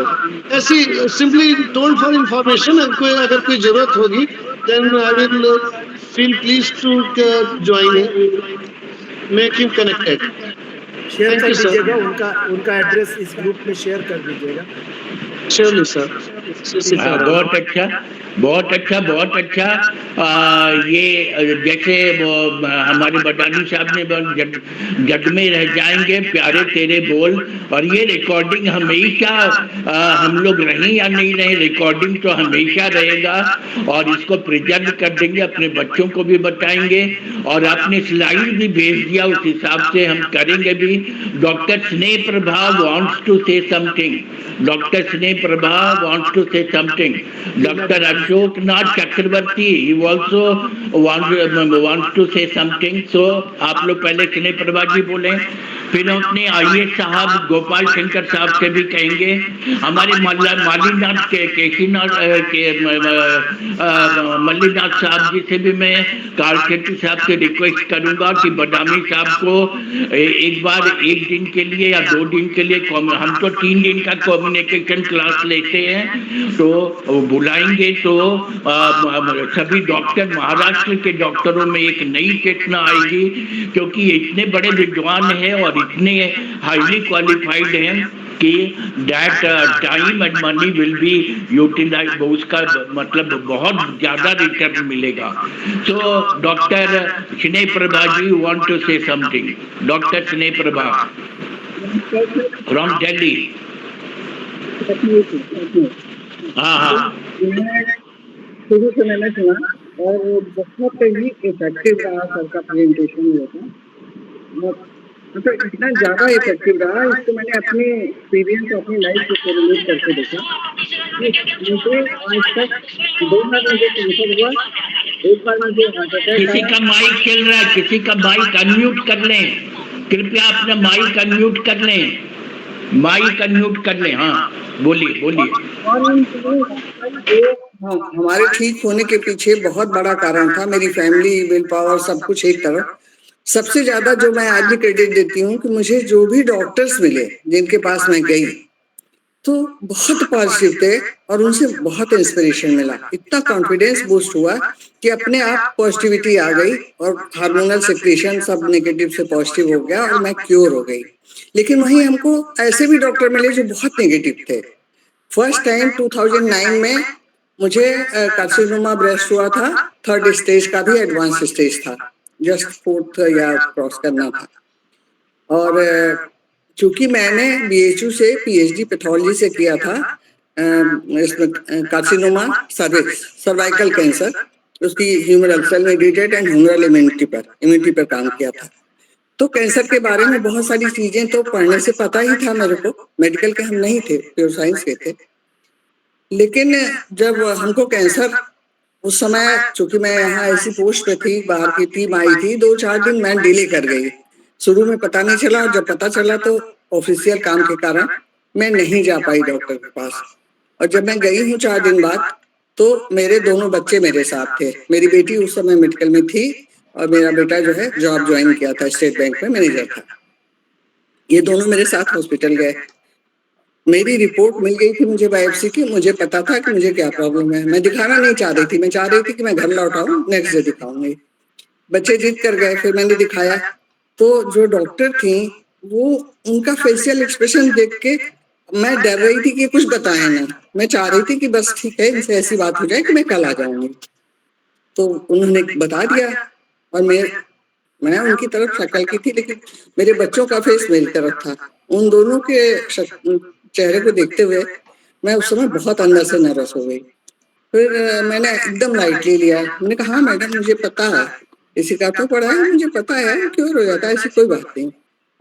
ऐसी सिंपली टोल्ड फॉर इंफॉर्मेशन, अगर कोई जरूरत होगी then I will feel please to join, make him connected. Share कर दीजिएगा, उनका एड्रेस इस ग्रुप में शेयर कर दीजिएगा। Surely sir. बहुत अच्छा, बहुत अच्छा, बहुत अच्छा। ये जैसे वो हमारे बटानी साहब ने जग में रह जाएंगे प्यारे तेरे बोल, और ये रिकॉर्डिंग हमेशा हम लोग रहें या नहीं रहें, रिकॉर्डिंग तो हमेशा रहेगा और इसको प्रिजर्व कर देंगे, अपने बच्चों को भी बताएंगे। और आपने स्लाइड भी भेज दिया, उस हिसाब से हम करेंगे भी। Doctor Sneh Prabha wants to say something, doctor Sneh Prabha wants to say something. Doctor Ashok Nath Chakravarty he also wants to say something। so आप लोग पहले स्नेह प्रभा जी बोले, फिर अपने IAS साहब गोपाल शंकर साहब से भी कहेंगे। हमारे मालीनाथ के केशीनाथ के मल्लीनाथ साहब जी से भी मैं कार शेट्टी साहब से रिक्वेस्ट करूंगा कि बदामी साहब को एक बार 1 दिन के लिए या 2 दिन के लिए, हम तो 3 दिन का कम्युनिकेशन क्लास लेते हैं, तो बुलाएंगे तो सभी डॉक्टर, महाराष्ट्र के डॉक्टरों में एक नई चेतना आएगी, क्योंकि इतने बड़े विद्वान हैं और इतने हाईली क्वालिफाइड हैं कि that time and money will be utilise, उसका मतलब बहुत ज्यादा रिटर्न मिलेगा। So doctor Sneh Prabha ji want to say something. Doctor Sneh Prabha from Delhi. हाँ, शुरू से मैंने सुना और बहुत ही इफेक्टिव रहा सर का प्रेजेंटेशन हुआ था। मतलब इतना ज्यादा इफेक्टिव रहा, इसको मैंने अपनी एक्सपीरियंस अपनी लाइफ से रिलेट करके देखा कि मुझे आज तक 2 बार मुझे कैंसर हुआ, एक बार मुझे हार्ट अटैक किसी आया। का माइक चल रहा है, किसी का माइक अनम्यूट कर लें, कृपया अपना माइक अनम्यूट कर लें, माइक अनम्यूट कर लें। हाँ बोलिए बोलिए। हमारे ठीक होने के पीछे बहुत बड़ा कारण था मेरी फैमिली, विल पावर, सब कुछ एक तरफ। सबसे ज्यादा जो मैं आज भी क्रेडिट देती हूँ कि मुझे जो भी डॉक्टर्स मिले जिनके पास मैं गई तो बहुत पॉजिटिव थे और उनसे बहुत इंस्पिरेशन मिला। इतना कॉन्फिडेंस बूस्ट हुआ कि अपने आप पॉजिटिविटी आ गई और हार्मोनल सेक्रेशन सब नेगेटिव से पॉजिटिव हो गया और मैं क्योर हो गई। लेकिन वहीं हमको ऐसे भी डॉक्टर मिले जो बहुत नेगेटिव थे। फर्स्ट टाइम 2009 में मुझे कार्सिनोमा ब्रेस्ट हुआ था, 3rd स्टेज का भी एडवांस स्टेज था, जस्ट 4th या क्रॉस करना था। और चूंकि मैंने BHU से PhD पैथोलॉजी से किया था इसमें कार्सिनोमा सर्विक्स, सर्वाइकल कैंसर, उसकी humoral cell mediated and humoral immunity पर काम किया था। तो कैंसर के बारे में बहुत सारी चीजें तो पढ़ने से पता ही था मेरे को, मेडिकल के हम नहीं थे, प्योर साइंस के थे। लेकिन जब हमको कैंसर, उस समय चूंकि मैं यहाँ ऐसी पोस्ट पे थी, बाहर की टीम आई थी, 2-4 दिन मैं डिले कर गई। शुरू में पता नहीं चला और जब पता चला तो ऑफिशियल काम के कारण मैं नहीं जा पाई डॉक्टर के पास। और जब मैं गई हूँ 4 दिन बाद तो मेरे दोनों बच्चे मेरे साथ थे। मेरी बेटी उस समय मेडिकल में थी और मेरा बेटा जो है जॉब ज्वाइन किया था, स्टेट बैंक में मैनेजर था। ये दोनों मेरे साथ हॉस्पिटल गए। मेरी रिपोर्ट मिल गई थी मुझे बायोप्सी की, मुझे पता था कि मुझे क्या प्रॉब्लम है। मैं दिखाना नहीं चाह रही थी, मैं चाह रही थी कि मैं घर लौट आऊं, नेक्स्ट डे दिखाऊंगी। बच्चे जिद कर गए, फिर मैंने दिखाया तो जो डॉक्टर थी वो, उनका फेशियल एक्सप्रेशन देख के मैं डर रही थी कि कुछ बताए ना। मैं चाह रही थी कि बस ठीक है, इनसे ऐसी बात हो जाए कि मैं कल आ जाऊंगी। तो उन्होंने बता दिया और मैं उनकी तरफ शक्ल की थी, लेकिन मेरे बच्चों का फेस मेरी तरफ था। उन दोनों के चेहरे को देखते हुए मैं उस समय बहुत अंदर से नर्वस हो गई। फिर मैंने एकदम लाइटली लिया। मैंने कहा हाँ मैडम, मुझे पता है, इसी का तो पढ़ा है, मुझे पता है, क्यों हो जाता है, ऐसी कोई बात नहीं।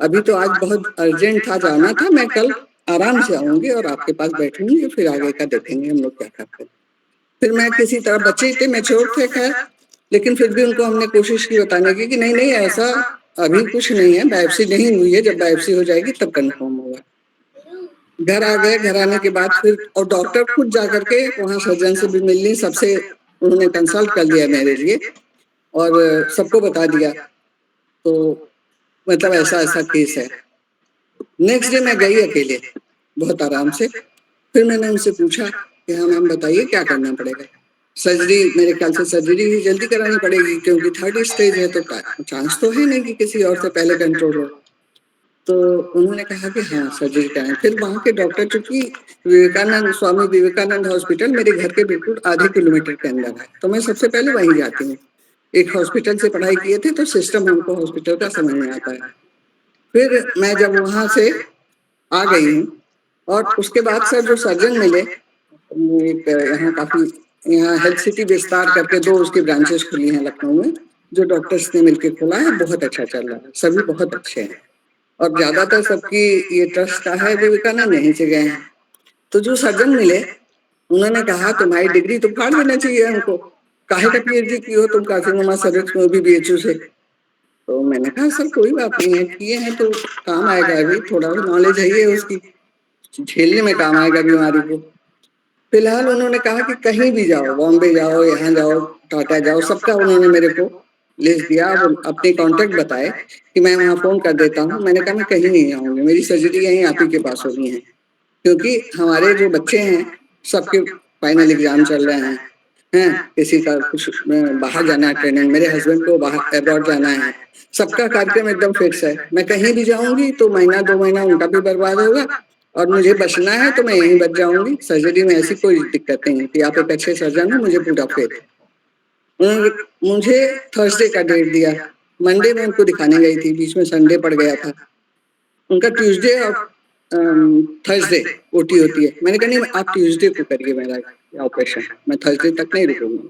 अभी तो आज बहुत अर्जेंट था, जाना था, मैं कल आराम से आऊंगी और आपके पास बैठूंगी, फिर आगे का देखेंगे हम लोग क्या करते हैं। फिर मैं किसी तरह, बच्चे इतने मैच्योर थे खैर, लेकिन फिर भी उनको हमने कोशिश की बताने की कि नहीं नहीं ऐसा अभी कुछ नहीं है, बायोप्सी नहीं हुई है, जब बायोप्सी हो जाएगी तब कंफर्म होगा। घर आ गए। घर आने के बाद फिर और डॉक्टर खुद जाकर के वहाँ सर्जन से भी मिलनी, सबसे उन्होंने कंसल्ट कर लिया मेरे लिए और सबको बता दिया। तो मतलब ऐसा ऐसा केस है। नेक्स्ट डे मैं गई अकेले बहुत आराम से। फिर मैंने उनसे पूछा कि हाँ मैम बताइए क्या करना पड़ेगा। सर्जरी, मेरे ख्याल से सर्जरी ही जल्दी करानी पड़ेगी क्योंकि 3rd स्टेज है, तो चांस तो है नहीं कि किसी और से पहले कंट्रोल हो। तो उन्होंने कहा कि हाँ सर्जरी कराएं। फिर वहाँ के डॉक्टर, चूंकि स्वामी विवेकानंद हॉस्पिटल मेरे घर के बिल्कुल आधे किलोमीटर के अंदर है, तो मैं सबसे पहले वहीं जाती हूँ। एक हॉस्पिटल से पढ़ाई किए थे तो सिस्टम हमको हॉस्पिटल का समझ में आता है। फिर मैं जब वहां से आ गई हूँ और उसके बाद सर जो सर्जन मिले, एक यहाँ काफी, यहाँ हेल्थ सिटी विस्तार करके 2 उसकी ब्रांचेस खुली हैं लखनऊ में, जो डॉक्टर्स ने मिलकर खोला है, बहुत अच्छा चल रहा है, सभी बहुत अच्छे हैं और ज्यादातर सबकी ये ट्रस्ट का है, विवेकानंद यहीं से गए हैं। तो जो सर्जन मिले उन्होंने कहा तुम्हारी डिग्री तो फाड़ देना चाहिए हमको, काहे का PhD की हो तुम कार्सिनोमा सर्विक्स में, भी BHU से। तो मैंने कहा सर कोई बात नहीं है, किए हैं तो काम आएगा, अभी थोड़ा नॉलेज है ये उसकी, झेलने में काम आएगा बीमारी को। फिलहाल उन्होंने कहा कि कहीं भी जाओ, बॉम्बे जाओ, यहाँ जाओ, टाटा जाओ, सबका उन्होंने मेरे को लिस्ट दिया, अपने कॉन्टेक्ट बताए कि मैं वहाँ फोन कर देता हूँ। मैंने कहा मैं कहीं नहीं जाऊंगी, मेरी सर्जरी यहीं आप ही के पास होनी है, क्योंकि हमारे जो बच्चे हैं सबके फाइनल एग्जाम चल रहे हैं, किसी का कुछ बाहर जाना है ट्रेनिंग, मेरे हस्बैंड को बाहर अब्रॉड जाना है, सबका कार्यक्रम एकदम फिक्स है। मैं कहीं भी जाऊंगी तो महीना 2 महीना उनका भी बर्बाद होगा और मुझे बचना है तो मैं यहीं बच जाऊंगी। सर्जरी में ऐसी कोई दिक्कत नहीं है कि आप एक अच्छे सर्जन हो, मुझे पूरा फेथ है। उन्होंने मुझे थर्सडे का डेट दिया, मंडे में उनको दिखाने गई थी, बीच में संडे पड़ गया था। उनका ट्यूसडे और थर्सडे OT होती है। मैंने कहा नहीं आप ट्यूसडे को करिए मेरा ऑपरेशन, मैं थर्सडे तक नहीं रुकूंगी।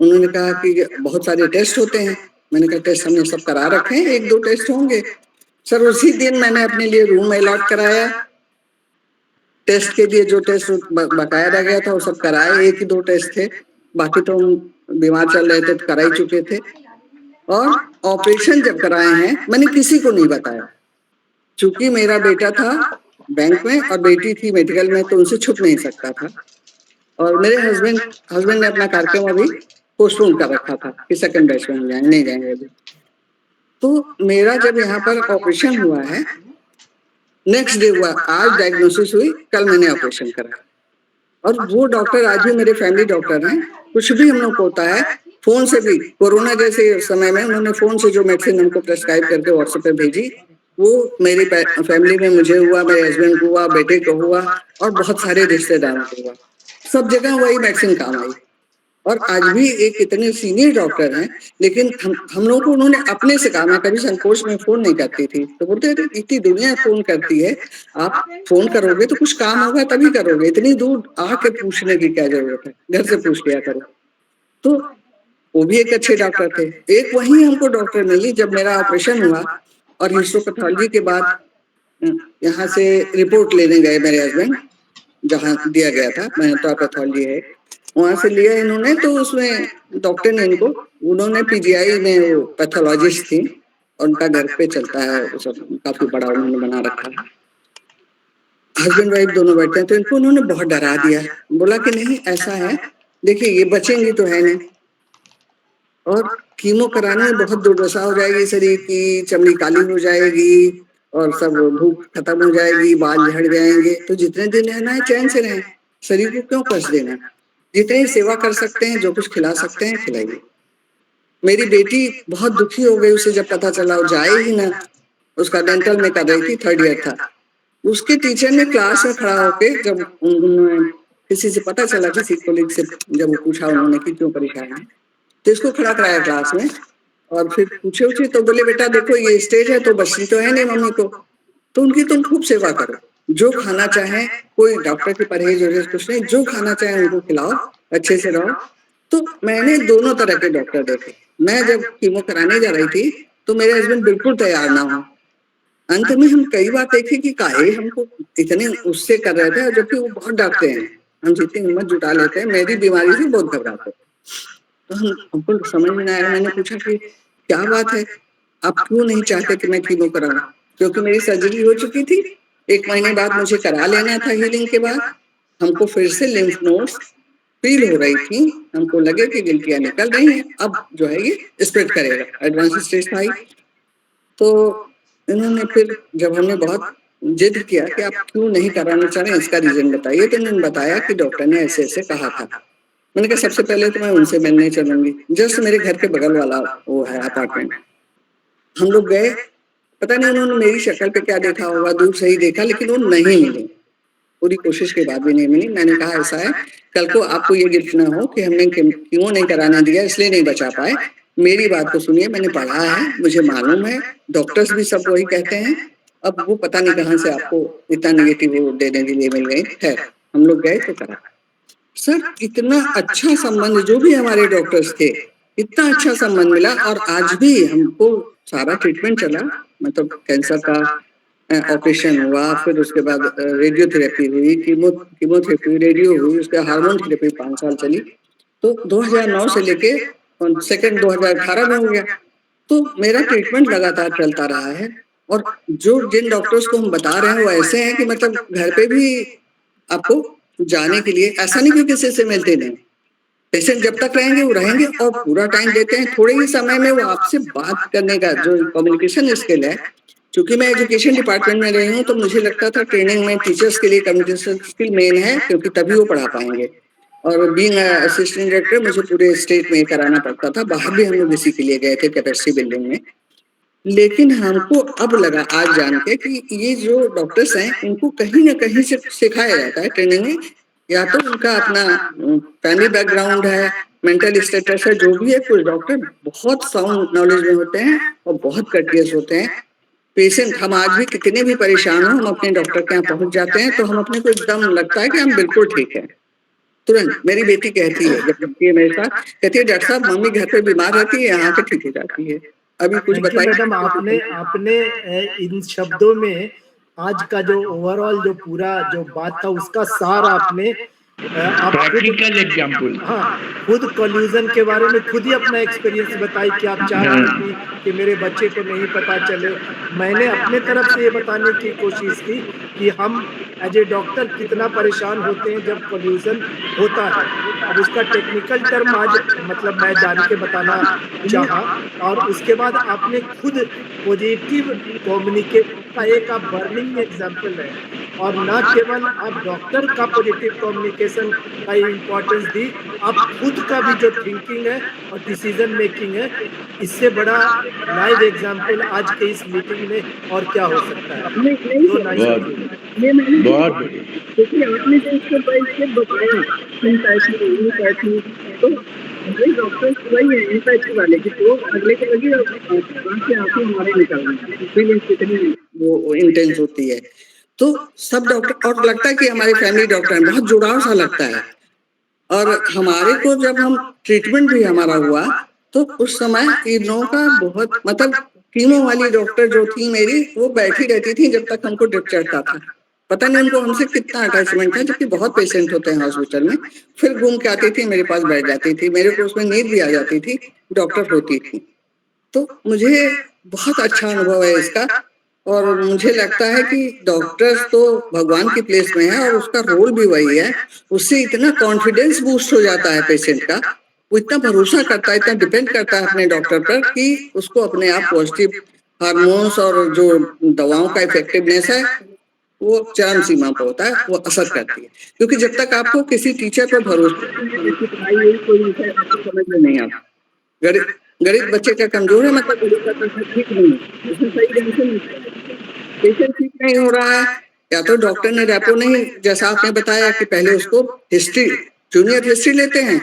उन्होंने कहा कि बहुत सारे टेस्ट होते हैं। मैंने कहा टेस्ट हमने सब करा रखे हैं, 1-2 टेस्ट होंगे। सर उसी दिन मैंने अपने लिए रूम अलॉट कराया, टेस्ट के लिए जो टेस्ट बकाया रह गया था वो सब कराए, 1 ही 2 टेस्ट थे, बाकी तो हम बीमार चल रहे थे तो करा ही चुके थे। और ऑपरेशन जब कराए हैं मैंने किसी को नहीं बताया, चूंकि मेरा बेटा था बैंक में और बेटी थी मेडिकल में, तो उनसे छुप नहीं सकता था। और मेरे हस्बैंड ने अपना कार्यक्रम अभी पोस्टपोन कर रखा था कि सेकंड बैच में जाएंगे, नहीं जाएंगे अभी। तो मेरा जब यहाँ पर ऑपरेशन हुआ है, नेक्स्ट डे हुआ, आज डायग्नोसिस हुई, कल मैंने ऑपरेशन करा। और वो डॉक्टर आज भी मेरे फैमिली डॉक्टर हैं। कुछ भी हम लोग को होता है फोन से भी, कोरोना जैसे समय में उन्होंने फोन से जो मेडिसिन हमको प्रेस्क्राइब करके व्हाट्सएप पे भेजी, वो मेरी फैमिली में मुझे हुआ, मेरे हस्बैंड को हुआ, बेटे को हुआ और बहुत सारे रिश्तेदारों को हुआ। सब जगह वही मेडिसिन काम आई। और आज भी एक इतने सीनियर डॉक्टर हैं, लेकिन हम लोगों को उन्होंने अपने से कहा, मैं कभी संकोच में फोन नहीं करती थी, तो बोलते थे इतनी दुनिया फोन करती है, आप फोन करोगे तो कुछ काम होगा तभी करोगे, इतनी दूर आके पूछने की क्या जरूरत है, घर से पूछ लिया करो। तो वो भी एक अच्छे डॉक्टर थे। एक वही हमको डॉक्टर मिली जब मेरा ऑपरेशन हुआ और हिस्टोपैथोलॉजी के बाद यहाँ से रिपोर्ट लेने गए मेरे हस्बैंड, जहाँ दिया गया था, मैंने तो पैथोलॉजी है, वहां से लिया इन्होंने। तो उसमें डॉक्टर ने उन्होंने पीजीआई में वो पैथोलॉजिस्ट थी और उनका घर पे चलता है सब, काफी बड़ा उन्होंने बना रखा है, हस्बैंड वाइफ दोनों बैठते हैं। तो इनको उन्होंने बहुत डरा दिया, बोला कि नहीं ऐसा है, देखिए ये बचेंगी तो है नहीं, और कीमो कराने में बहुत दुर्दशा हो जाएगी, शरीर की चमड़ी काली हो जाएगी और सब भूख खत्म हो जाएगी, बाल झड़ जाएंगे, तो जितने दिन रहना है चैन से रहें, शरीर को क्यों कष्ट देना, जितनी सेवा कर सकते हैं, जो कुछ खिला सकते हैं खिलाइए। मेरी बेटी बहुत दुखी हो गई, उसे जब पता चला, वो जाए ही ना, उसका डेंटल में कर रही थी, 3rd ईयर था। उसके टीचर ने क्लास में खड़ा होके, जब उन्होंने किसी से पता चला, किसी कोलीग से जब वो पूछा उन्होंने कि क्यों परेशान है, तो इसको खड़ा कराया क्लास में और फिर पूछे तो बोले बेटा देखो ये स्टेज है तो बचती तो है नहीं मम्मी को, तो उनकी तुम खूब सेवा करो, जो खाना चाहे, कोई डॉक्टर की परहेज वरहेज कुछ नहीं, जो खाना चाहे उनको खिलाओ, अच्छे से रहो। तो मैंने दोनों तरह के डॉक्टर देखे। मैं जब कीमो कराने जा रही थी तो मेरे हस्बैंड बिल्कुल तैयार ना हो। अंत में हम कई बार देखे कि काहे हमको इतने उससे कर रहे थे, जबकि वो बहुत डांटते हैं, हम जितनी हिम्मत जुटा लेते हैं, मेरी बीमारी से बहुत घबराते। तो हमको समझ में आया, मैंने पूछा कि क्या बात है, आप क्यों नहीं चाहते कि मैं कीमो कराऊं? क्योंकि मेरी सर्जरी हो चुकी थी, 1 महीने बाद मुझे करा लेना था। हीलिंग के बाद हमको फिर से लिम्फ नोड्स फील हो रही थी, हमको लगे कि गिल्टियां निकल रही हैं, अब जो है ये स्प्रेड करेगा, एडवांस स्टेज था। तो इन्होंने फिर जब हमने बहुत जिद किया कि आप क्यों नहीं कराना चाह रहे, इसका रीजन बताइए, तो इन्होंने बताया कि डॉक्टर ने ऐसे ऐसे कहा था। मैंने कहा सबसे पहले तो मैं उनसे मिलने चलूंगी, जस्ट मेरे घर के बगल वाला वो है अपार्टमेंट। हम लोग गए, पता नहीं उन्होंने मेरी शक्ल पे क्या देखा होगा, दूर से ही देखा, लेकिन वो नहीं मिली, पूरी कोशिश के बाद भी नहीं मिली। मैंने कहा ऐसा है, कल को आपको ये गिल्ट ना हो कि हमने क्यों नहीं कराने दिया, इसलिए नहीं बचा पाए। मेरी बात को सुनिए, मैंने पढ़ा है, मुझे मालूम है, डॉक्टर्स भी सब वही कहते हैं। अब वो पता नहीं कहाँ से आपको इतना नेगेटिव देने के लिए मिल गई। खैर हम लोग गए तो करा। सर इतना अच्छा संबंध, जो भी हमारे डॉक्टर्स थे, इतना अच्छा संबंध मिला। और आज भी हमको सारा ट्रीटमेंट चला, मतलब कैंसर का ऑपरेशन हुआ, फिर उसके बाद रेडियोथेरेपी हुई, कीमोथेरेपी, रेडियो हुई, उसके हार्मोन थेरेपी 5 साल चली। तो 2009 से लेके सेकंड 2018 में हो गया। तो मेरा ट्रीटमेंट लगातार चलता रहा है। और जिन डॉक्टर्स को हम बता रहे हैं वो ऐसे हैं कि मतलब घर पे भी आपको जाने के लिए, ऐसा नहीं कि किसी से मिलते नहीं, पेशेंट जब तक रहेंगे वो रहेंगे और पूरा टाइम देते हैं। थोड़े ही समय में वो आपसे बात करने का जो कम्युनिकेशन स्किल है, क्योंकि मैं एजुकेशन डिपार्टमेंट में रही हूँ, तो मुझे लगता था ट्रेनिंग में टीचर्स के लिए कम्युनिकेशन स्किल मेन है, क्योंकि तभी वो पढ़ा पाएंगे। और बीइंग असिस्टेंट डायरेक्टर मुझे पूरे स्टेट में कराना पड़ता था, बाहर भी हम लोग इसी के लिए गए थे कैपेसिटी बिल्डिंग में। लेकिन हमको अब लगा आज जान के कि ये जो डॉक्टर्स हैं इनको कहीं ना कहीं से सिखाया जाता है ट्रेनिंग में, या तो उनका अपना फैमिली बैकग्राउंड है, मेंटल स्टेटस है, जो भी है। कुछ डॉक्टर बहुत साउंड नॉलेज में होते हैं और बहुत कटियस होते हैं। पेशेंट, हम आज भी कितने भी परेशान हो, हम अपने डॉक्टर के यहाँ पहुंच जाते हैं तो हम अपने को एकदम लगता है कि हम बिल्कुल ठीक है। तुरंत मेरी बेटी कहती है, जब कहती है मेरे साथ, कहती है डॉक्टर साहब मम्मी घर पे बीमार रहती है, यहाँ पे ठीक हो जाती है। अभी कुछ थैंक यू बताइए मैडम, आपने इन शब्दों में आज का जो ओवरऑल जो पूरा जो बात था उसका सार आपने आप प्रैक्टिकल एग्जाम्पल। हाँ, खुद कोल्यूजन के बारे में खुद ही अपना एक्सपीरियंस बताई कि आप चाह रहे थी कि मेरे बच्चे को नहीं पता चले। मैंने अपने तरफ से ये बताने की कोशिश की कि हम एज ए डॉक्टर कितना परेशान होते हैं जब कोल्यूजन होता है। अब उसका टेक्निकल टर्म आज मतलब मैं जान के बताना चाहा, और उसके बाद आपने खुद पॉजिटिव कम्युनिकेशन का एक आप बर्निंग एग्जाम्पल है, और न केवल आप डॉक्टर का पॉजिटिव कम्युनिकेशन का इम्पोर्टेंस दी, आप खुद का भी जो थिंकिंग है और डिसीजन मेकिंग है, इससे बड़ा लाइव एग्जाम्पल आज के इस मीटिंग में और क्या हो सकता है। बहुत बढ़िया। क्योंकि आपने जो इसको बताया सिंपैथी, तो हमारे डॉक्टर्स वही है एम्पैथी वाले कि तो अगले के लगे आंखें हमारे निकल रही कितनी वो इंटेंस होती है। तो सब डॉक्टर, और लगता है कि हमारे फैमिली डॉक्टर हैं, बहुत जुड़ाव सा लगता है। और हमारे को जब हम ट्रीटमेंट भी हमारा हुआ तो उस समय इन लोगों का बहुत मतलब कीमो वाली डॉक्टर जो थी मेरी, वो बैठी रहती थी जब तक हमको ड्रिप चढ़ता था। पता नहीं उनको हमसे कितना अटैचमेंट है, जबकि बहुत पेशेंट होते हैं हॉस्पिटल में। फिर घूम के आती थी, मेरे पास बैठ जाती थी, मेरे को उसमें नींद भी आ जाती थी, डॉक्टर होती थी। तो मुझे बहुत अच्छा अनुभव है इसका, और मुझे लगता है कि डॉक्टर्स तो भगवान की प्लेस में है और उसका रोल भी वही है। उससे इतना कॉन्फिडेंस बूस्ट हो जाता है पेशेंट का, वो इतना भरोसा करता है, इतना डिपेंड करता है अपने डॉक्टर पर कि उसको अपने आप पॉजिटिव हार्मोन्स और जो दवाओं का इफेक्टिवनेस है वो चरम सीमा पर होता है, वो असर करती है। क्योंकि जब तक आपको किसी टीचर पर भरोसा समझ में नहीं आता, गरीब बच्चे का कमजोर है मतलब ठीक नहीं है, उसमें सही ढंग से पेशेंट ठीक नहीं हो रहा है, या तो डॉक्टर ने रेपो नहीं, जैसा आपने बताया कि पहले उसको हिस्ट्री, जूनियर हिस्ट्री लेते हैं,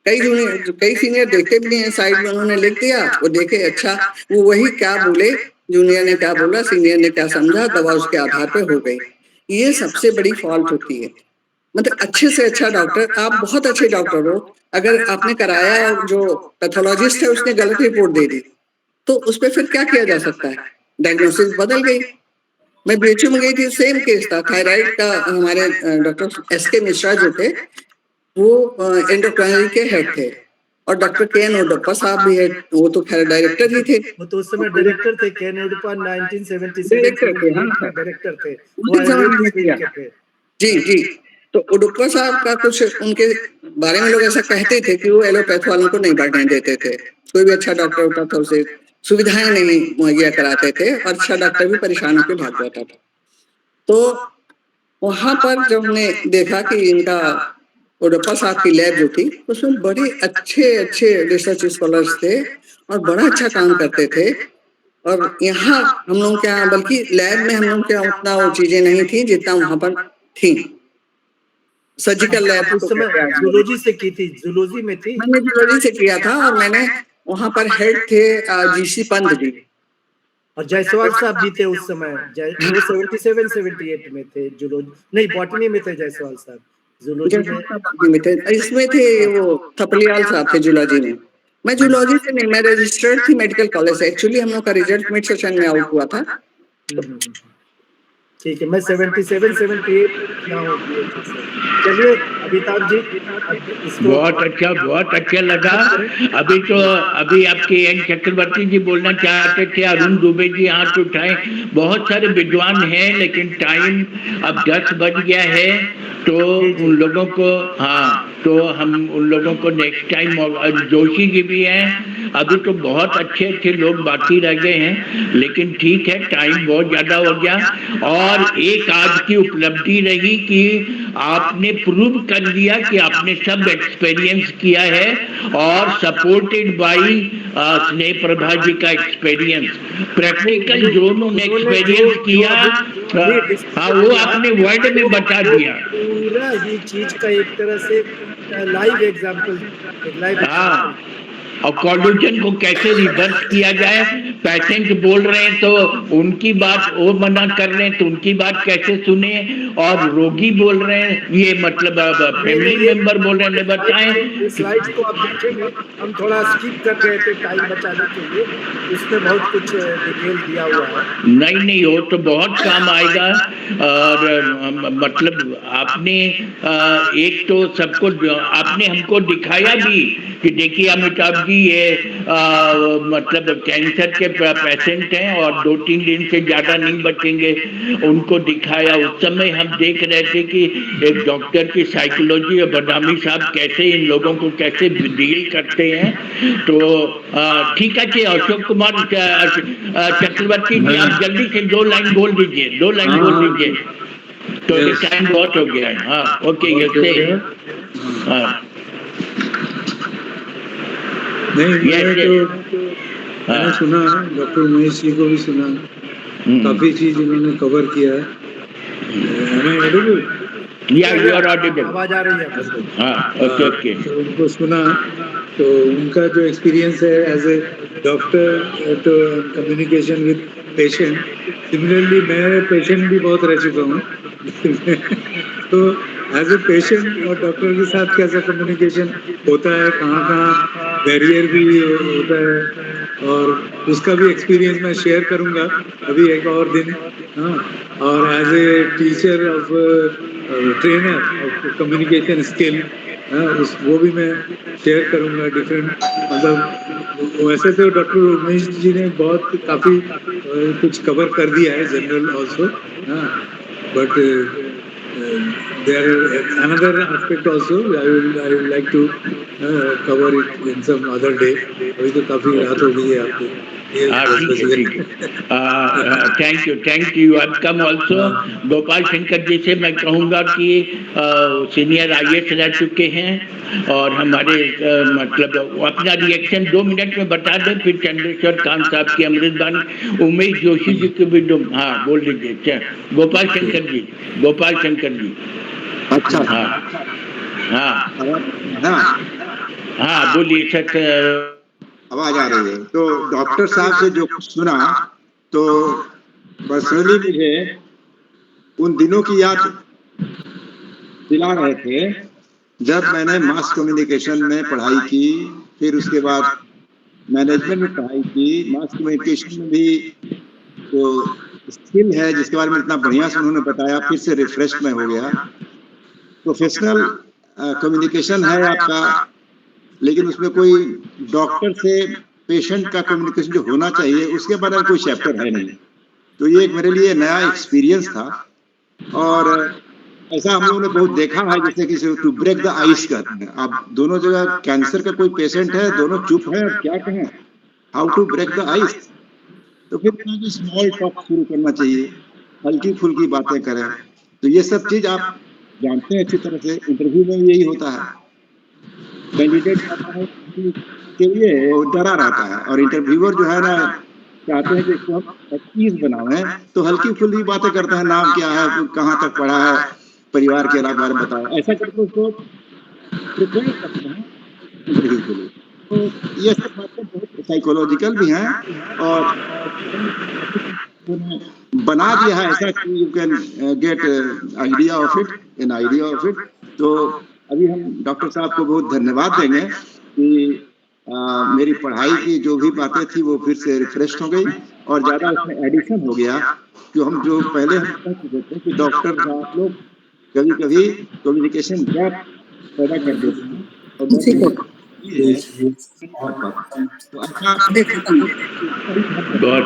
कई सीनियर देखते भी नहीं है, साइड में उन्होंने लिख दिया, वो देखे अच्छा वो वही क्या बोले, जूनियर ने क्या बोला, सीनियर ने क्या समझा, दवा उसके आधार पे हो गई। ये सबसे बड़ी फॉल्ट होती है। मतलब अच्छे से अच्छा डॉक्टर, आप बहुत अच्छे डॉक्टर हो, अगर आपने कराया और जो पैथोलॉजिस्ट है उसने गलत रिपोर्ट दे दी तो उस पर फिर क्या किया जा सकता है? डायग्नोसिस बदल गई। मैं बीएचयू में गई थी, सेम केस था, थायराइड का। हमारे डॉक्टर एसके मिश्रा जो थे वो एंडोक्राइनरी के हेड थे, और डॉक्टर के.एन. ओडप्पा साहब भी है, वो तो खैर डायरेक्टर ही थे। वो तो उस समय डायरेक्टर थे, के.एन. ओडप्पा 1977 डायरेक्टर थे, जी। तो ओडप्पा साहब का कुछ उनके बारे में लोग ऐसा कहते थे कि वो एलोपैथ वालों को नहीं बढ़ने देते थे, कोई भी अच्छा डॉक्टर होता था उसे सुविधाएं नहीं मुहैया कराते थे, और अच्छा डॉक्टर भी परेशान होकर भाग जाता था। तो वहां पर जब हमने देखा कि इनका ओडप्पा साहब की लैब जो थी उसमें बड़े अच्छे रिसर्च स्कॉलर्स थे और बड़ा अच्छा काम करते थे, और यहाँ हम लोग के यहाँ, बल्कि लैब में हम लोग के यहाँ उतना वो चीजें नहीं थी जितना वहां पर थी। सर्जिकल लैब उस समय जूलॉजी से की थी, जूलॉजी में थी, मैंने जूलॉजी से किया था, और मैंने वहां पर हेड थे जीसी पंत जी, और जायसवाल साहब जी थे उस समय, वो 77-78 में थे, जूलॉजी नहीं बॉटनी में थे जायसवाल साहब, जूलॉजी में थे, इसमें थे वो थपलियाल साहब थे जूलॉजी में। मैं जूलॉजी से नहीं, मैं रजिस्टर्ड थी मेडिकल कॉलेज से, एक्चुअली हम लोग का रिजल्ट मिड सेशन में आउट हुआ था। ठीक है, मैं 77-78 चलिए अमिताभ जी, बहुत अच्छा लगा। अभी आपके एन चक्रवर्ती जी बोलना चाहते थे, अरुण दुबे जी हाथ उठाए, बहुत सारे विद्वान हैं, लेकिन टाइम अब 10 बज गया है, तो उन लोगों को तो हम उन लोगों को नेक्स्ट टाइम, जोशी जी भी हैं, अभी तो बहुत अच्छे लोग बाकी रह गए हैं, लेकिन ठीक है टाइम बहुत ज्यादा हो गया। और एक आज की उपलब्धि रही कि आपने प्रूव कर दिया कि आपने सब एक्सपीरियंस किया है, और सपोर्टेड बाई स्नेह प्रभा जी का एक्सपीरियंस, प्रैक्टिकल जो उन्होंने एक्सपीरियंस किया वो आपने वर्ड में बता दिया। पूरा ही चीज का एक तरह से लाइव एग्जांपल, और कोल्यूशन को कैसे रिवर्स किया जाए पेशेंट बोल रहे हैं तो उनकी बात वो मना कर रहे हैं तो उनकी बात कैसे सुने, और रोगी बोल रहे हैं, ये मतलब फैमिली मेंबर बोल रहे हैं, बताएं। स्लाइड्स को आप देखेंगे, हम थोड़ा स्किप कर गए थे टाइम बचाने के लिए, उसमें बहुत कुछ डिटेल दिया हुआ है। नहीं हो तो बहुत काम आएगा। और मतलब आपने एक तो सबको आपने हमको दिखाया भी कि देखिए अमिताभ जी ये मतलब कैंसर के पेशेंट हैं और 2-3 दिन से ज्यादा नहीं बचेंगे, उनको दिखाया। उस समय हम देख रहे थे कि एक डॉक्टर की साइकोलॉजी और बदामी साहब कैसे इन लोगों को कैसे डील करते हैं। तो ठीक है कि अशोक कुमार चक्रवर्ती जी आप जल्दी से 2 लाइन बोल दीजिए, 2 लाइन बोल दीजिए, तो टाइम बहुत हो गया है। हाँ ओके, ये मैंने सुना, डॉक्टर उमेश जी को भी सुना, काफी चीज उन्होंने कवर किया है। आवाज आ रही है? हाँ ओके। तो उनको सुना, तो उनका जो एक्सपीरियंस है एज ए डॉक्टर तो कम्युनिकेशन विद पेशेंट, सिमिलरली मैं पेशेंट भी बहुत रह चुका हूँ तो एज ए पेशेंट और डॉक्टर के साथ कैसा कम्युनिकेशन होता है, कहाँ बैरियर भी होता है, और उसका भी एक्सपीरियंस मैं शेयर करूँगा अभी एक और दिन। हाँ, और as a teacher of trainer of communication skill, वो भी मैं शेयर करूँगा डिफरेंट। मतलब वैसे तो डॉक्टर उमेश जी ने बहुत काफ़ी कुछ कवर कर दिया है, general also, but there another aspect also I will like to cover it in some other day. अभी तो काफी रात हो गई है आपको। Thank you. अब कम ऑल्सो गोपाल शंकर जी से मैं कहूँगा कि सीनियर IAS रह चुके हैं और हमारे मतलब अपना रिएक्शन 2 मिनट में बता दें, फिर चंद्रेश्वर खान साहब की अमृतबानी, उमेश जोशी जी की भी हाँ बोल दीजिए। गोपाल शंकर जी। अच्छा हाँ बोलिए सर। आवाज आ रही है? तो डॉक्टर साहब से जो सुना तो पर्सनली मुझे उन दिनों की याद दिला रहे थे जब मैंने मास कम्युनिकेशन में पढ़ाई की, फिर उसके बाद मैनेजमेंट में पढ़ाई की। मास कम्युनिकेशन में भी जो स्किल है जिसके बारे में इतना बढ़िया से उन्होंने बताया, फिर से रिफ्रेश में हो गया। प्रोफेशनल कम्युनिकेशन है आपका, लेकिन उसमें कोई डॉक्टर से पेशेंट का कम्युनिकेशन जो होना चाहिए उसके बारे में कोई चैप्टर है नहीं। तो ये मेरे लिए नया एक्सपीरियंस था, और ऐसा हम लोगों ने बहुत देखा है, जैसे कि टू ब्रेक द आइस कहते हैं। आप दोनों जगह कैंसर का कोई पेशेंट है, दोनों चुप है, क्या कहें, how to break the ice. तो फिर स्मॉल टॉक शुरू करना चाहिए, हल्की फुल्की बातें करें। तो ये सब चीज आप जानते हैं अच्छी तरह से, इंटरव्यू में यही होता है। कैंडिडेट के लिए वो डरा रहता है, और इंटरव्यूअर जो है ना चाहते हैं कि इसको हम एक्सपीरियंस बनाएं, तो हल्की फुल्की बातें करते हैं, नाम क्या है, कहाँ तक पढ़ा है, परिवार के बारे में बताओ, ऐसा करके उसको प्रिपेयर करते हैं इंटरव्यू के लिए। तो ये सब बातें बहुत साइकोलॉजिकल भी हैं, और बना दिया है ऐसा कि you can get idea of it. तो अभी हम डॉक्टर साहब को बहुत धन्यवाद देंगे कि मेरी पढ़ाई की जो भी बातें थी वो फिर से रिफ्रेश हो गई, और ज़्यादा उसमें एडिशन हो गया। कि हम जो पहले हम कह चुके थे कि डॉक्टर साहब लोग कभी कभी कम्युनिकेशन गैप पैदा कर देते हैं, और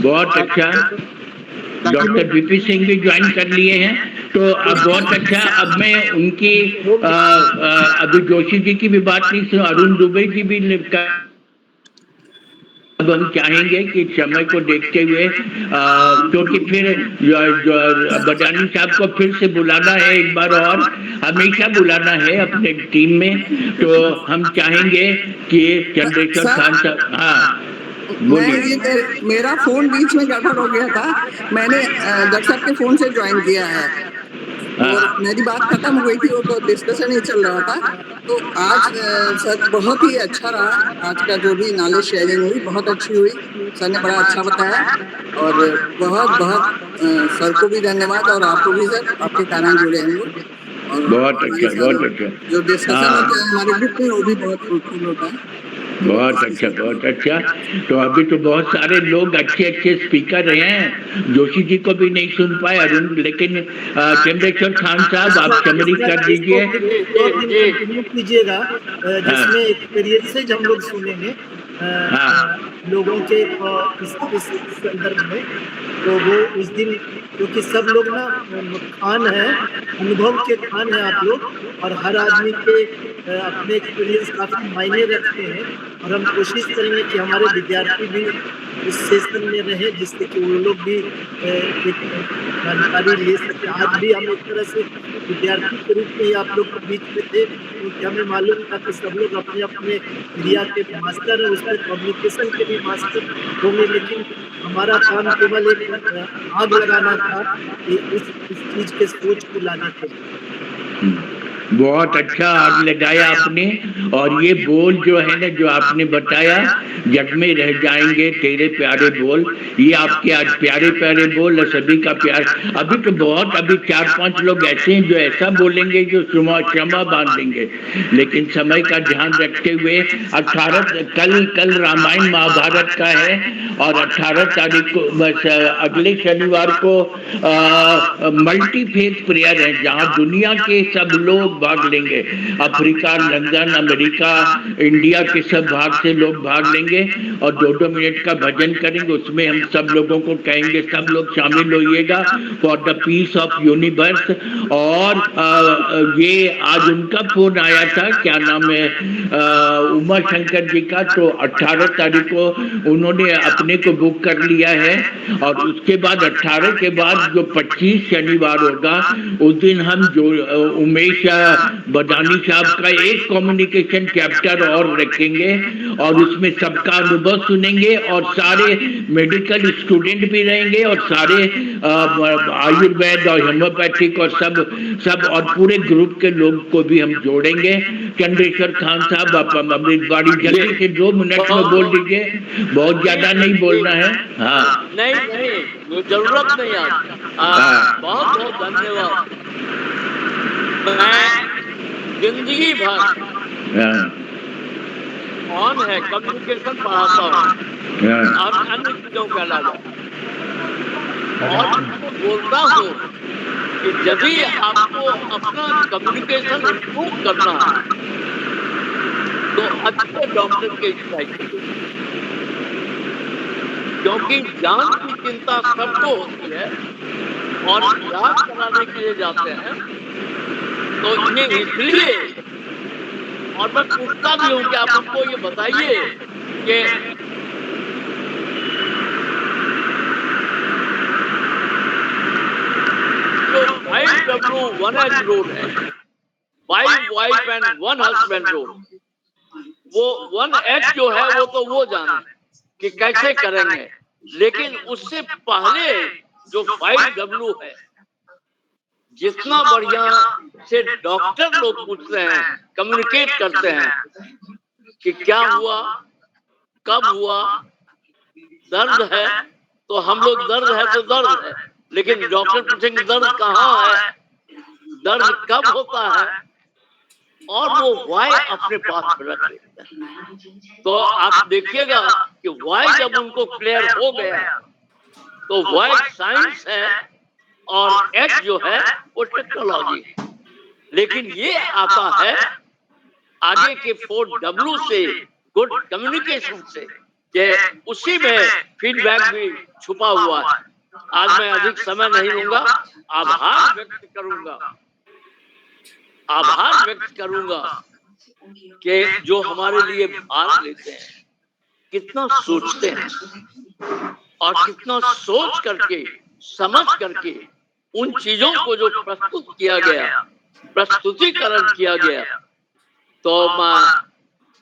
बहुत अच्छा। डॉक्टर VP सिंह भी ज्वाइन कर लिए हैं, तो अब बहुत अच्छा। अब मैं उनकी अभी जोशी जी की भी बात नहीं सुन, अरुण दुबे जी भी अब हम चाहेंगे कि समय को देखते हुए क्योंकि फिर बदानी साहब को फिर से बुलाना है एक बार, और हमेशा बुलाना है अपने टीम में। तो हम चाहेंगे कि चंद्रेश्वर खान साहब। हाँ मेरा फोन बीच में गड़बड़ हो गया था, मैंने डॉक्टर साहब के फोन से ज्वाइन किया है। और मेरी बात खत्म हुई थी, वो तो डिस्कशन ही चल रहा था। तो आज सर बहुत ही अच्छा रहा, आज का जो भी नॉलेज शेयरिंग हुई बहुत अच्छी हुई, सर ने बड़ा अच्छा बताया और बहुत बहुत सर को भी धन्यवाद और आपको भी सर, आपके कारण जुड़े हम लोग। और बहुत अच्छा, बहुत अच्छा। जो डिस्कशन होता है हमारे ग्रुप में वो भी बहुत फ्रूटफुल होता है। बहुत अच्छा, बहुत अच्छा। तो अभी तो बहुत सारे लोग अच्छे अच्छे स्पीकर रहे हैं, जोशी जी को भी नहीं सुन पाए अरुण, लेकिन चंद्रेश्वर खान साहब आप समरी कर दीजिए। कीजिएगा जिसमें एक्सपीरियंसेज हम लोग सुनेंगे लोगों के इस संदर्भ में। तो वो उस दिन, क्योंकि सब लोग ना खान है, अनुभव के खान है आप लोग, और हर आदमी के अपने एक्सपीरियंस काफी मायने रखते हैं, और हम कोशिश करेंगे कि हमारे विद्यार्थी भी उस सेशन में रहे, जिससे कि वो लोग भी एक जानकारी ले सके। आज भी हम एक तरह से विद्यार्थी के रूप में ही आप लोग के बीच में थे, क्योंकि हमें मालूम था कि सब लोग अपने अपने एरिया के मास्टर है, उसमें कम्युनिकेशन के भी मास्टर होंगे, लेकिन हमारा काम केवल एक आग लगाना था कि इस चीज के सोच को लाने के लिए। बहुत अच्छा आग लगाया आपने, और ये बोल जो है ना, जो आपने बताया, जग में रह जाएंगे तेरे प्यारे बोल, ये आपके आज प्यारे प्यारे बोल और सभी का प्यार। अभी तो बहुत, अभी 4-5 लोग ऐसे हैं जो ऐसा बोलेंगे जो क्षमा बांध देंगे, लेकिन समय का ध्यान रखते हुए 18 कल रामायण महाभारत का है, और 18 तारीख को बस अगले शनिवार को मल्टी फेज प्रेयर है, जहाँ दुनिया के सब लोग भाग लेंगे। अफ्रीका, लंदन, अमेरिका, इंडिया के सब भाग से लोग भाग लेंगे और 2-2 मिनट का भजन करेंगे। उसमें हम सब लोगों को कहेंगे सब लोग शामिल होइएगा for the peace of universe. और ये आज उनका फोन आया था, क्या नाम है, उमा शंकर जी का, तो 18 तारीख को उन्होंने अपने को बुक कर लिया है, और उसके बाद 18 के बाद जो 25 शनिवार होगा, उस दिन हम जो उमेश बदानी साहब का एक कम्युनिकेशन चैप्टर और रखेंगे, और उसमें सबका अनुभव सुनेंगे, और सारे मेडिकल स्टूडेंट भी रहेंगे, और सारे आयुर्वेद और होम्योपैथिक और सब और पूरे ग्रुप के लोग को भी हम जोड़ेंगे। चंद्रेश्वर खान साहब, आप बड़ी जल्दी से 2 मिनट में बोल दीजिए, बहुत ज्यादा नहीं बोलना है। हाँ नहीं, जरूरत नहीं है। बहुत बहुत धन्यवाद। मैं जिंदगी भर ऑन है कम्युनिकेशन पढ़ाता हूँ और अन्य चीजों के अलावा, और बोलता हूँ कि जब भी आपको अपना कम्युनिकेशन इम्प्रूव करना है तो अच्छे डॉक्टर के चाहिए, क्योंकि जान की चिंता सबको होती है और इलाज कराने के लिए जाते हैं। तो इन्हें इसलिए, और मैं पूछता भी हूँ कि आप हमको ये बताइए कि जो 5W1H रोड है, 5 वाइफ एंड 1 हस्बैंड रोड, वो 1H जो है वो तो वो जाने कि कैसे करेंगे, लेकिन उससे पहले जो 5W है, जितना बढ़िया से डॉक्टर लोग पूछते हैं, कम्युनिकेट करते हैं कि क्या हुआ, कब हुआ, दर्द है तो हम लोग दर्द है तो दर्द है, लेकिन डॉक्टर पूछेंगे दर्द कहाँ है, दर्द कब होता है, और वो वाई अपने पास में रख लेते हैं। तो आप देखिएगा कि वाई जब उनको क्लियर हो गया तो वाई साइंस है और एच जो है वो टेक्नोलॉजी है। लेकिन ये आता है आगे के 4W से, गुड कम्युनिकेशन से, कि उसी में फीडबैक भी छुपा हुआ है। आज मैं अधिक समय नहीं लूंगा, आभार व्यक्त करूंगा कि जो हमारे लिए भाग लेते हैं, कितना सोचते हैं और कितना सोच करके, समझ करके उन चीजों को जो प्रस्तुत किया गया, प्रस्तुतिकरण किया गया। तो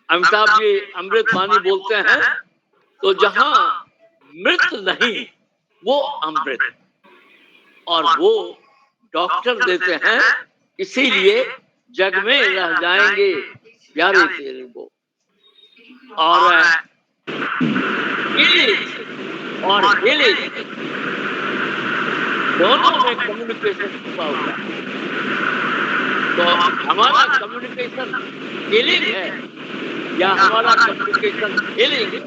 अमिताभ जी अमृत वाणी बोलते हैं, तो जहां मृत नहीं वो अमृत, और वो डॉक्टर देते हैं, इसीलिए जग में रह जाएंगे प्यारे तेरे वो। और और दोनों में कम्युनिकेशन छुपा हुआ है। तो हमारा कम्युनिकेशन फीलिंग है या हमारा कम्युनिकेशन फीलिंग है,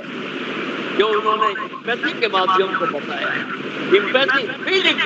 जो उन्होंने एम्पैथी के माध्यम से बताया। Empathy feeling